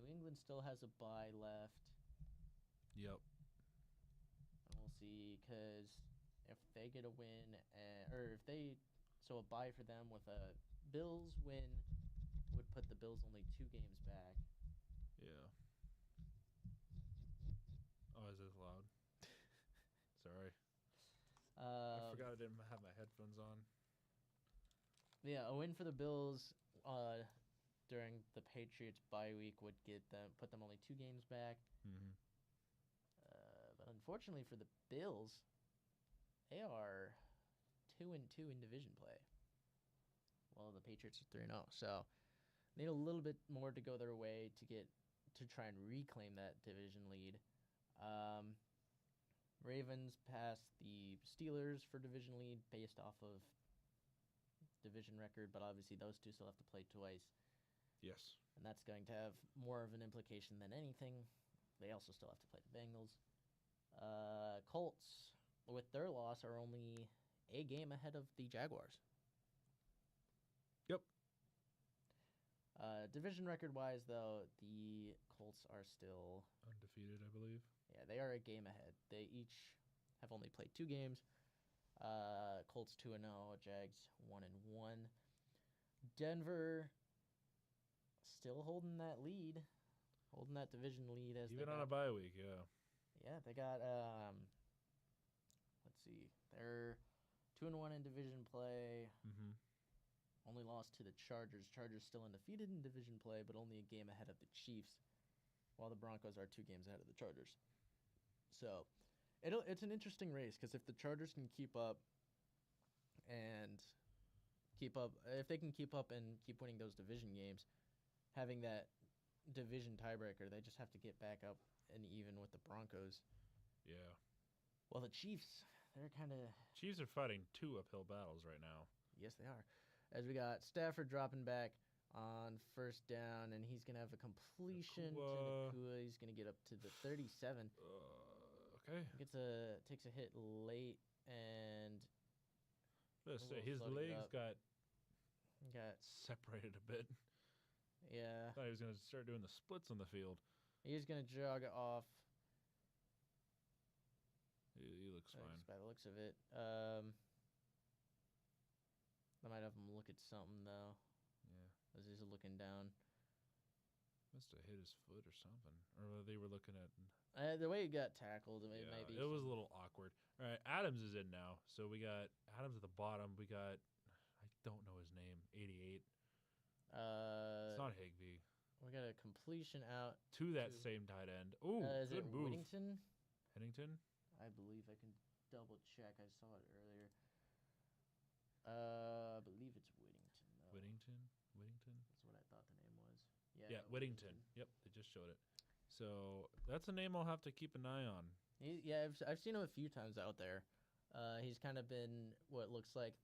S2: New England still has a bye left.
S1: Yep.
S2: And we'll see, because if they get a win, or if they, so a bye for them with a Bills win would put the Bills only 2 games back.
S1: Yeah. Oh, is this loud? Sorry. I forgot I didn't have my headphones on.
S2: Yeah, a win for the Bills during the Patriots bye week would put them only 2 games back.
S1: Mm-hmm.
S2: But unfortunately for the Bills, they are 2-2 in division play. Well, the Patriots are 3-0, so need a little bit more to go their way to try and reclaim that division lead. Ravens passed the Steelers for division lead based off of division record, but obviously those two still have to play twice.
S1: Yes.
S2: And that's going to have more of an implication than anything. They also still have to play the Bengals. Colts, with their loss, are only a game ahead of the Jaguars.
S1: Yep.
S2: Division record-wise, though, the Colts are still
S1: undefeated, I believe.
S2: Yeah, they are a game ahead. They each have only played 2 games. Colts 2-0, Jags 1-1. Denver still holding that lead, holding that division lead as
S1: even on a bye week. Yeah.
S2: Yeah, they got let's see, they're 2-1 in division play.
S1: Mm-hmm.
S2: Only lost to the Chargers. Chargers still undefeated in division play, but only a game ahead of the Chiefs, while the Broncos are 2 games ahead of the Chargers. So it's an interesting race, because if the Chargers can keep up, if they can keep up and keep winning those division games, having that division tiebreaker, they just have to get back up and even with the Broncos.
S1: Yeah.
S2: Well, the Chiefs, they're kind of...
S1: Chiefs are fighting 2 uphill battles right now.
S2: Yes, they are. As we got Stafford dropping back on first down, and he's going to have a completion to Nakua. He's going to get up to the 37.
S1: Okay.
S2: Takes a hit late, and
S1: his legs got separated a bit.
S2: Yeah.
S1: I thought he was going to start doing the splits on the field.
S2: He's going to jog off.
S1: He looks fine.
S2: By the looks of it. I might have him look at something, though.
S1: Yeah.
S2: As he's looking down.
S1: Must have hit his foot or something. Or they were looking at...
S2: the way he got tackled, it might be...
S1: It was a little awkward. All right, Adams is in now. So we got Adams at the bottom. We got... I don't know his name. 88. It's not Higbee.
S2: We got a completion out
S1: to that same tight end. Ooh,
S2: is
S1: good
S2: it
S1: move.
S2: Whittington? I believe I can double check. I saw it earlier. I believe it's Whittington, though.
S1: Whittington?
S2: That's what I thought the name was.
S1: Yeah, Whittington. Yep, they just showed it. So that's a name I'll have to keep an eye on.
S2: I've seen him a few times out there. He's kind of been what looks like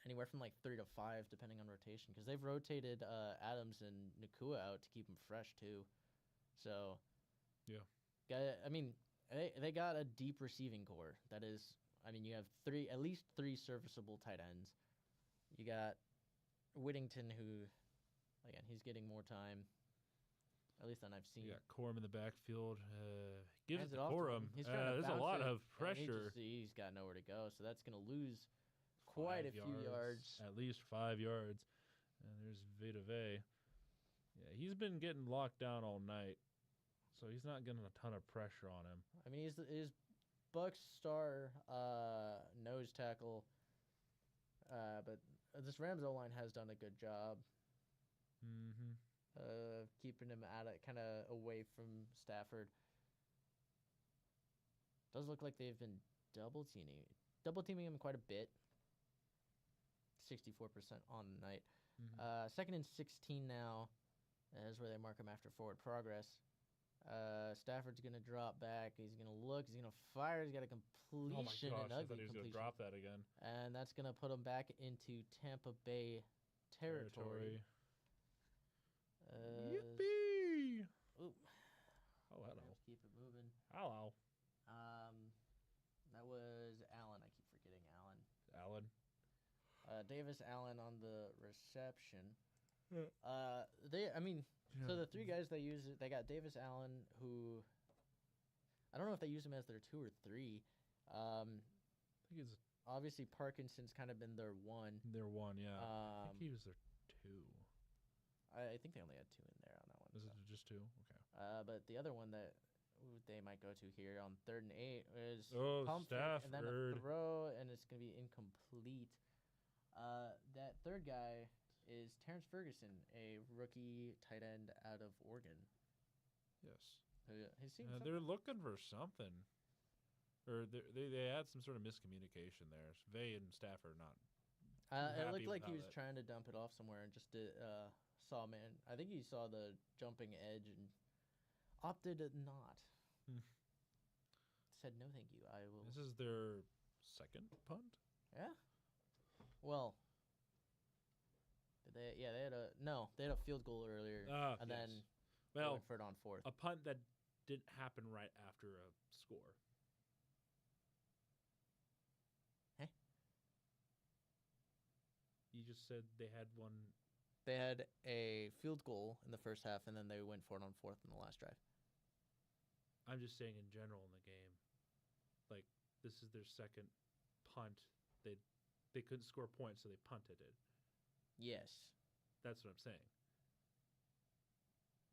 S2: anywhere from like 3 to 5, depending on rotation, because they've rotated Adams and Nakua out to keep him fresh too. So,
S1: yeah,
S2: I mean, they got a deep receiving core. That is, I mean, you have at least three serviceable tight ends. You got Whittington, who, again, he's getting more time. At least than I've seen.
S1: Yeah, Corum in the backfield. Give it to
S2: Corum.
S1: There's a lot of pressure.
S2: He's got nowhere to go, so that's going to lose quite a few yards.
S1: At least 5 yards. And there's Vita. Yeah, he's been getting locked down all night, so he's not getting a ton of pressure on him.
S2: I mean, he's Bucks star nose tackle, but this Rams O-line has done a good job.
S1: Mm-hmm.
S2: Keeping him kind of away from Stafford. Does look like they've been double teaming him quite a bit. 64% on the night.
S1: Mm-hmm.
S2: 2nd and 16 now. Is where they mark him after forward progress. Stafford's going to drop back. He's going to look. He's going to fire. He's got a completion.
S1: Oh my gosh, I thought he was going to drop that again.
S2: And that's going to put him back into Tampa Bay territory.
S1: Yippee!
S2: Ooh.
S1: Oh, hello.
S2: Let's keep it moving.
S1: Hello.
S2: That was Allen. I keep forgetting Allen.
S1: Allen.
S2: Davis Allen on the reception.
S1: Yeah.
S2: So the three guys they got Davis Allen, who I don't know if they use him as their 2 or 3.
S1: I think it's
S2: Obviously Parkinson's kind of been their 1.
S1: their 1, yeah. I think he was their 2.
S2: I think they only had 2 in there on that one.
S1: Is it just 2? Okay.
S2: But the other one that they might go to here on 3rd and 8 is pump fake and then a
S1: Stafford.
S2: throw, and it's going to be incomplete. That third guy is Terrence Ferguson, a rookie tight end out of Oregon.
S1: Yes.
S2: He's seen
S1: They're looking for something. Or they had some sort of miscommunication there. Vay and Stafford not.
S2: It
S1: happy
S2: looked like
S1: with
S2: he
S1: how
S2: was
S1: that-
S2: trying to dump it off somewhere and just saw man. I think he saw the jumping edge and opted not. Said no, thank you. I will.
S1: This is their second punt.
S2: Yeah. Well. They had a field goal earlier, and then
S1: well,
S2: went for it on 4th.
S1: a punt that didn't happen right after a score.
S2: Hey?
S1: You just said they had one.
S2: They had a field goal in the first half, and then they went for it on 4th in the last drive.
S1: I'm just saying in general in the game. Like, this is their second punt. They couldn't score points, so they punted it.
S2: Yes.
S1: That's what I'm saying.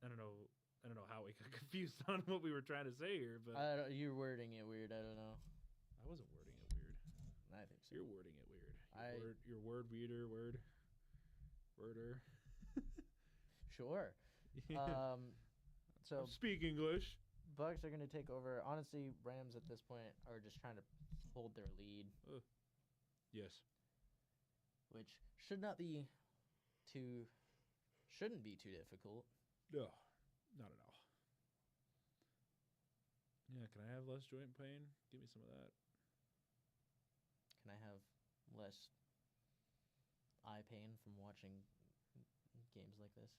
S1: I don't know how we got confused on what we were trying to say here, but
S2: You're wording it weird. I don't know.
S1: I wasn't wording it weird.
S2: I think so.
S1: You're wording it weird. Your word reader, worder.
S2: Sure. So
S1: Speak English.
S2: Bucks are going to take over. Honestly, Rams at this point are just trying to hold their lead,
S1: Yes.
S2: which shouldn't be too difficult.
S1: No, not at all. Yeah, can I have less joint pain? Give me some of that.
S2: Can I have less eye pain from watching games like this?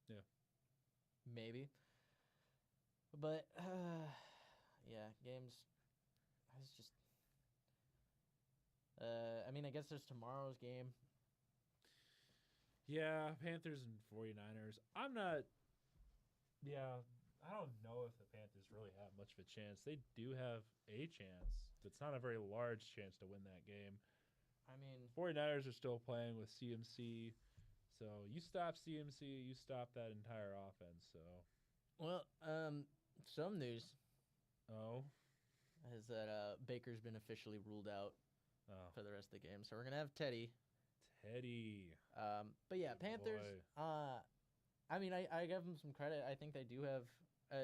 S1: Yeah.
S2: Maybe. But, yeah, games. It's just. I guess there's tomorrow's game.
S1: Yeah, Panthers and 49ers. I don't know if the Panthers really have much of a chance. They do have a chance. It's not a very large chance to win that game.
S2: I mean,
S1: 49ers are still playing with CMC. So you stop CMC, you stop that entire offense. So,
S2: well, some news is that Baker's been officially ruled out for the rest of the game. So we're going to have Teddy. But yeah,
S1: Good
S2: Panthers.
S1: boy.
S2: I give them some credit. I think they do have,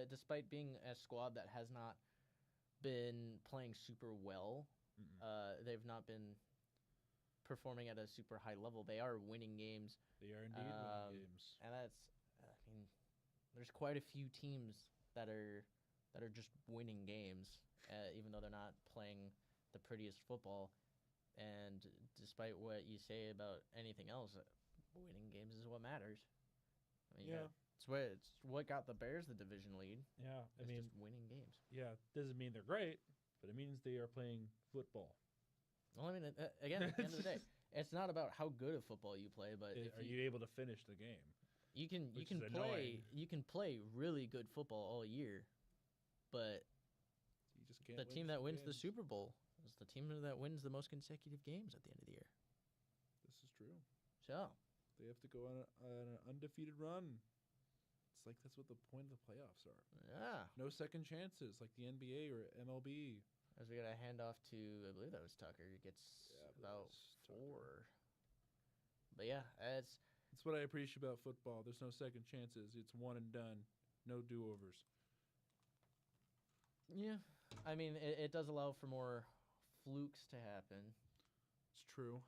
S2: despite being a squad that has not been playing super well, they've not been performing at a super high level. They are winning games.
S1: They are indeed winning games.
S2: And that's, there's quite a few teams that are just winning games, even though they're not playing the prettiest football. And despite what you say about anything else, winning games is what matters. It's what got the Bears the division lead.
S1: Yeah,
S2: Just winning games.
S1: Yeah, doesn't mean they're great, but it means they are playing football.
S2: Well, again, at the end of the day, it's not about how good of football you play, but
S1: Are you able to finish the game?
S2: you can
S1: annoying.
S2: play really good football all year, but
S1: You just can't.
S2: the team that wins the
S1: games.
S2: Super Bowl is the team that wins the most consecutive games at the end of the year.
S1: This is true.
S2: So
S1: They have to go on an undefeated run. It's like that's what the point of the playoffs are.
S2: yeah,
S1: No second chances like the NBA or MLB.
S2: as we got a handoff to, I believe that was Tucker. He gets about
S1: Tucker.
S2: 4. But yeah,
S1: That's what I appreciate about football. There's no second chances. It's one and done. No do-overs.
S2: it does allow for more flukes to happen.
S1: It's true.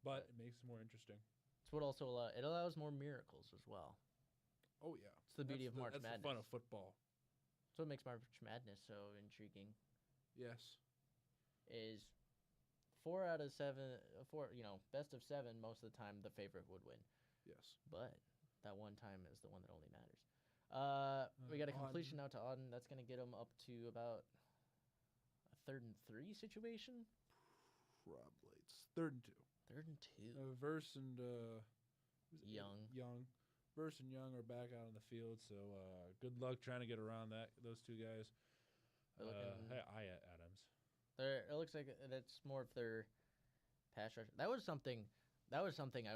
S1: But it makes it more interesting.
S2: It's what also allows more miracles as well.
S1: Oh, yeah.
S2: It's the beauty of March
S1: That's
S2: Madness.
S1: the fun of football.
S2: That's what makes March Madness so intriguing.
S1: Yes.
S2: Is 4 out of 7, best of 7, most of the time the favorite would win.
S1: Yes.
S2: But that one time is the one that only matters. We got a completion out to Auden. That's going to get him up to about a 3rd and 3 situation.
S1: Probably. It's 3rd and 2.
S2: 3rd and 2.
S1: Verse and
S2: Young.
S1: Young. Burst and Young are back out on the field, so good luck trying to get around those two guys. Hey, Adams.
S2: It looks like that's more of their pass rush. That was something I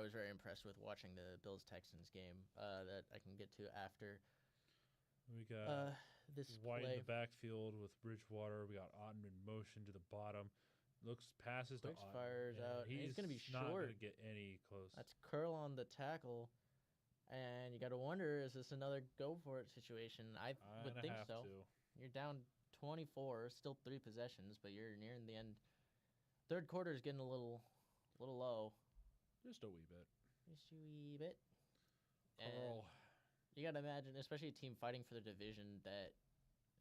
S2: was very impressed with watching the Bills-Texans game that I can get to after.
S1: We got
S2: this
S1: White
S2: play.
S1: in the backfield with Bridgewater. We got Otton in motion to the bottom. Looks passes to
S2: Wicks
S1: Otton.
S2: fires out. He's going to be
S1: not
S2: short.
S1: going to get any close.
S2: That's curl on the tackle. And you got to wonder, is this another go-for-it situation? I would think so. You're down 24, still 3 possessions, but you're nearing the end. Third quarter is getting a little low.
S1: Just a wee bit.
S2: And you got to imagine, especially a team fighting for the division, that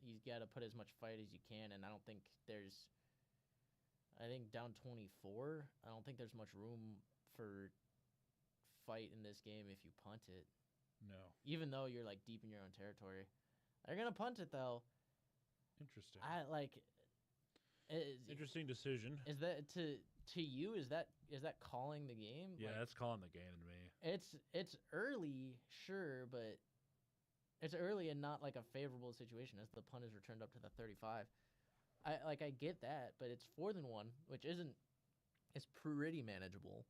S2: you got to put as much fight as you can. And I think down 24, I don't think there's much room for fight in this game if you punt it.
S1: No.
S2: Even though you're like deep in your own territory. They're going to punt it though.
S1: Interesting. Interesting decision.
S2: Is that to you? Is that calling the game?
S1: Yeah, that's calling the game to me.
S2: It's early, sure, but it's early and not like a favorable situation as the punt is returned up to the 35. I get that, but it's 4th and 1, which it's pretty manageable.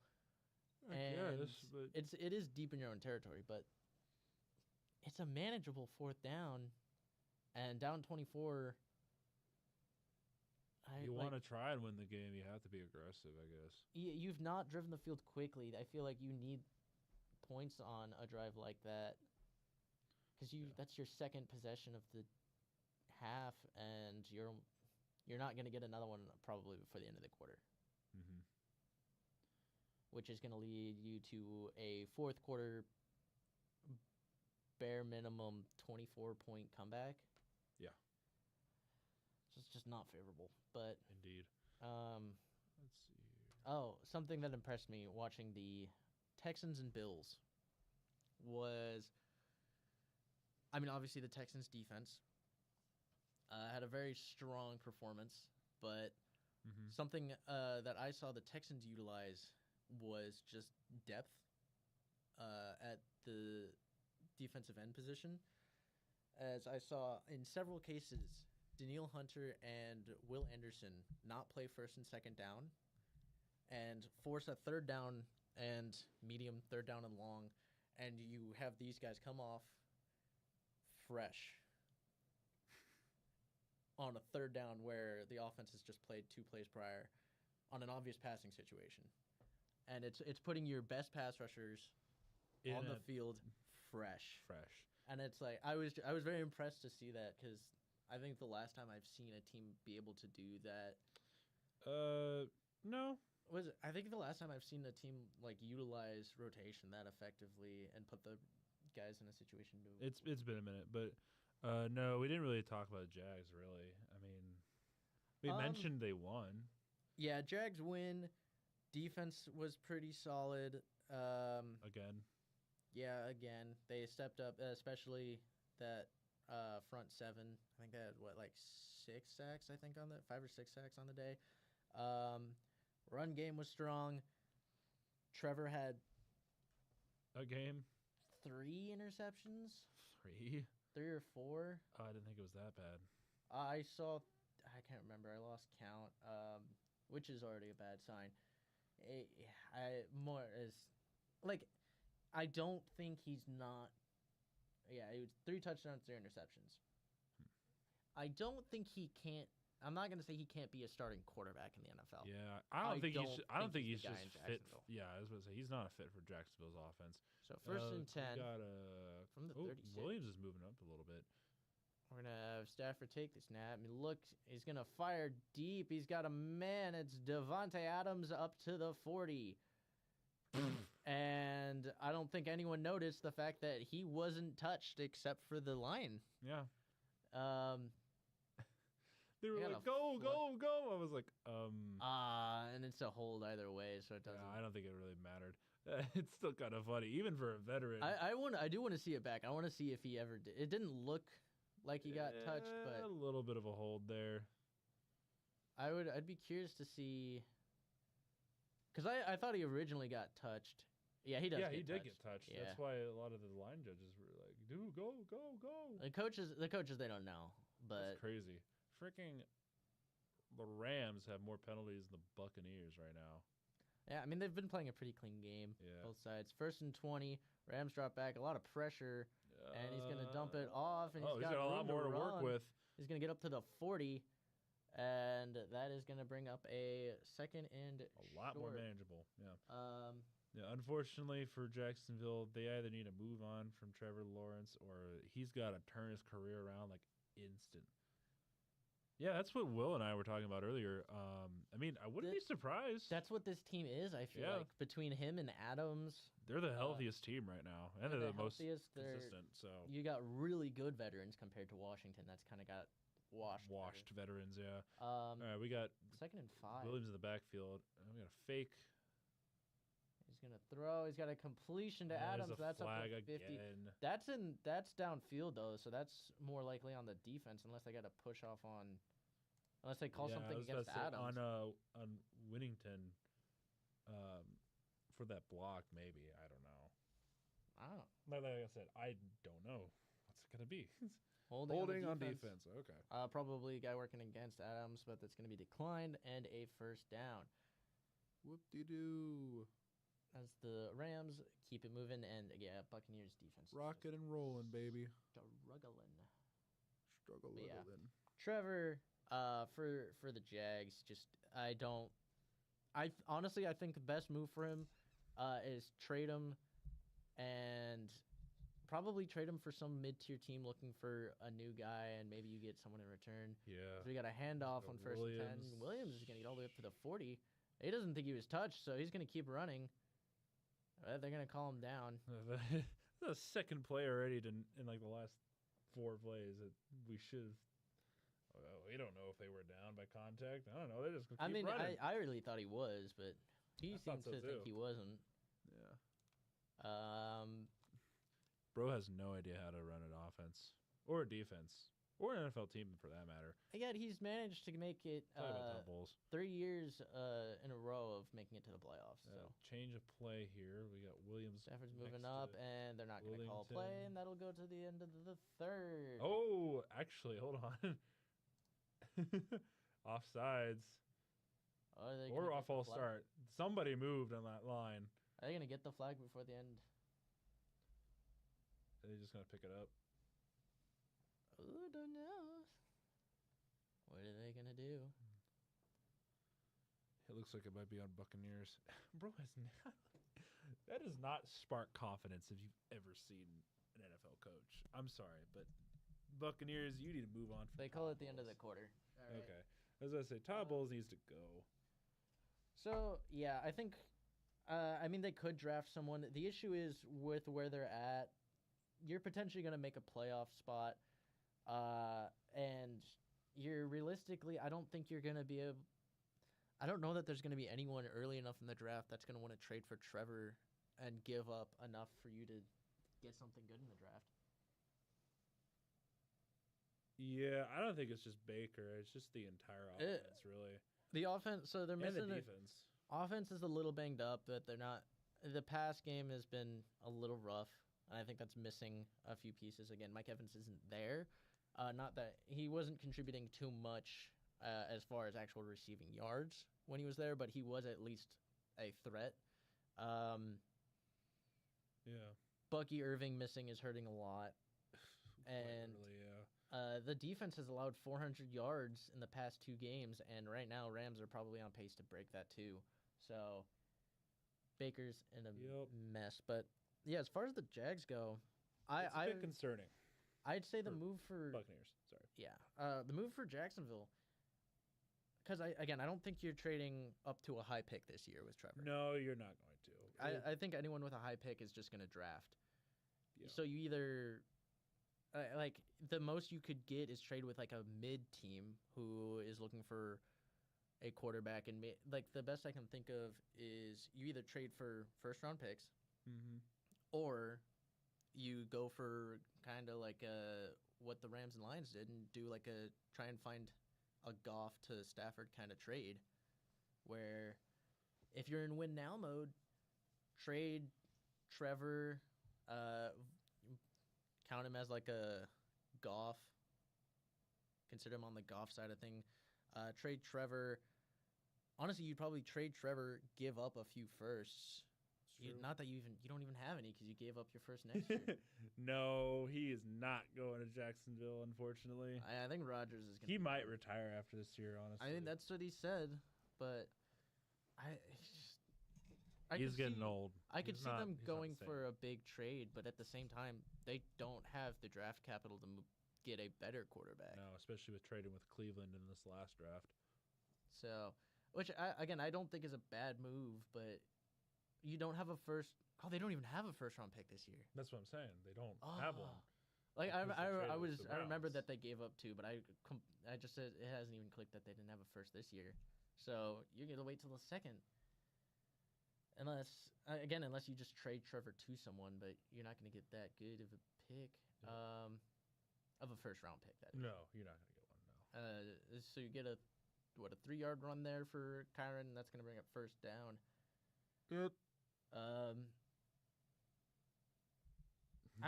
S2: And it is deep in your own territory, but it's a manageable 4th down, and down 24.
S1: You want to try and win the game, you have to be aggressive, I guess.
S2: You've not driven the field quickly. I feel like you need points on a drive like that because that's your second possession of the half, and you're not going to get another one probably before the end of the quarter.
S1: Mm-hmm.
S2: Which is going to lead you to a 4th quarter bare minimum 24-point comeback.
S1: Yeah.
S2: So it's just not favorable. But
S1: indeed. Let's see here.
S2: Oh, something that impressed me watching the Texans and Bills was, obviously the Texans defense had a very strong performance, but something that I saw the Texans utilize was just depth at the defensive end position. As I saw in several cases, Danielle Hunter and Will Anderson not play 1st and 2nd down and force a 3rd down and medium, 3rd down and long, and you have these guys come off fresh on a 3rd down where the offense has just played 2 plays prior on an obvious passing situation. And it's putting your best pass rushers on the field fresh. And it's like I was very impressed to see that because I think the last time I've seen a team be able to do that.
S1: No.
S2: I think the last time I've seen a team like utilize rotation that effectively and put the guys in a situation to.
S1: It's been a minute, but no, we didn't really talk about Jags. Really, we mentioned they won.
S2: Yeah, Jags win. Defense was pretty solid.
S1: Again.
S2: Yeah, again they stepped up, especially that. Front 7. I think they had 6 sacks. I think 5 or 6 sacks on the day. Run game was strong. Trevor had
S1: a game.
S2: 3 interceptions.
S1: 3
S2: or 4.
S1: Oh, I didn't think it was that bad.
S2: I can't remember. I lost count. Which is already a bad sign. I don't think he's not. Yeah, it was 3 touchdowns, 3 interceptions. I don't think he can't. I'm not going to say he can't be a starting quarterback in the NFL.
S1: Yeah, I don't think he's just fit. Yeah, I was going to say he's not a fit for Jacksonville's offense.
S2: So 1st and 10.
S1: Got
S2: from the 36.
S1: Williams is moving up a little bit.
S2: We're going to have Stafford take the snap. Look, he's going to fire deep. He's got a man. It's Devontae Adams up to the 40. And I don't think anyone noticed the fact that he wasn't touched except for the line.
S1: Yeah. They were like, go. I was like,
S2: and it's a hold either way, so it doesn't.
S1: Yeah, I don't think it really mattered. It's still kind of funny, even for a veteran.
S2: I do want to see it back. I want to see if he ever did. It didn't look like he got touched, but
S1: a little bit of a hold there.
S2: I'd be curious to see, because I thought he originally got touched, Yeah, he does.
S1: Yeah,
S2: get
S1: he did
S2: touched.
S1: get touched.
S2: Yeah.
S1: That's why a lot of the line judges were like, "Dude, go, go, go."
S2: The coaches, they don't know,
S1: That's
S2: but
S1: crazy. Freaking the Rams have more penalties than the Buccaneers right now.
S2: yeah, I mean they've been playing a pretty clean game,
S1: Yeah.
S2: both sides. 1st and 20, Rams drop back, a lot of pressure, and he's gonna dump it off, and
S1: he's got a lot
S2: room
S1: more to work
S2: run.
S1: with.
S2: He's gonna get up to the 40, and that is gonna bring up a 2nd and
S1: A lot more
S2: short.
S1: manageable. Yeah. Yeah, unfortunately for Jacksonville, they either need to move on from Trevor Lawrence or he's got to turn his career around like instant. Yeah, that's what Will and I were talking about earlier. I mean, I wouldn't be surprised.
S2: That's what this team is. I feel
S1: Yeah.
S2: like between him and Adams,
S1: They're the healthiest team right now, and they're the most consistent. So
S2: you got really good veterans compared to Washington. That's kind of got washed.
S1: veterans. Yeah.
S2: All
S1: All right, we got
S2: 2nd and 5.
S1: Williams in the backfield. We got a fake.
S2: He's gonna throw. He's got a completion to
S1: There's
S2: Adams.
S1: a
S2: That's up
S1: flag
S2: to 50.
S1: again.
S2: That's downfield though, so that's more likely on the defense unless they got to push off on, unless they call
S1: Yeah,
S2: something
S1: I was about
S2: against
S1: to say,
S2: Adams.
S1: on Winnington, for that block. Maybe I don't know.
S2: I don't know.
S1: Like I said, I don't know what's it gonna be.
S2: Holding
S1: on defense. Okay.
S2: Probably a guy working against Adams, but that's going to be declined and a 1st down.
S1: Whoop-de-doo.
S2: As the Rams keep it moving, and yeah, Buccaneers defense. is
S1: Rocking and rolling, baby.
S2: struggling.
S1: Struggle
S2: But yeah.
S1: then.
S2: Trevor, for the Jags, honestly I think the best move for him is trade him, and probably trade him for some mid-tier team looking for a new guy, and maybe you get someone in return.
S1: Yeah.
S2: So we got a handoff
S1: Got
S2: on 1st and 10. Williams is going to get all the way up to the 40. He doesn't think he was touched, so he's going to keep running. They're going to call him down.
S1: The second play already in like the last 4 plays that we should have. We don't know if they were down by contact. I don't know. They're just going to keep running.
S2: I really thought he was, but he seems to think he wasn't.
S1: Yeah. Bro has no idea how to run an offense or a defense or an NFL team for that matter.
S2: Again, he's managed to make it
S1: Talk about Tom Bowles.
S2: 3 years in a row of making it to the playoffs. So
S1: Change of play here. We got Williams.
S2: Stafford's
S1: next
S2: tain
S1: to
S2: up, and they're not going to call a play, and that'll go to the end of the 3rd.
S1: Oh, actually, hold on. Offsides. Or off all start. Somebody moved on that line.
S2: Are they going to get the flag before the end?
S1: Are they just going to pick it up?
S2: Ooh, don't know. What are they going to do?
S1: It looks like it might be on Buccaneers. Bro has not. That does not spark confidence if you've ever seen an NFL coach. I'm sorry, but Buccaneers, you need to move on.
S2: They call it the end of the quarter. All right.
S1: Okay. As I say, Todd Bowles needs to go.
S2: So, yeah, I think, I mean, they could draft someone. The issue is with where they're at, you're potentially going to make a playoff spot, and you're realistically, I don't think you're going to be able, I don't know that there's going to be anyone early enough in the draft that's going to want to trade for Trevor and give up enough for you to get something good in the draft.
S1: Yeah, I don't think it's just Baker. It's just the entire offense, really.
S2: The offense, so they're missing
S1: And the defense.
S2: Offense is a little banged up, but they're not. The pass game has been a little rough, and I think that's missing a few pieces. Again, Mike Evans isn't there. Not that he wasn't contributing too much as far as actual receiving yards when he was there, but he was at least a threat.
S1: Yeah.
S2: Bucky Irving missing is hurting a lot. And
S1: really, yeah.
S2: the defense has allowed 400 yards in the past 2 games, and right now Rams are probably on pace to break that too. So Baker's in a mess. But yeah, as far as the Jags go,
S1: It's a bit concerning.
S2: I'd say the move for
S1: Buccaneers. Sorry.
S2: Yeah, the move for Jacksonville. Because I don't think you're trading up to a high pick this year with Trevor.
S1: No, you're not going to.
S2: I think anyone with a high pick is just going to draft.
S1: Yeah.
S2: So you either like the most you could get is trade with like a mid team who is looking for a quarterback, and like the best I can think of is you either trade for 1st round picks, or you go for kind of like what the Rams and Lions did and do like a try and find a Goff to Stafford kind of trade, where if you're in win now mode, trade Trevor, count him as like a Goff. Consider him on the Goff side of thing. Trade Trevor. Honestly, you'd probably trade Trevor, give up a few firsts. Not that you don't even have any because you gave up your first next year.
S1: No, he is not going to Jacksonville, unfortunately.
S2: I think Rodgers is going to.
S1: He might retire after this year, honestly.
S2: I mean, that's what he said, but
S1: he's getting old.
S2: I could see them going for a big trade, but at the same time, they don't have the draft capital to get a better quarterback.
S1: No, especially with trading with Cleveland in this last draft.
S2: So, which, I don't think is a bad move, but you don't have a first. Oh, they don't even have a first-round pick this year.
S1: That's what I'm saying. They don't have one.
S2: Like I remember that they gave up two, but I just said it hasn't even clicked that they didn't have a first this year. So you're gonna wait till the second, unless you just trade Trevor to someone, but you're not gonna get that good of a pick, of a first-round pick. That is.
S1: No, you're not gonna get one. No.
S2: So you get a 3-yard run there for Kyron, and that's gonna bring up first down.
S1: Yep.
S2: I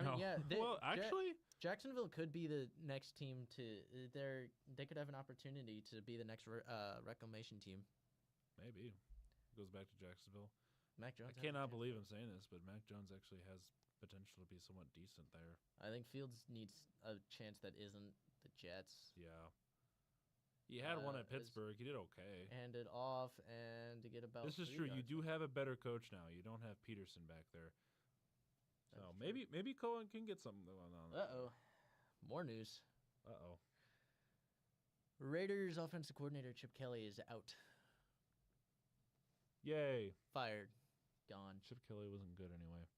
S2: mean, yeah.
S1: Actually,
S2: Jacksonville could be the next team to. They could have an opportunity to be the next reclamation team.
S1: Maybe goes back to Jacksonville.
S2: Mac Jones.
S1: I cannot believe I'm saying this, but Mac Jones actually has potential to be somewhat decent there.
S2: I think Fields needs a chance that isn't the Jets.
S1: Yeah. He had one at Pittsburgh. He did okay.
S2: Handed off and to get about.
S1: This is true. You do have a better coach now. You don't have Peterson back there. So maybe Cohen can get something going on.
S2: More news. Raiders offensive coordinator Chip Kelly is out.
S1: Yay.
S2: Fired. Gone.
S1: Chip Kelly wasn't good anyway.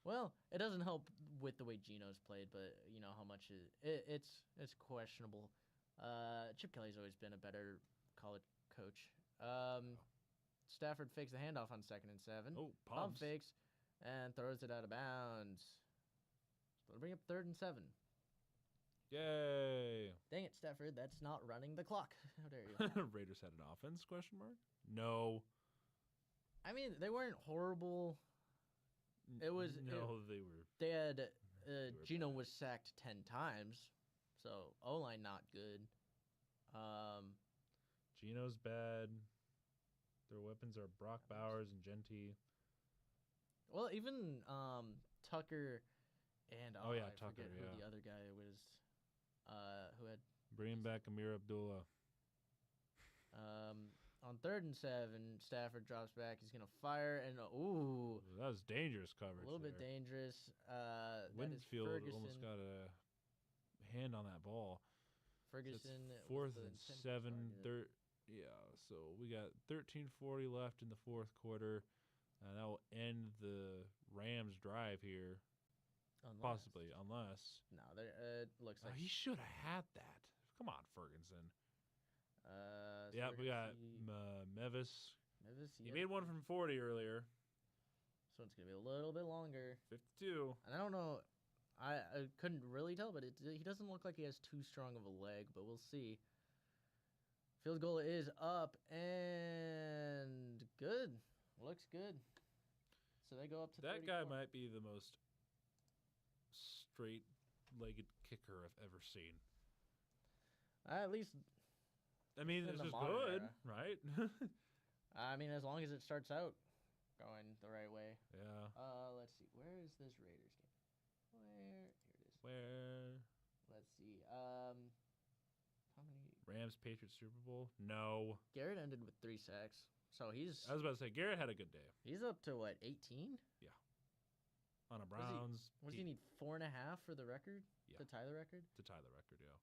S2: Well, it doesn't help with the way Geno's played, but you know how much it's questionable. Chip Kelly's always been a better college coach. Stafford fakes the handoff on 2nd and 7.
S1: Oh,
S2: Pump fakes and throws it out of bounds. So it'll bring up 3rd and 7.
S1: Yay!
S2: Dang it, Stafford! That's not running the clock. How dare you?
S1: Raiders had an offense? ? No.
S2: I mean, they weren't horrible. It was
S1: they were.
S2: They had Geno
S1: bad.
S2: was sacked 10 times, so O-line not good.
S1: Geno's bad. Their weapons are Brock Bowers and Genty.
S2: Well, even Tucker and I
S1: Tucker.
S2: forget who the other guy was. Who had
S1: bringing back Amir Abdullah.
S2: On 3rd and 7, Stafford drops back. He's gonna fire and that
S1: was dangerous coverage.
S2: A little bit dangerous.
S1: Winfield almost got a hand on that ball.
S2: Ferguson.
S1: So 4th and 7. So we got 13:40 left in the 4th quarter. That will end the Rams' drive here. Possibly, unless.
S2: No, it looks like
S1: he should have had that. Come on, Ferguson. We got Mevis. He made one from 40 earlier.
S2: So it's going to be a little bit longer.
S1: 52.
S2: And I don't know. I couldn't really tell, but he doesn't look like he has too strong of a leg, but we'll see. Field goal is up and good. Looks good. So they go up to
S1: that
S2: 34.
S1: guy might be the most straight-legged kicker I've ever seen.
S2: At least.
S1: I mean, it's just good, right?
S2: I mean, as long as it starts out going the right way.
S1: Yeah.
S2: Let's see. Where is this Raiders game? Here it is.
S1: Where?
S2: Let's see. How many?
S1: Rams Patriots Super Bowl? No.
S2: Garrett ended with 3 sacks. So he's.
S1: I was about to say Garrett had a good day.
S2: He's up to what, 18?
S1: Yeah. On a Browns.
S2: What does he need? 4.5 for the record?
S1: Yeah.
S2: To tie the record?
S1: To tie the record, yeah.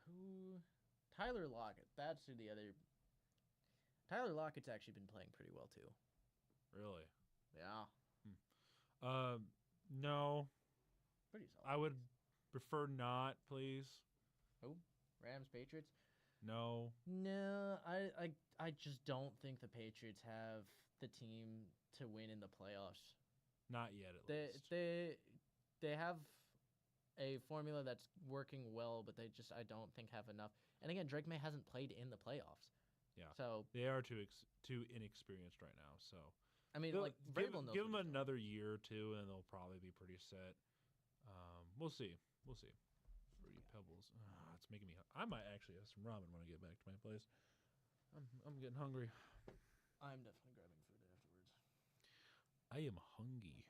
S2: Who? Tyler Lockett. That's who the other. Tyler Lockett's actually been playing pretty well too.
S1: Really?
S2: Yeah.
S1: No.
S2: Pretty solid.
S1: I would prefer not, please.
S2: Who? Rams, Patriots?
S1: No.
S2: No, I just don't think the Patriots have the team to win in the playoffs.
S1: Not yet, at least.
S2: They have a formula that's working well, but I don't think have enough. And again, Drake May hasn't played in the playoffs.
S1: Yeah.
S2: So
S1: they are too inexperienced right now. So
S2: I mean,
S1: They'll-
S2: like Vrabel knows.
S1: give
S2: what
S1: them
S2: he's doing.
S1: another year or two, and they'll probably be pretty set. We'll see. We'll see. Fruity Pebbles. It's making me. I might actually have some ramen when I get back to my place. I'm getting hungry.
S2: I'm definitely grabbing food afterwards.
S1: I am hungry.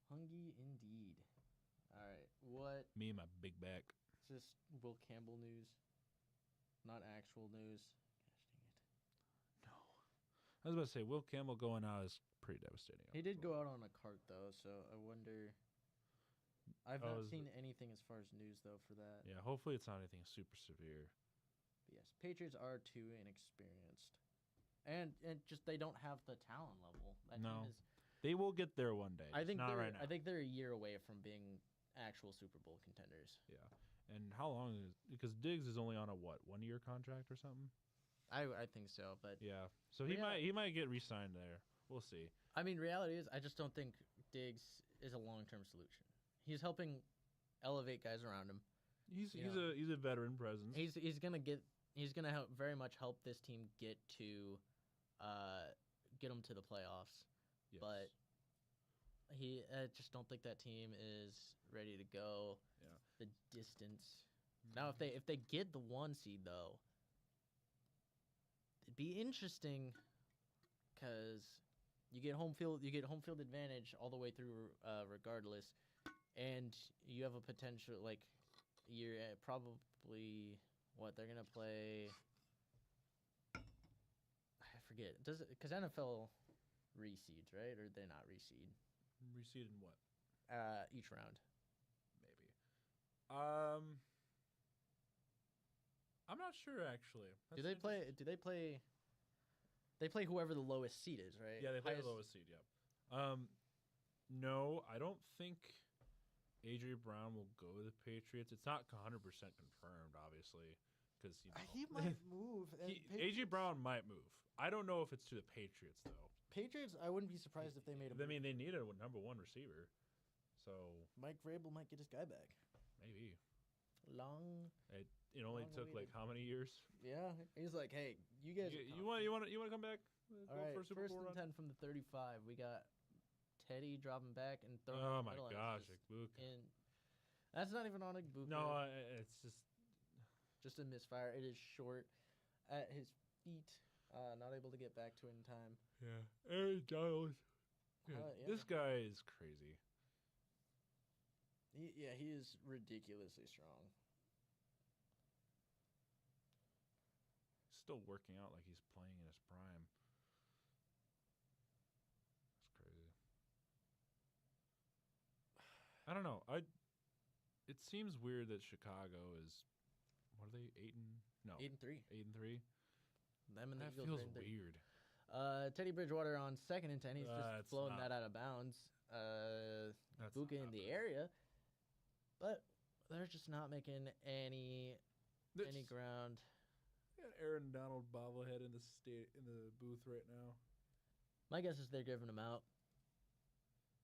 S2: Hungry indeed. All right, what?
S1: Me and my big back.
S2: Is this Will Campbell news? Not actual news. Gosh dang it.
S1: No. I was about to say Will Campbell going out is pretty devastating.
S2: He did go out on a cart though, so I wonder. I've
S1: Oh,
S2: not
S1: is
S2: seen anything as far as news though for that.
S1: Yeah, hopefully it's not anything super severe.
S2: But yes, Patriots are too inexperienced, and just they don't have the talent level. That
S1: No.
S2: team is.
S1: They will get there one day.
S2: I think
S1: not
S2: they're.
S1: right now.
S2: I think they're a year away from being actual Super Bowl contenders.
S1: Yeah. And how long is because Diggs is only on a 1 year contract or something?
S2: I think so, but
S1: Yeah. So
S2: Yeah.
S1: he might get re-signed there. We'll see.
S2: I mean, reality is, I just don't think Diggs is a long-term solution. He's helping elevate guys around him.
S1: He's
S2: Yeah.
S1: he's a veteran presence.
S2: He's gonna help very much help this team get to them to the playoffs.
S1: Yes.
S2: But I just don't think that team is ready to go.
S1: Yeah.
S2: The distance. Now, if they get the 1 seed though, it'd be interesting because you get home field advantage all the way through regardless, and you have a potential like you're at probably what they're gonna play. I forget. Does it because NFL reseeds, right? Or they're not reseed
S1: Reseed in what?
S2: each round.
S1: Maybe. I'm not sure actually.
S2: Do they play? They play whoever the lowest seed is, right?
S1: Yeah, they play
S2: Highest-
S1: the lowest seed. Yeah. No, I don't think Adrian Brown will go to the Patriots. It's not 100% confirmed, obviously, because
S2: He might move. And
S1: AJ Brown might move. I don't know if it's to the Patriots though.
S2: Patriots, I wouldn't be surprised if they made a
S1: I mean, they need a number 1 receiver, so
S2: Mike Vrabel might get his guy back.
S1: maybe
S2: Long,
S1: it only
S2: long
S1: took like
S2: awaited.
S1: how many years?
S2: yeah. He's like, hey, you guys.
S1: You want to come back?
S2: All
S1: Go
S2: right,
S1: for a Super
S2: first
S1: Bowl
S2: and
S1: run?
S2: 10 from the 35. We got Teddy dropping back and throwing.
S1: Oh
S2: the
S1: my
S2: middle, and
S1: gosh,
S2: it's just
S1: Igbuka.
S2: that's not even on Igbuka.
S1: No, it's
S2: just a misfire. It is short at his feet. Not able to get back to it in time.
S1: yeah. Aaron Donald. Yeah,
S2: yeah.
S1: This guy is crazy.
S2: He is ridiculously strong.
S1: Still working out like he's playing in his prime. It's crazy. I don't know. It seems weird that Chicago is. What are they?
S2: 8-3.
S1: 8-3.
S2: Them and the
S1: That
S2: Eagles
S1: feels
S2: are 8-3.
S1: weird.
S2: Teddy Bridgewater on 2nd and 10. He's just
S1: It's
S2: floating
S1: not-
S2: that out of bounds.
S1: That's
S2: Buccaneer
S1: not
S2: in the
S1: happening.
S2: area, but they're just not making any ground.
S1: Got Aaron Donald bobblehead in the booth right now.
S2: My guess is they're giving him out.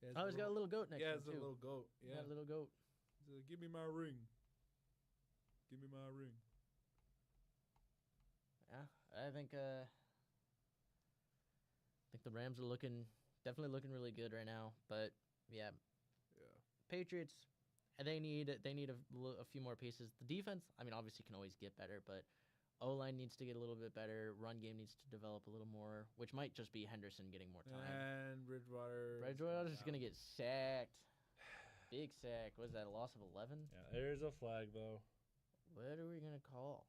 S1: Yeah,
S2: Oh, he's got a little goat next
S1: yeah,
S2: to
S1: it's
S2: him
S1: a
S2: too.
S1: little goat. Yeah,
S2: Got a little goat.
S1: He's like, give me my ring. Give me my ring.
S2: Yeah, I think the Rams are definitely looking really good right now. But yeah,
S1: Yeah.
S2: Patriots, they need a few more pieces. The defense, I mean, obviously can always get better, but O-line needs to get a little bit better. Run game needs to develop a little more, which might just be Henderson getting more time.
S1: And Bridgewater.
S2: Bridgewater's just gonna get sacked. Big sack. What is that? A loss of 11?
S1: Yeah, there's a flag though.
S2: What are we gonna call?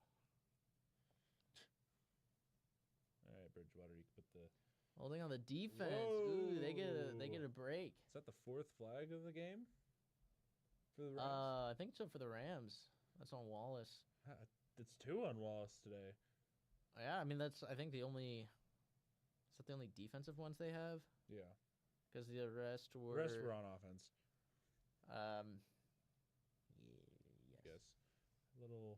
S1: All right, Bridgewater, you can put the.
S2: Holding on the defense. Ooh, they get a break.
S1: Is that the 4th flag of the game? For the Rams?
S2: I think so for the Rams. That's on Wallace.
S1: It's 2 on Wallace today.
S2: Yeah, I mean that's I think the only. Is that the only defensive ones they have?
S1: Yeah.
S2: Because the rest
S1: The
S2: were.
S1: rest were on offense.
S2: Yes.
S1: Yes. Little.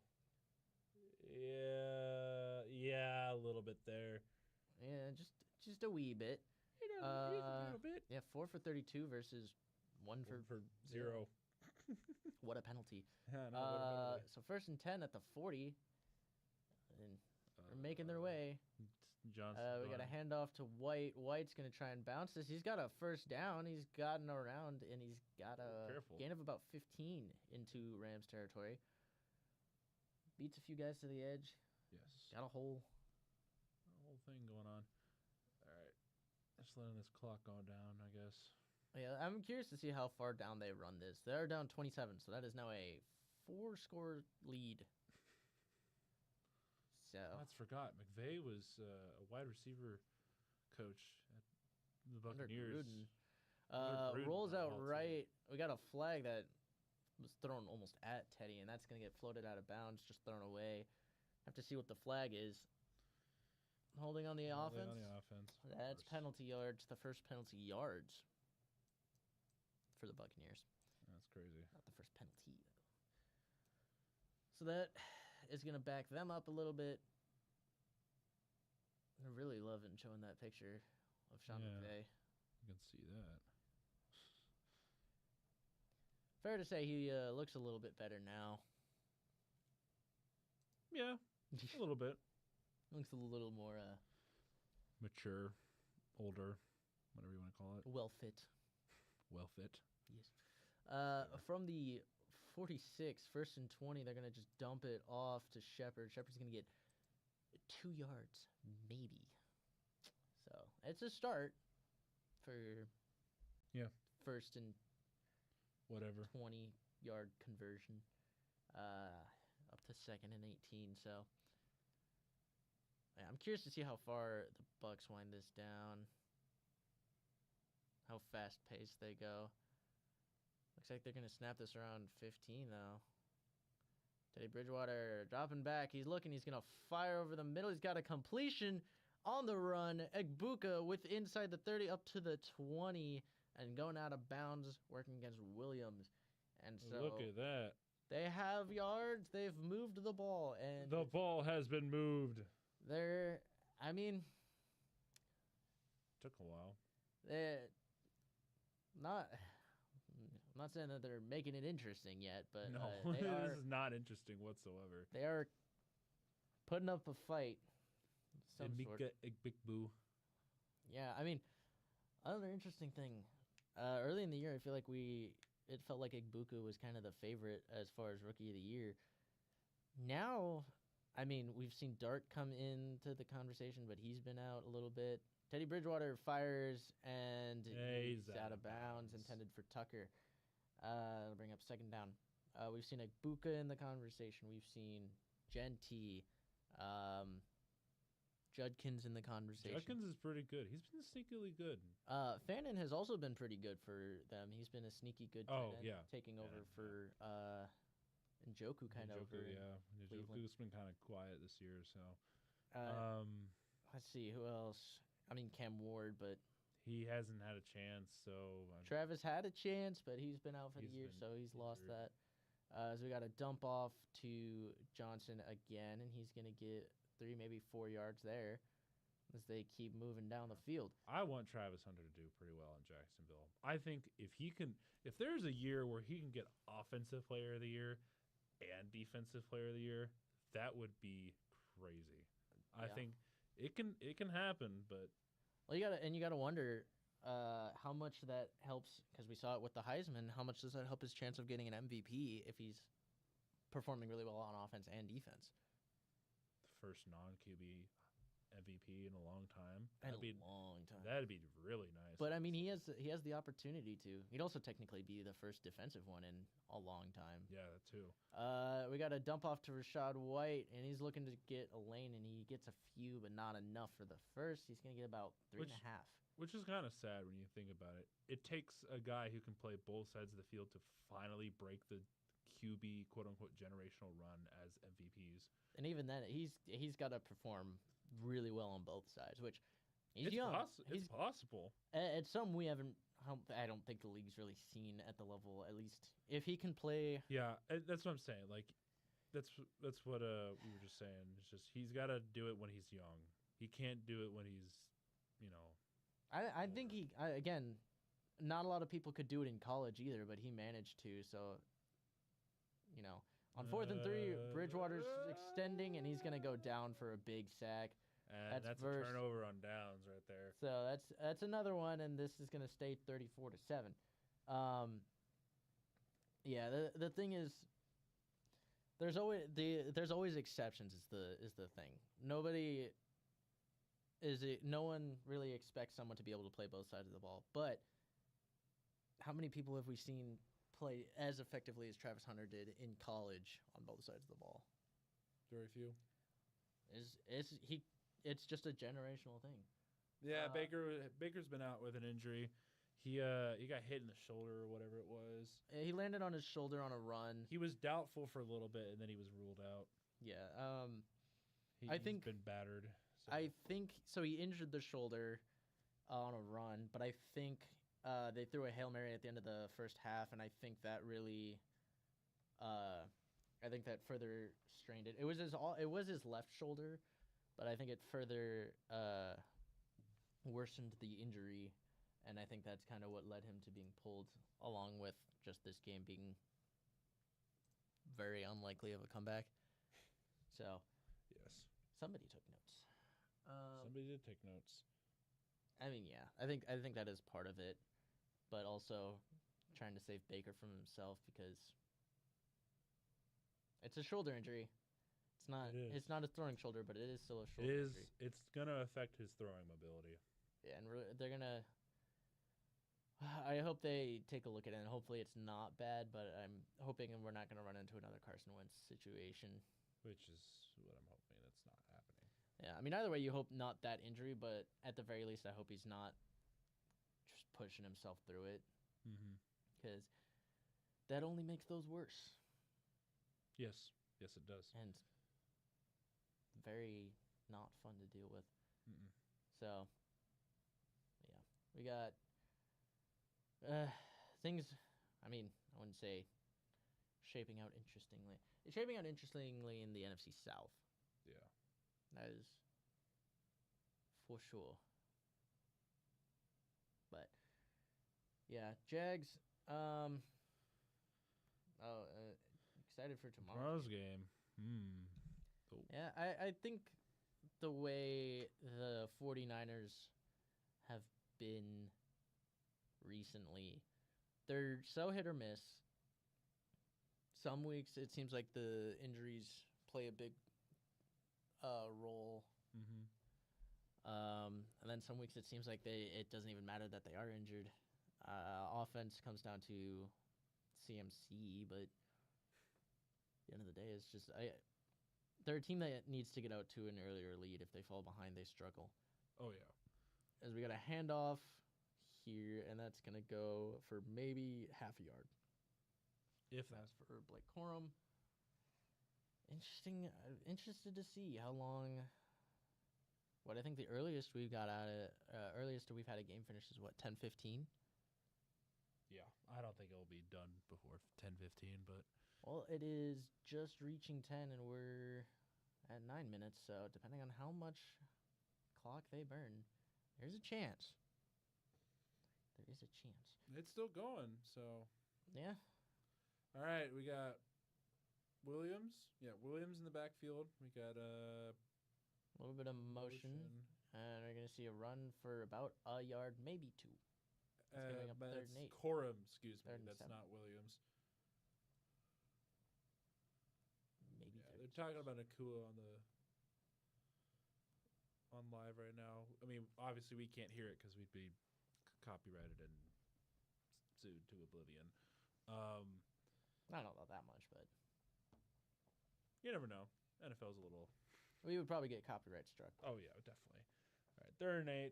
S1: Yeah, a little bit there.
S2: Yeah, just a wee bit.
S1: A little bit.
S2: Yeah, 4 for 32 versus 1 for
S1: 0.
S2: what a penalty.
S1: Yeah, no, what a penalty.
S2: So 1st and 10 at the 40, and they're making their way.
S1: It's Johnson.
S2: We got a handoff to White. White's going to try and bounce this. He's got a first down. He's gotten around, and he's got a gain of about 15 into Rams territory. Beats a few guys to the edge.
S1: Yes.
S2: Got a whole
S1: thing going on. All right. Just letting this clock go down, I guess.
S2: Yeah, I'm curious to see how far down they run this. They're down 27, so that is now a 4-score lead. So
S1: I forgot. McVay was a wide receiver coach at the Buccaneers.
S2: Rolls out right. We got a flag that was thrown almost at Teddy, and that's going to get floated out of bounds, just thrown away. Have to see what the flag is. Holding on the offense. That's penalty yards. The first penalty yards for the Buccaneers.
S1: That's crazy.
S2: Not the first penalty, though. So that is going to back them up a little bit. I'm really loving showing that picture of Sean McVay.
S1: You can see that.
S2: Fair to say he looks a little bit better now.
S1: Yeah, a little bit.
S2: Looks a little more
S1: mature, older, whatever you want to call it.
S2: Well fit.
S1: Well fit.
S2: Yes. From the 46, 1st and 20, they're going to just dump it off to Shepard. Shepard's going to get 2 yards, maybe. So it's a start for first and
S1: whatever
S2: 20-yard conversion up to 2nd and 18. So yeah, I'm curious to see how far the Bucs wind this down, how fast-paced they go. Looks like they're going to snap this around 15, though. Teddy Bridgewater dropping back. He's looking. He's going to fire over the middle. He's got a completion on the run. Egbuka with inside the 30 up to the 20 and going out of bounds, working against Williams. And so
S1: look at that.
S2: They have yards. They've moved the ball. And
S1: the ball has been moved.
S2: I mean,
S1: took a while.
S2: I'm not saying that they're making it interesting yet, but
S1: no, this is not interesting whatsoever.
S2: They are putting up a fight. Some sort. Yeah, I mean, another interesting thing. Early in the year, I feel like it felt like Egbuka was kind of the favorite as far as Rookie of the Year. Now, I mean, we've seen Dart come into the conversation, but he's been out a little bit. Teddy Bridgewater fires, and he's out of bounds, intended for Tucker. Bring up 2nd down. We've seen Egbuka in the conversation. We've seen Genty, Judkins in the conversation.
S1: Judkins is pretty good. He's been sneakily good.
S2: Fannin has also been pretty good for them. He's been a sneaky good tight end, taking over for Njoku kind of over.
S1: Yeah, Njoku's been kind of quiet this year. So,
S2: let's see who else. I mean, Cam Ward, but
S1: he hasn't had a chance. So
S2: Travis had a chance, but he's been out for the year, so he's lost that. So we got a dump off to Johnson again, and he's going to get 3, maybe 4 yards there as they keep moving down the field.
S1: I want Travis Hunter to do pretty well in Jacksonville. I think if there's a year where he can get Offensive Player of the Year and Defensive Player of the Year, that would be crazy. Yeah. I think it can happen, but
S2: you gotta wonder how much that helps, because we saw it with the Heisman. How much does that help his chance of getting an MVP if he's performing really well on offense and defense?
S1: First non-QB MVP in a long time.
S2: That'd be
S1: really nice.
S2: But I mean, he has the opportunity to. He'd also technically be the first defensive one in a long time.
S1: Yeah, that too.
S2: We got a dump off to Rachaad White, and he's looking to get a lane, and he gets a few, but not enough for the first. He's gonna get about 3.5.
S1: Which is kind of sad when you think about it. It takes a guy who can play both sides of the field to finally break the QB quote-unquote generational run as MVPs.
S2: And even then, he's got to perform really well on both sides, which he's young.
S1: It's possible.
S2: It's something we haven't. I don't think the league's really seen at the level. At least if he can play.
S1: Yeah, that's what I'm saying. Like, that's what we were just saying. It's just he's got to do it when he's young. He can't do it when he's,
S2: I think again, not a lot of people could do it in college either, but he managed to. So, on 4th and 3, Bridgewater's extending, and he's going to go down for a big sack.
S1: And that's a turnover on downs right there.
S2: So that's another one, and this is gonna stay 34-7. Yeah, the thing is, there's always exceptions. Is the thing. No one really expects someone to be able to play both sides of the ball. But how many people have we seen play as effectively as Travis Hunter did in college on both sides of the ball?
S1: Very few.
S2: It's just a generational thing.
S1: Yeah, Baker's been out with an injury. He got hit in the shoulder or whatever it was.
S2: He landed on his shoulder on a run.
S1: He was doubtful for a little bit, and then he was ruled out.
S2: Yeah.
S1: He's been battered. So.
S2: I think so. He injured the shoulder on a run, but I think they threw a Hail Mary at the end of the first half, and I think that really, further strained it. It was his left shoulder, but I think it further worsened the injury, and I think that's kind of what led him to being pulled, along with just this game being very unlikely of a comeback. So,
S1: yes,
S2: somebody took notes.
S1: Somebody did take notes.
S2: I mean, yeah, I think that is part of it, but also trying to save Baker from himself because it's a shoulder injury. It's not a throwing shoulder, but it is still a shoulder injury.
S1: It's gonna affect his throwing mobility.
S2: Yeah, and they're gonna. I hope they take a look at it, and hopefully it's not bad. But I'm hoping we're not gonna run into another Carson Wentz situation.
S1: Which is what I'm hoping that's not happening.
S2: Yeah, I mean, either way, you hope not that injury, but at the very least, I hope he's not just pushing himself through it. Because that only makes those worse.
S1: Yes, it does.
S2: And very not fun to deal with. So, yeah, we got things. I mean, I wouldn't say shaping out interestingly. It's shaping out interestingly in the NFC South.
S1: Yeah,
S2: that is for sure. But yeah, Jags. Excited for tomorrow's
S1: game. Oh.
S2: Yeah, I think the way the 49ers have been recently, they're so hit or miss. Some weeks it seems like the injuries play a big role. And then some weeks it seems like it doesn't even matter that they are injured. Offense comes down to CMC, but at the end of the day, it's just they're a team that needs to get out to an earlier lead. If they fall behind, they struggle.
S1: Oh, yeah.
S2: As we got a handoff here, and that's going to go for maybe half a yard.
S1: If
S2: that's for Blake Corum. Interested to see how long. What I think the earliest we've got earliest we've had a game finish is what, 10:15?
S1: Yeah, I don't think it'll be done before 10:15, but.
S2: Well, it is just reaching 10, and we're at 9 minutes, so depending on how much clock they burn, there's a chance. There is a chance.
S1: It's still going, so.
S2: Yeah.
S1: All right, we got Williams. Yeah, Williams in the backfield. We got a
S2: little bit of motion. And we're going to see a run for about a yard, maybe two.
S1: But it's Corum, excuse me. That's not Williams. They're talking about Nakua on live right now. I mean, obviously we can't hear it because we'd be copyrighted and sued to oblivion.
S2: I don't know about that much, but
S1: you never know. NFL's a little.
S2: We would probably get copyright struck.
S1: Oh yeah, definitely. All right, 3rd and 8.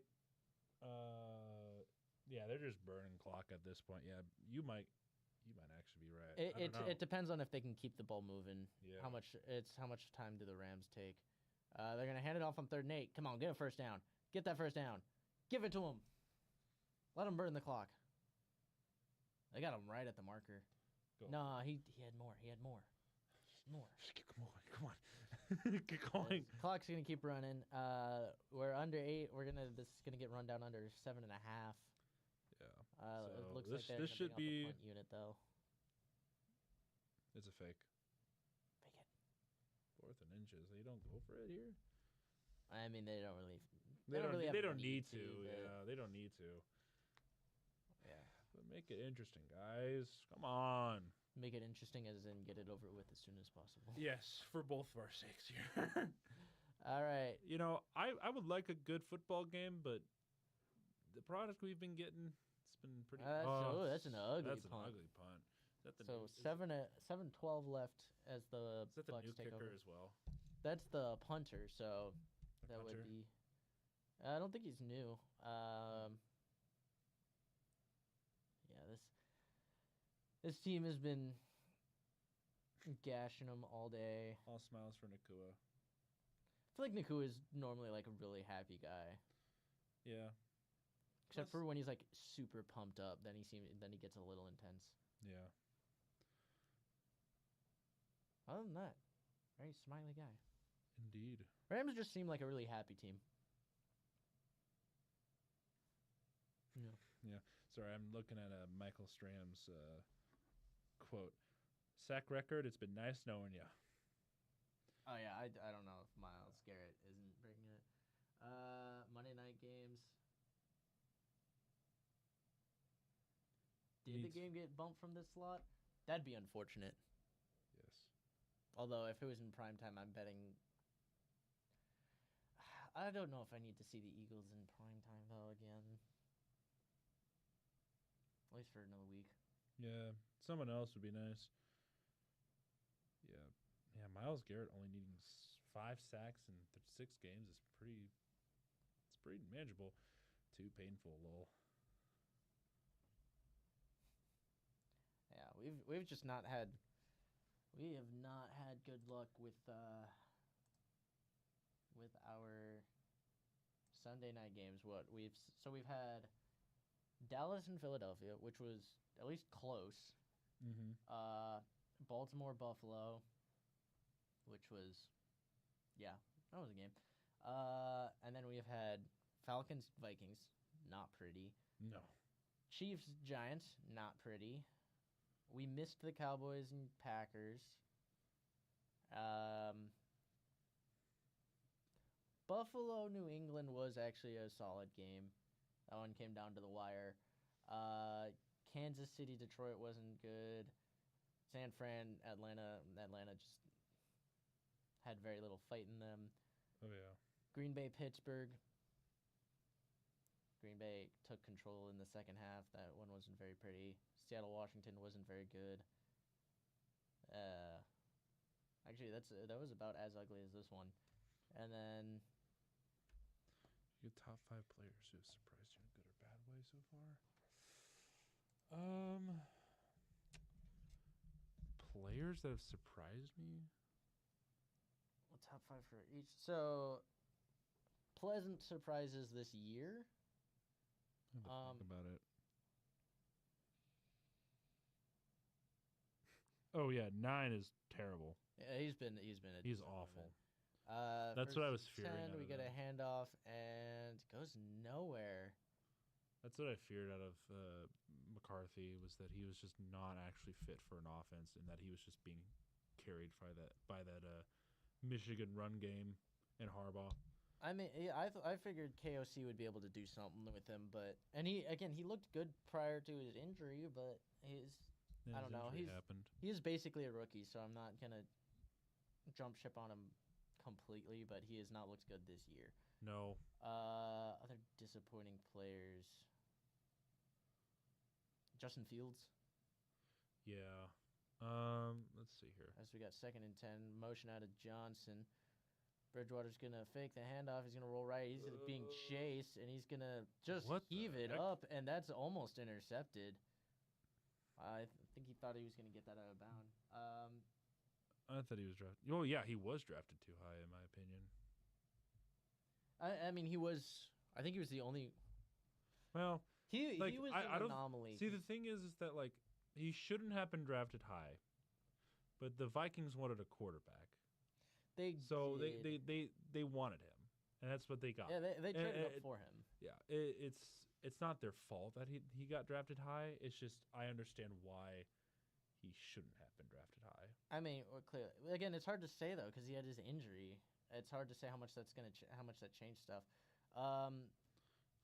S1: Yeah, they're just burning clock at this point. Yeah, you might actually be right.
S2: It depends on if they can keep the ball moving.
S1: Yeah.
S2: How much time do the Rams take? They're gonna hand it off on 3rd and 8. Come on, get a first down. Get that first down. Give it to them. Let them burn the clock. They got him right at the marker. No, he had more. More.
S1: Come on. Get going.
S2: Clock's gonna keep running. We're under 8. This is gonna get run down under 7.5.
S1: Yeah.
S2: It looks like they're
S1: this should
S2: be
S1: be
S2: the punt unit though.
S1: It's a fake.
S2: Fake it.
S1: 4th and inches. You don't go for it here.
S2: I mean, they don't really.
S1: They don't.
S2: really have
S1: They
S2: a
S1: don't need to.
S2: but
S1: Yeah, they don't need to.
S2: yeah.
S1: But make it interesting, guys. Come on.
S2: Make it interesting, as in get it over with as soon as possible.
S1: Yes, for both of our sakes here.
S2: All right.
S1: You know, I would like a good football game, but the product we've been getting, it's been pretty.
S2: That's an ugly
S1: That's
S2: punt.
S1: an ugly punt. Is that the
S2: So
S1: new,
S2: 7-12 left as the
S1: is that the
S2: Bucks
S1: new
S2: take
S1: kicker
S2: over.
S1: as well?
S2: That's the punter, so
S1: The
S2: that
S1: punter?
S2: would be. I don't think he's new. Yeah, this team has been gashing them all day.
S1: All smiles for Nakua.
S2: I feel like Nakua is normally like a really happy guy,
S1: Yeah.
S2: except
S1: Plus-
S2: for when he's like super pumped up. Then he gets a little intense.
S1: Yeah.
S2: Other than that, very smiley guy.
S1: Indeed.
S2: Rams just seem like a really happy team. Yeah.
S1: Sorry, I'm looking at Michael Stram's quote. Sack record, it's been nice knowing ya.
S2: Oh yeah, I don't know if Myles Garrett isn't bringing it. Monday night games. Did the
S1: Needs-
S2: game get bumped from this slot? That'd be unfortunate.
S1: Yes.
S2: Although if it was in prime time, I'm betting. I don't know if I need to see the Eagles in prime time though again. At least for another week.
S1: Yeah. Someone else would be nice. Yeah. Yeah, Myles Garrett only needing 5 sacks in 6 games is pretty. It's pretty manageable. Too painful, lol.
S2: Yeah, we've just not had. We have not had good luck with our Sunday night games. We've had Dallas and Philadelphia, which was at least close.
S1: Mm-hmm.
S2: Baltimore Buffalo, which was, yeah, that was a game. And then we have had Falcons Vikings, not pretty.
S1: No.
S2: Chiefs Giants, not pretty. We missed the Cowboys and Packers. Buffalo New England was actually a solid game. That one came down to the wire. Kansas City Detroit wasn't good. San Fran Atlanta just had very little fight in them.
S1: Oh, yeah.
S2: Green Bay Pittsburgh. Green Bay took control in the second half. That one wasn't very pretty. Seattle Washington wasn't very good. Actually, that was about as ugly as this one. And then
S1: Your top 5 players who have surprised you in a good or bad way so far? Players that have surprised me?
S2: top 5 for each. So pleasant surprises this year.
S1: I have to think about it. Oh yeah, 9 is terrible.
S2: Yeah, he's been a
S1: He's
S2: disappointment.
S1: awful.
S2: That's
S1: what I was fearing out
S2: 10, we
S1: of
S2: get a
S1: him.
S2: handoff and goes nowhere.
S1: That's what I feared out of McCarthy, was that he was just not actually fit for an offense, and that he was just being carried by that Michigan run game and Harbaugh.
S2: I mean, I figured KOC would be able to do something with him, but he looked good prior to his injury, but I don't know.
S1: Happened.
S2: He is basically a rookie, so I'm not gonna jump ship on him completely, but he has not looked good this year.
S1: No.
S2: Other disappointing players. Justin Fields.
S1: Yeah. Let's see here.
S2: As we got 2nd and 10, motion out of Johnson. Bridgewater's gonna fake the handoff. He's gonna roll right. He's being chased, and he's gonna just
S1: What the
S2: heave it
S1: heck?
S2: up, and that's almost intercepted. I think he thought he was gonna get that out of bounds.
S1: I thought he was drafted. Oh yeah, he was drafted too high, in my opinion.
S2: I mean, he was. I think he was the only.
S1: Well,
S2: He
S1: like,
S2: was
S1: I
S2: an
S1: don't
S2: anomaly.
S1: see. The thing is that like he shouldn't have been drafted high, but the Vikings wanted a quarterback,
S2: they did.
S1: they wanted him, and that's what they got.
S2: Yeah, they traded up
S1: it-
S2: for him.
S1: Yeah, it's not their fault that he got drafted high. It's just I understand why he shouldn't have been drafted high.
S2: I mean, clearly, again, it's hard to say though because he had his injury. it's hard to say how much that's gonna how much that changed stuff. A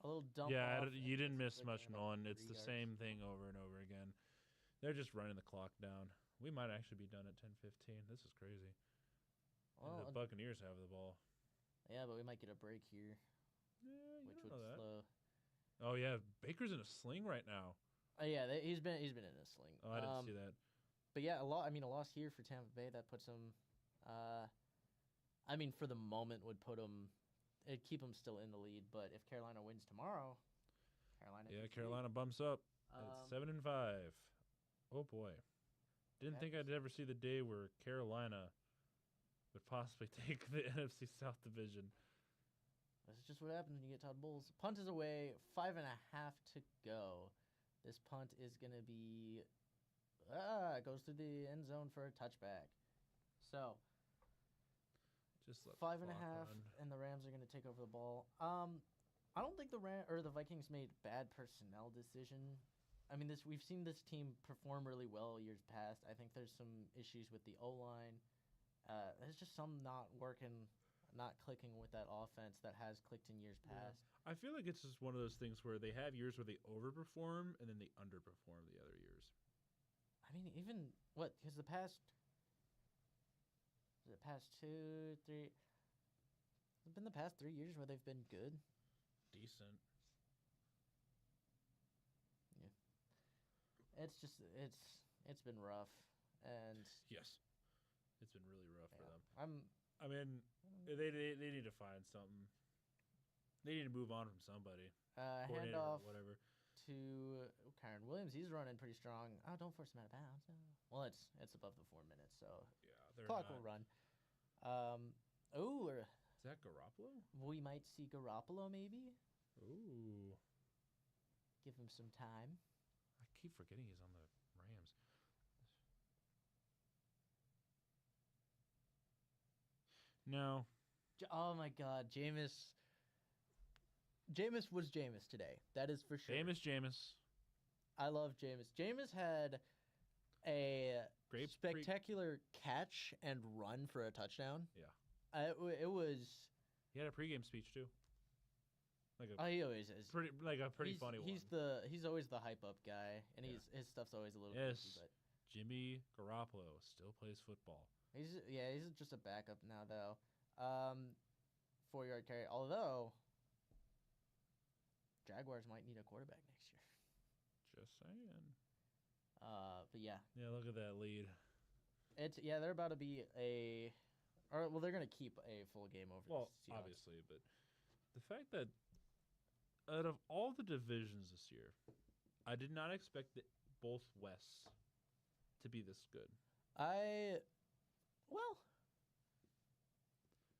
S2: little dump.
S1: Yeah,
S2: off
S1: you
S2: and
S1: didn't
S2: gets
S1: miss
S2: a
S1: much,
S2: gain of,
S1: Nolan. It's
S2: 3
S1: the
S2: yards.
S1: same thing over and over again. They're just running the clock down. We might actually be done at 10:15. This is crazy. And
S2: Well,
S1: the Buccaneers have the ball.
S2: yeah, but we might get a break here,
S1: Yeah, you
S2: which
S1: don't
S2: would
S1: know that.
S2: slow.
S1: Oh yeah, Baker's in a sling right now.
S2: Yeah, he's been in a sling.
S1: Oh, I didn't see that.
S2: But yeah, a loss here for Tampa Bay that puts them. I mean, for the moment, would put them. It'd keep them still in the lead. But if Carolina wins tomorrow, Carolina.
S1: Yeah,
S2: takes the lead.
S1: Carolina bumps up at 7-5. Oh boy, didn't think I'd ever see the day where Carolina would possibly take the NFC South division.
S2: That's just what happens when you get Todd Bowles. Punt is away. 5.5 to go. This punt is gonna be. Goes through the end zone for a touchback. So.
S1: Just let
S2: 5.5,
S1: the clock run.
S2: and the Rams are going to take over the ball. I don't think the Vikings made bad personnel decision. I mean, we've seen this team perform really well years past. I think there's some issues with the O-line. There's just some not working, not clicking with that offense that has clicked in years past.
S1: I feel like it's just one of those things where they have years where they overperform and then they underperform the other years.
S2: I mean, even because the past 2, 3. It's been the past 3 years where they've been good.
S1: Decent.
S2: Yeah. It's been rough, and
S1: Yes, it's been really rough for them.
S2: I'm
S1: I mean, they need to find something. They need to move on from somebody. Coordinator
S2: handoff
S1: or whatever.
S2: to Kyron Williams. He's running pretty strong. Oh, don't force him out of bounds. Well, it's above the 4 minutes, so
S1: Yeah,
S2: clock will run.
S1: Is that Garoppolo?
S2: We might see Garoppolo maybe.
S1: Ooh.
S2: Give him some time.
S1: I keep forgetting he's on the Rams. No.
S2: Oh my God, Jameis. Jameis was Jameis today. That is for sure.
S1: Jameis.
S2: I love Jameis. Jameis had a
S1: Great
S2: spectacular catch and run for a touchdown.
S1: Yeah.
S2: It was.
S1: He had a pregame speech too.
S2: He always is.
S1: Pretty funny one.
S2: He's always the hype up guy, and his stuff's always a little goofy, but
S1: Jimmy Garoppolo still plays football.
S2: he's just a backup now though. 4-yard carry. Although Jaguars might need a quarterback next year.
S1: Just saying.
S2: But yeah.
S1: Yeah, look at that lead.
S2: They're about to be they're gonna keep a full game over.
S1: Well,
S2: the Seahawks.
S1: obviously, but the fact that out of all the divisions this year, I did not expect both Wests to be this good.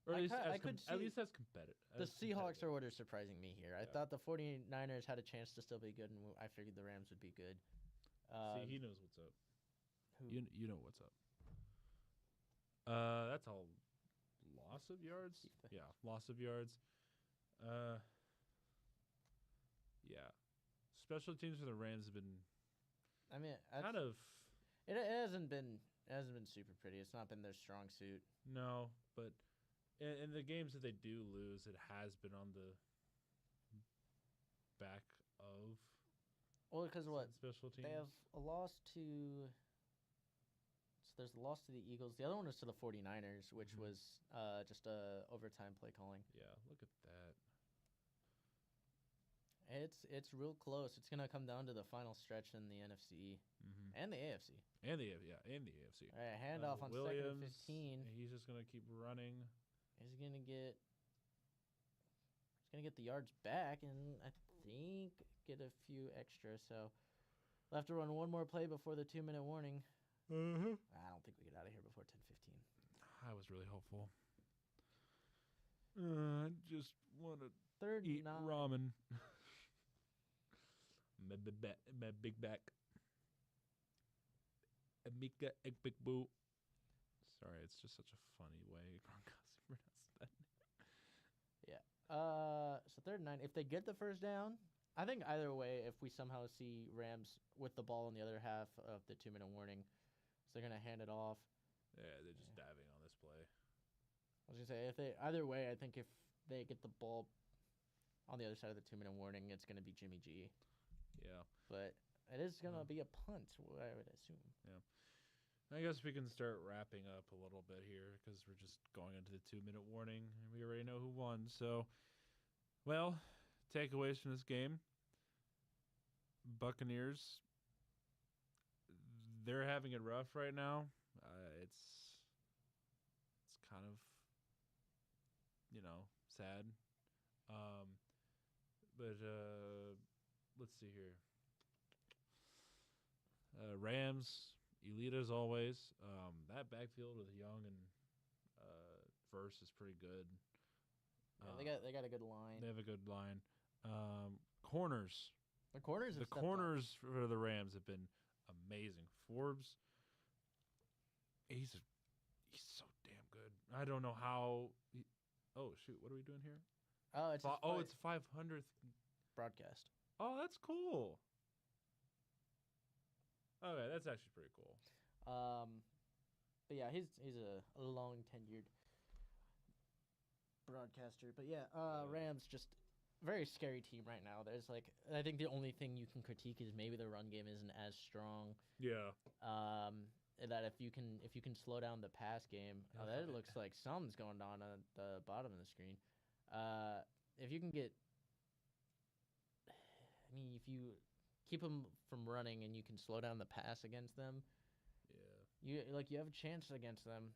S1: Or at least as competitive.
S2: The Seahawks are what are surprising me here. I thought the 49ers had a chance to still be good, and I figured the Rams would be good.
S1: See, he knows what's up.
S2: Who?
S1: You know what's up. That's all loss of yards? Yeah, loss of yards. Yeah. Special teams for the Rams have been kind of...
S2: It hasn't been super pretty. It's not been their strong suit.
S1: No, but in the games that they do lose, it has been on the back of...
S2: Well, because
S1: special teams.
S2: They have a loss to... So there's a loss to the Eagles. The other one was to the 49ers, which was just a overtime play calling.
S1: Yeah, look at that.
S2: It's real close. It's gonna come down to the final stretch in the NFC and the AFC.
S1: And the AFC.
S2: All right, handoff on
S1: Williams,
S2: 2nd and 15.
S1: He's just gonna keep running.
S2: He's gonna get the yards back, and I think get a few extra. So we'll have to run one more play before the 2-minute warning. I don't think we get out of here before 10:15.
S1: I was really hopeful. I just want to eat ramen. my big back. Amika egg big boo. Sorry, it's just such a funny way Gronkowski pronounced that.
S2: Yeah. So 3rd and 9. If they get the first down, I think either way, if we somehow see Rams with the ball in the other half of the 2-minute warning, so they're gonna hand it off.
S1: Yeah, they're just diving on this play.
S2: I was gonna say if they either way, I think if they get the ball on the other side of the 2-minute warning, it's gonna be Jimmy G.
S1: Yeah.
S2: But it is gonna be a punt, I would assume.
S1: I guess we can start wrapping up a little bit here because we're just going into the 2-minute warning and we already know who won. So, well, takeaways from this game. Buccaneers, they're having it rough right now. It's kind of, sad. But let's see here. Rams, elite as always. That backfield with Young and Verse is pretty good.
S2: Yeah, they got a good line.
S1: They have a good line. Corners.
S2: The corners
S1: For the Rams have been amazing. Forbes, he's so damn good. I don't know how. Oh shoot! What are we doing here?
S2: Oh, it's
S1: it's 500th
S2: broadcast.
S1: Oh, that's cool. Okay, that's actually pretty cool.
S2: But yeah, he's a long tenured broadcaster. But yeah, Rams just very scary team right now. There's I think the only thing you can critique is maybe the run game isn't as strong.
S1: Yeah.
S2: That if you can slow down the pass game, that looks like something's going on at the bottom of the screen. If you can if you keep them from running and you can slow down the pass against them, you have a chance against them.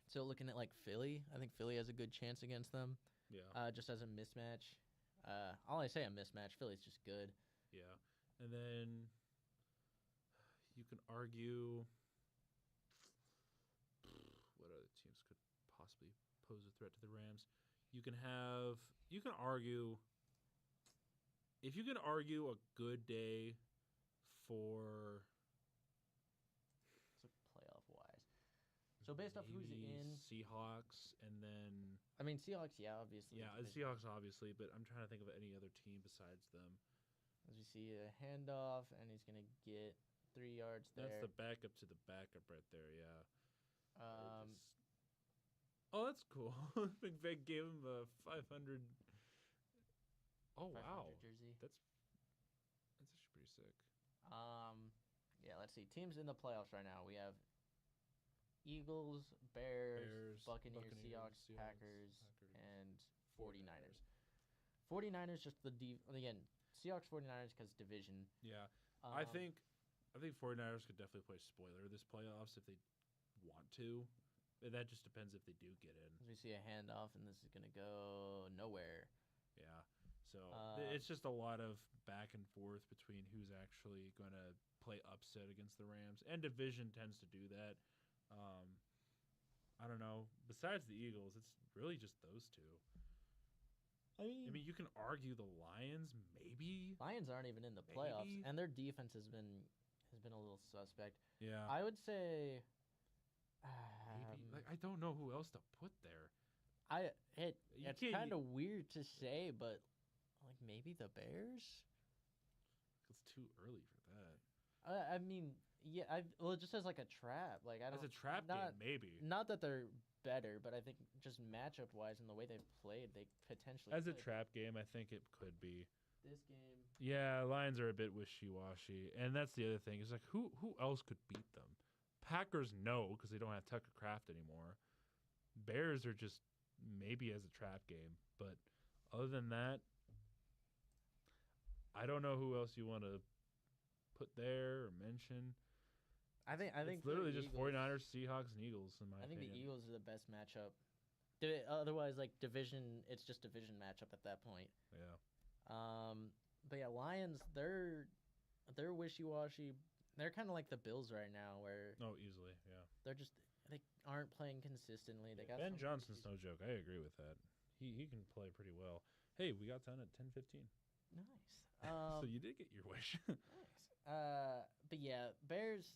S2: So looking at Philly, I think Philly has a good chance against them.
S1: Yeah.
S2: Just as a mismatch. All I say a mismatch. Philly's just good.
S1: Yeah, and then you can argue what other teams could possibly pose a threat to the Rams. You can argue if you can argue a good day for
S2: playoff wise. So based off who's in
S1: Seahawks, and then
S2: Seahawks, obviously.
S1: Yeah, the Seahawks obviously, but I'm trying to think of any other team besides them.
S2: As we see a handoff, and he's gonna get 3 yards there.
S1: That's the backup to the backup right there. Yeah. Oh, that's cool. Big Ben gave him a 500. Oh
S2: 500
S1: wow,
S2: jersey.
S1: That's actually pretty sick.
S2: Yeah. Let's see teams in the playoffs right now. We have Eagles, Bears, Buccaneers, Seahawks, Packers, and 49ers. 49ers just again. Seahawks 49ers because division.
S1: Yeah, I think 49ers could definitely play spoiler this playoffs if they want to. That just depends if they do get in.
S2: As we see a handoff, and this is going to go nowhere.
S1: Yeah. So it's just a lot of back and forth between who's actually going to play upset against the Rams. And division tends to do that. I don't know. Besides the Eagles, it's really just those two. I mean, you can argue the Lions, maybe.
S2: Lions aren't even in the playoffs, and their defense has been a little suspect.
S1: Yeah.
S2: I would say...
S1: maybe. I don't know who else to put there.
S2: It's kind of weird to say, but maybe the Bears?
S1: It's too early for that.
S2: Just as a trap.
S1: As a trap game, maybe.
S2: Not that they're better, but I think just matchup-wise and the way they've played, they potentially
S1: As a trap game, I think it could be.
S2: This game...
S1: Yeah, Lions are a bit wishy-washy. And that's the other thing. Is who else could beat them? Packers, no, because they don't have Tucker Kraft anymore. Bears are just maybe as a trap game. But other than that, I don't know who else you want to put there or mention.
S2: I think
S1: it's literally just 49ers, Seahawks, and Eagles in my opinion.
S2: I think the Eagles are the best matchup. Otherwise, division, it's just division matchup at that point.
S1: Yeah.
S2: But yeah, Lions, they're wishy-washy. They're kind of like the Bills right now, where
S1: easily, yeah.
S2: They aren't playing consistently. They got
S1: Ben Johnson's no joke. I agree with that. He can play pretty well. Hey, we got done at 10:15.
S2: Nice.
S1: So you did get your wish.
S2: Nice. But yeah, Bears.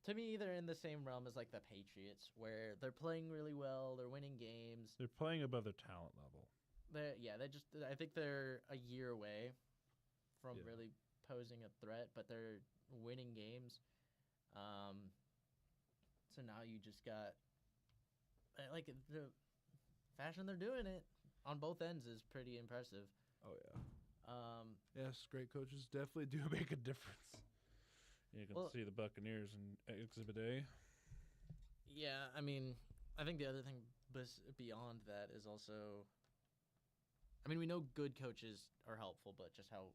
S2: To me, they're in the same realm as the Patriots, where they're playing really well, they're winning games.
S1: They're playing above their talent level.
S2: I think they're a year away from really posing a threat, but they're winning games. So now you just got like the fashion they're doing it on both ends is pretty impressive.
S1: Oh yeah. Yes, great coaches definitely do make a difference. You can see the Buccaneers in Exhibit A.
S2: Yeah, I mean, I think the other thing beyond that is also, I mean, we know good coaches are helpful, but just how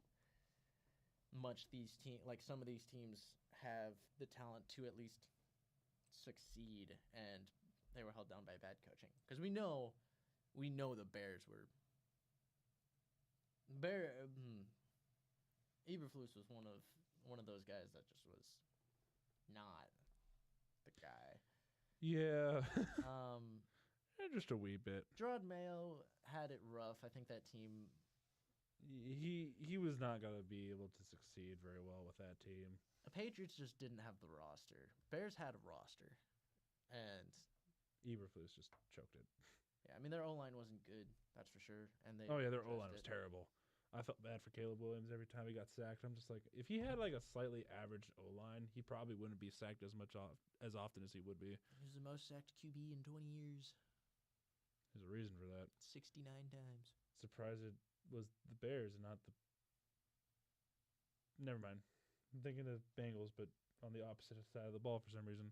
S2: much these like some of these teams have the talent to at least succeed, and they were held down by bad coaching. Because we know the Bears were Eberflus was one of those guys that just was not the guy.
S1: Yeah. Just a wee bit.
S2: Gerard Mayo had it rough. I think that team.
S1: He was not going to be able to succeed very well with that team.
S2: The Patriots just didn't have the roster. Bears had a roster, and
S1: Eberflus just choked it.
S2: Yeah, I mean their O-line wasn't good, that's for sure. And
S1: their O-line was terrible. I felt bad for Caleb Williams every time he got sacked. I'm just like, if he had like a slightly average O-line, he probably wouldn't be sacked as often as he would be.
S2: He was the most sacked QB in 20 years.
S1: There's a reason for that.
S2: 69 times.
S1: Surprised it was the Bears and not the. Never mind. I'm thinking of Bengals, but on the opposite side of the ball for some reason.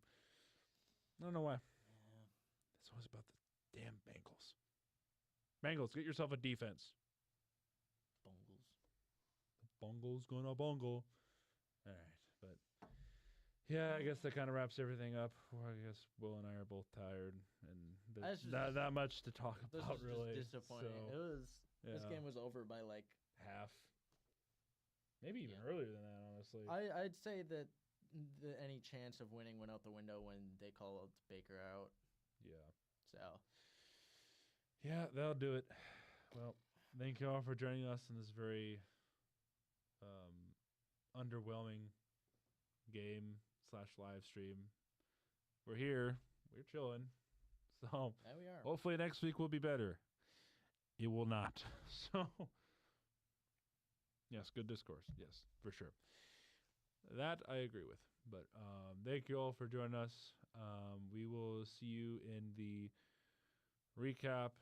S1: I don't know why.
S2: Yeah.
S1: It's always about the damn Bengals. Bengals, get yourself a defense. Bongle's gonna bongle. All right, but yeah, I guess that kind of wraps everything up. Well, I guess Will and I are both tired, and not that much to talk about, really.
S2: Just disappointing.
S1: So,
S2: this game was over by like
S1: half, maybe even earlier than that. Honestly,
S2: I'd say that any chance of winning went out the window when they called Baker out.
S1: Yeah.
S2: So.
S1: Yeah, that'll do it. Well, thank you all for joining us in this very underwhelming game / live stream. We're here. We're chilling. So
S2: there we are.
S1: Hopefully next week will be better. It will not. So yes, good discourse. Yes, for sure. That I agree with. But thank you all for joining us. We will see you in the recap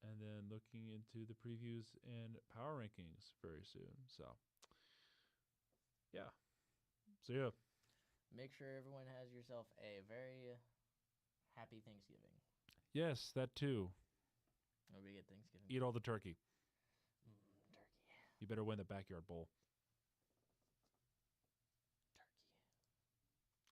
S1: and then looking into the previews and power rankings very soon. So yeah. See ya.
S2: Make sure everyone has yourself a very happy Thanksgiving.
S1: Yes, that too.
S2: Nobody get Thanksgiving.
S1: Eat all the turkey.
S2: Turkey.
S1: You better win the backyard bowl.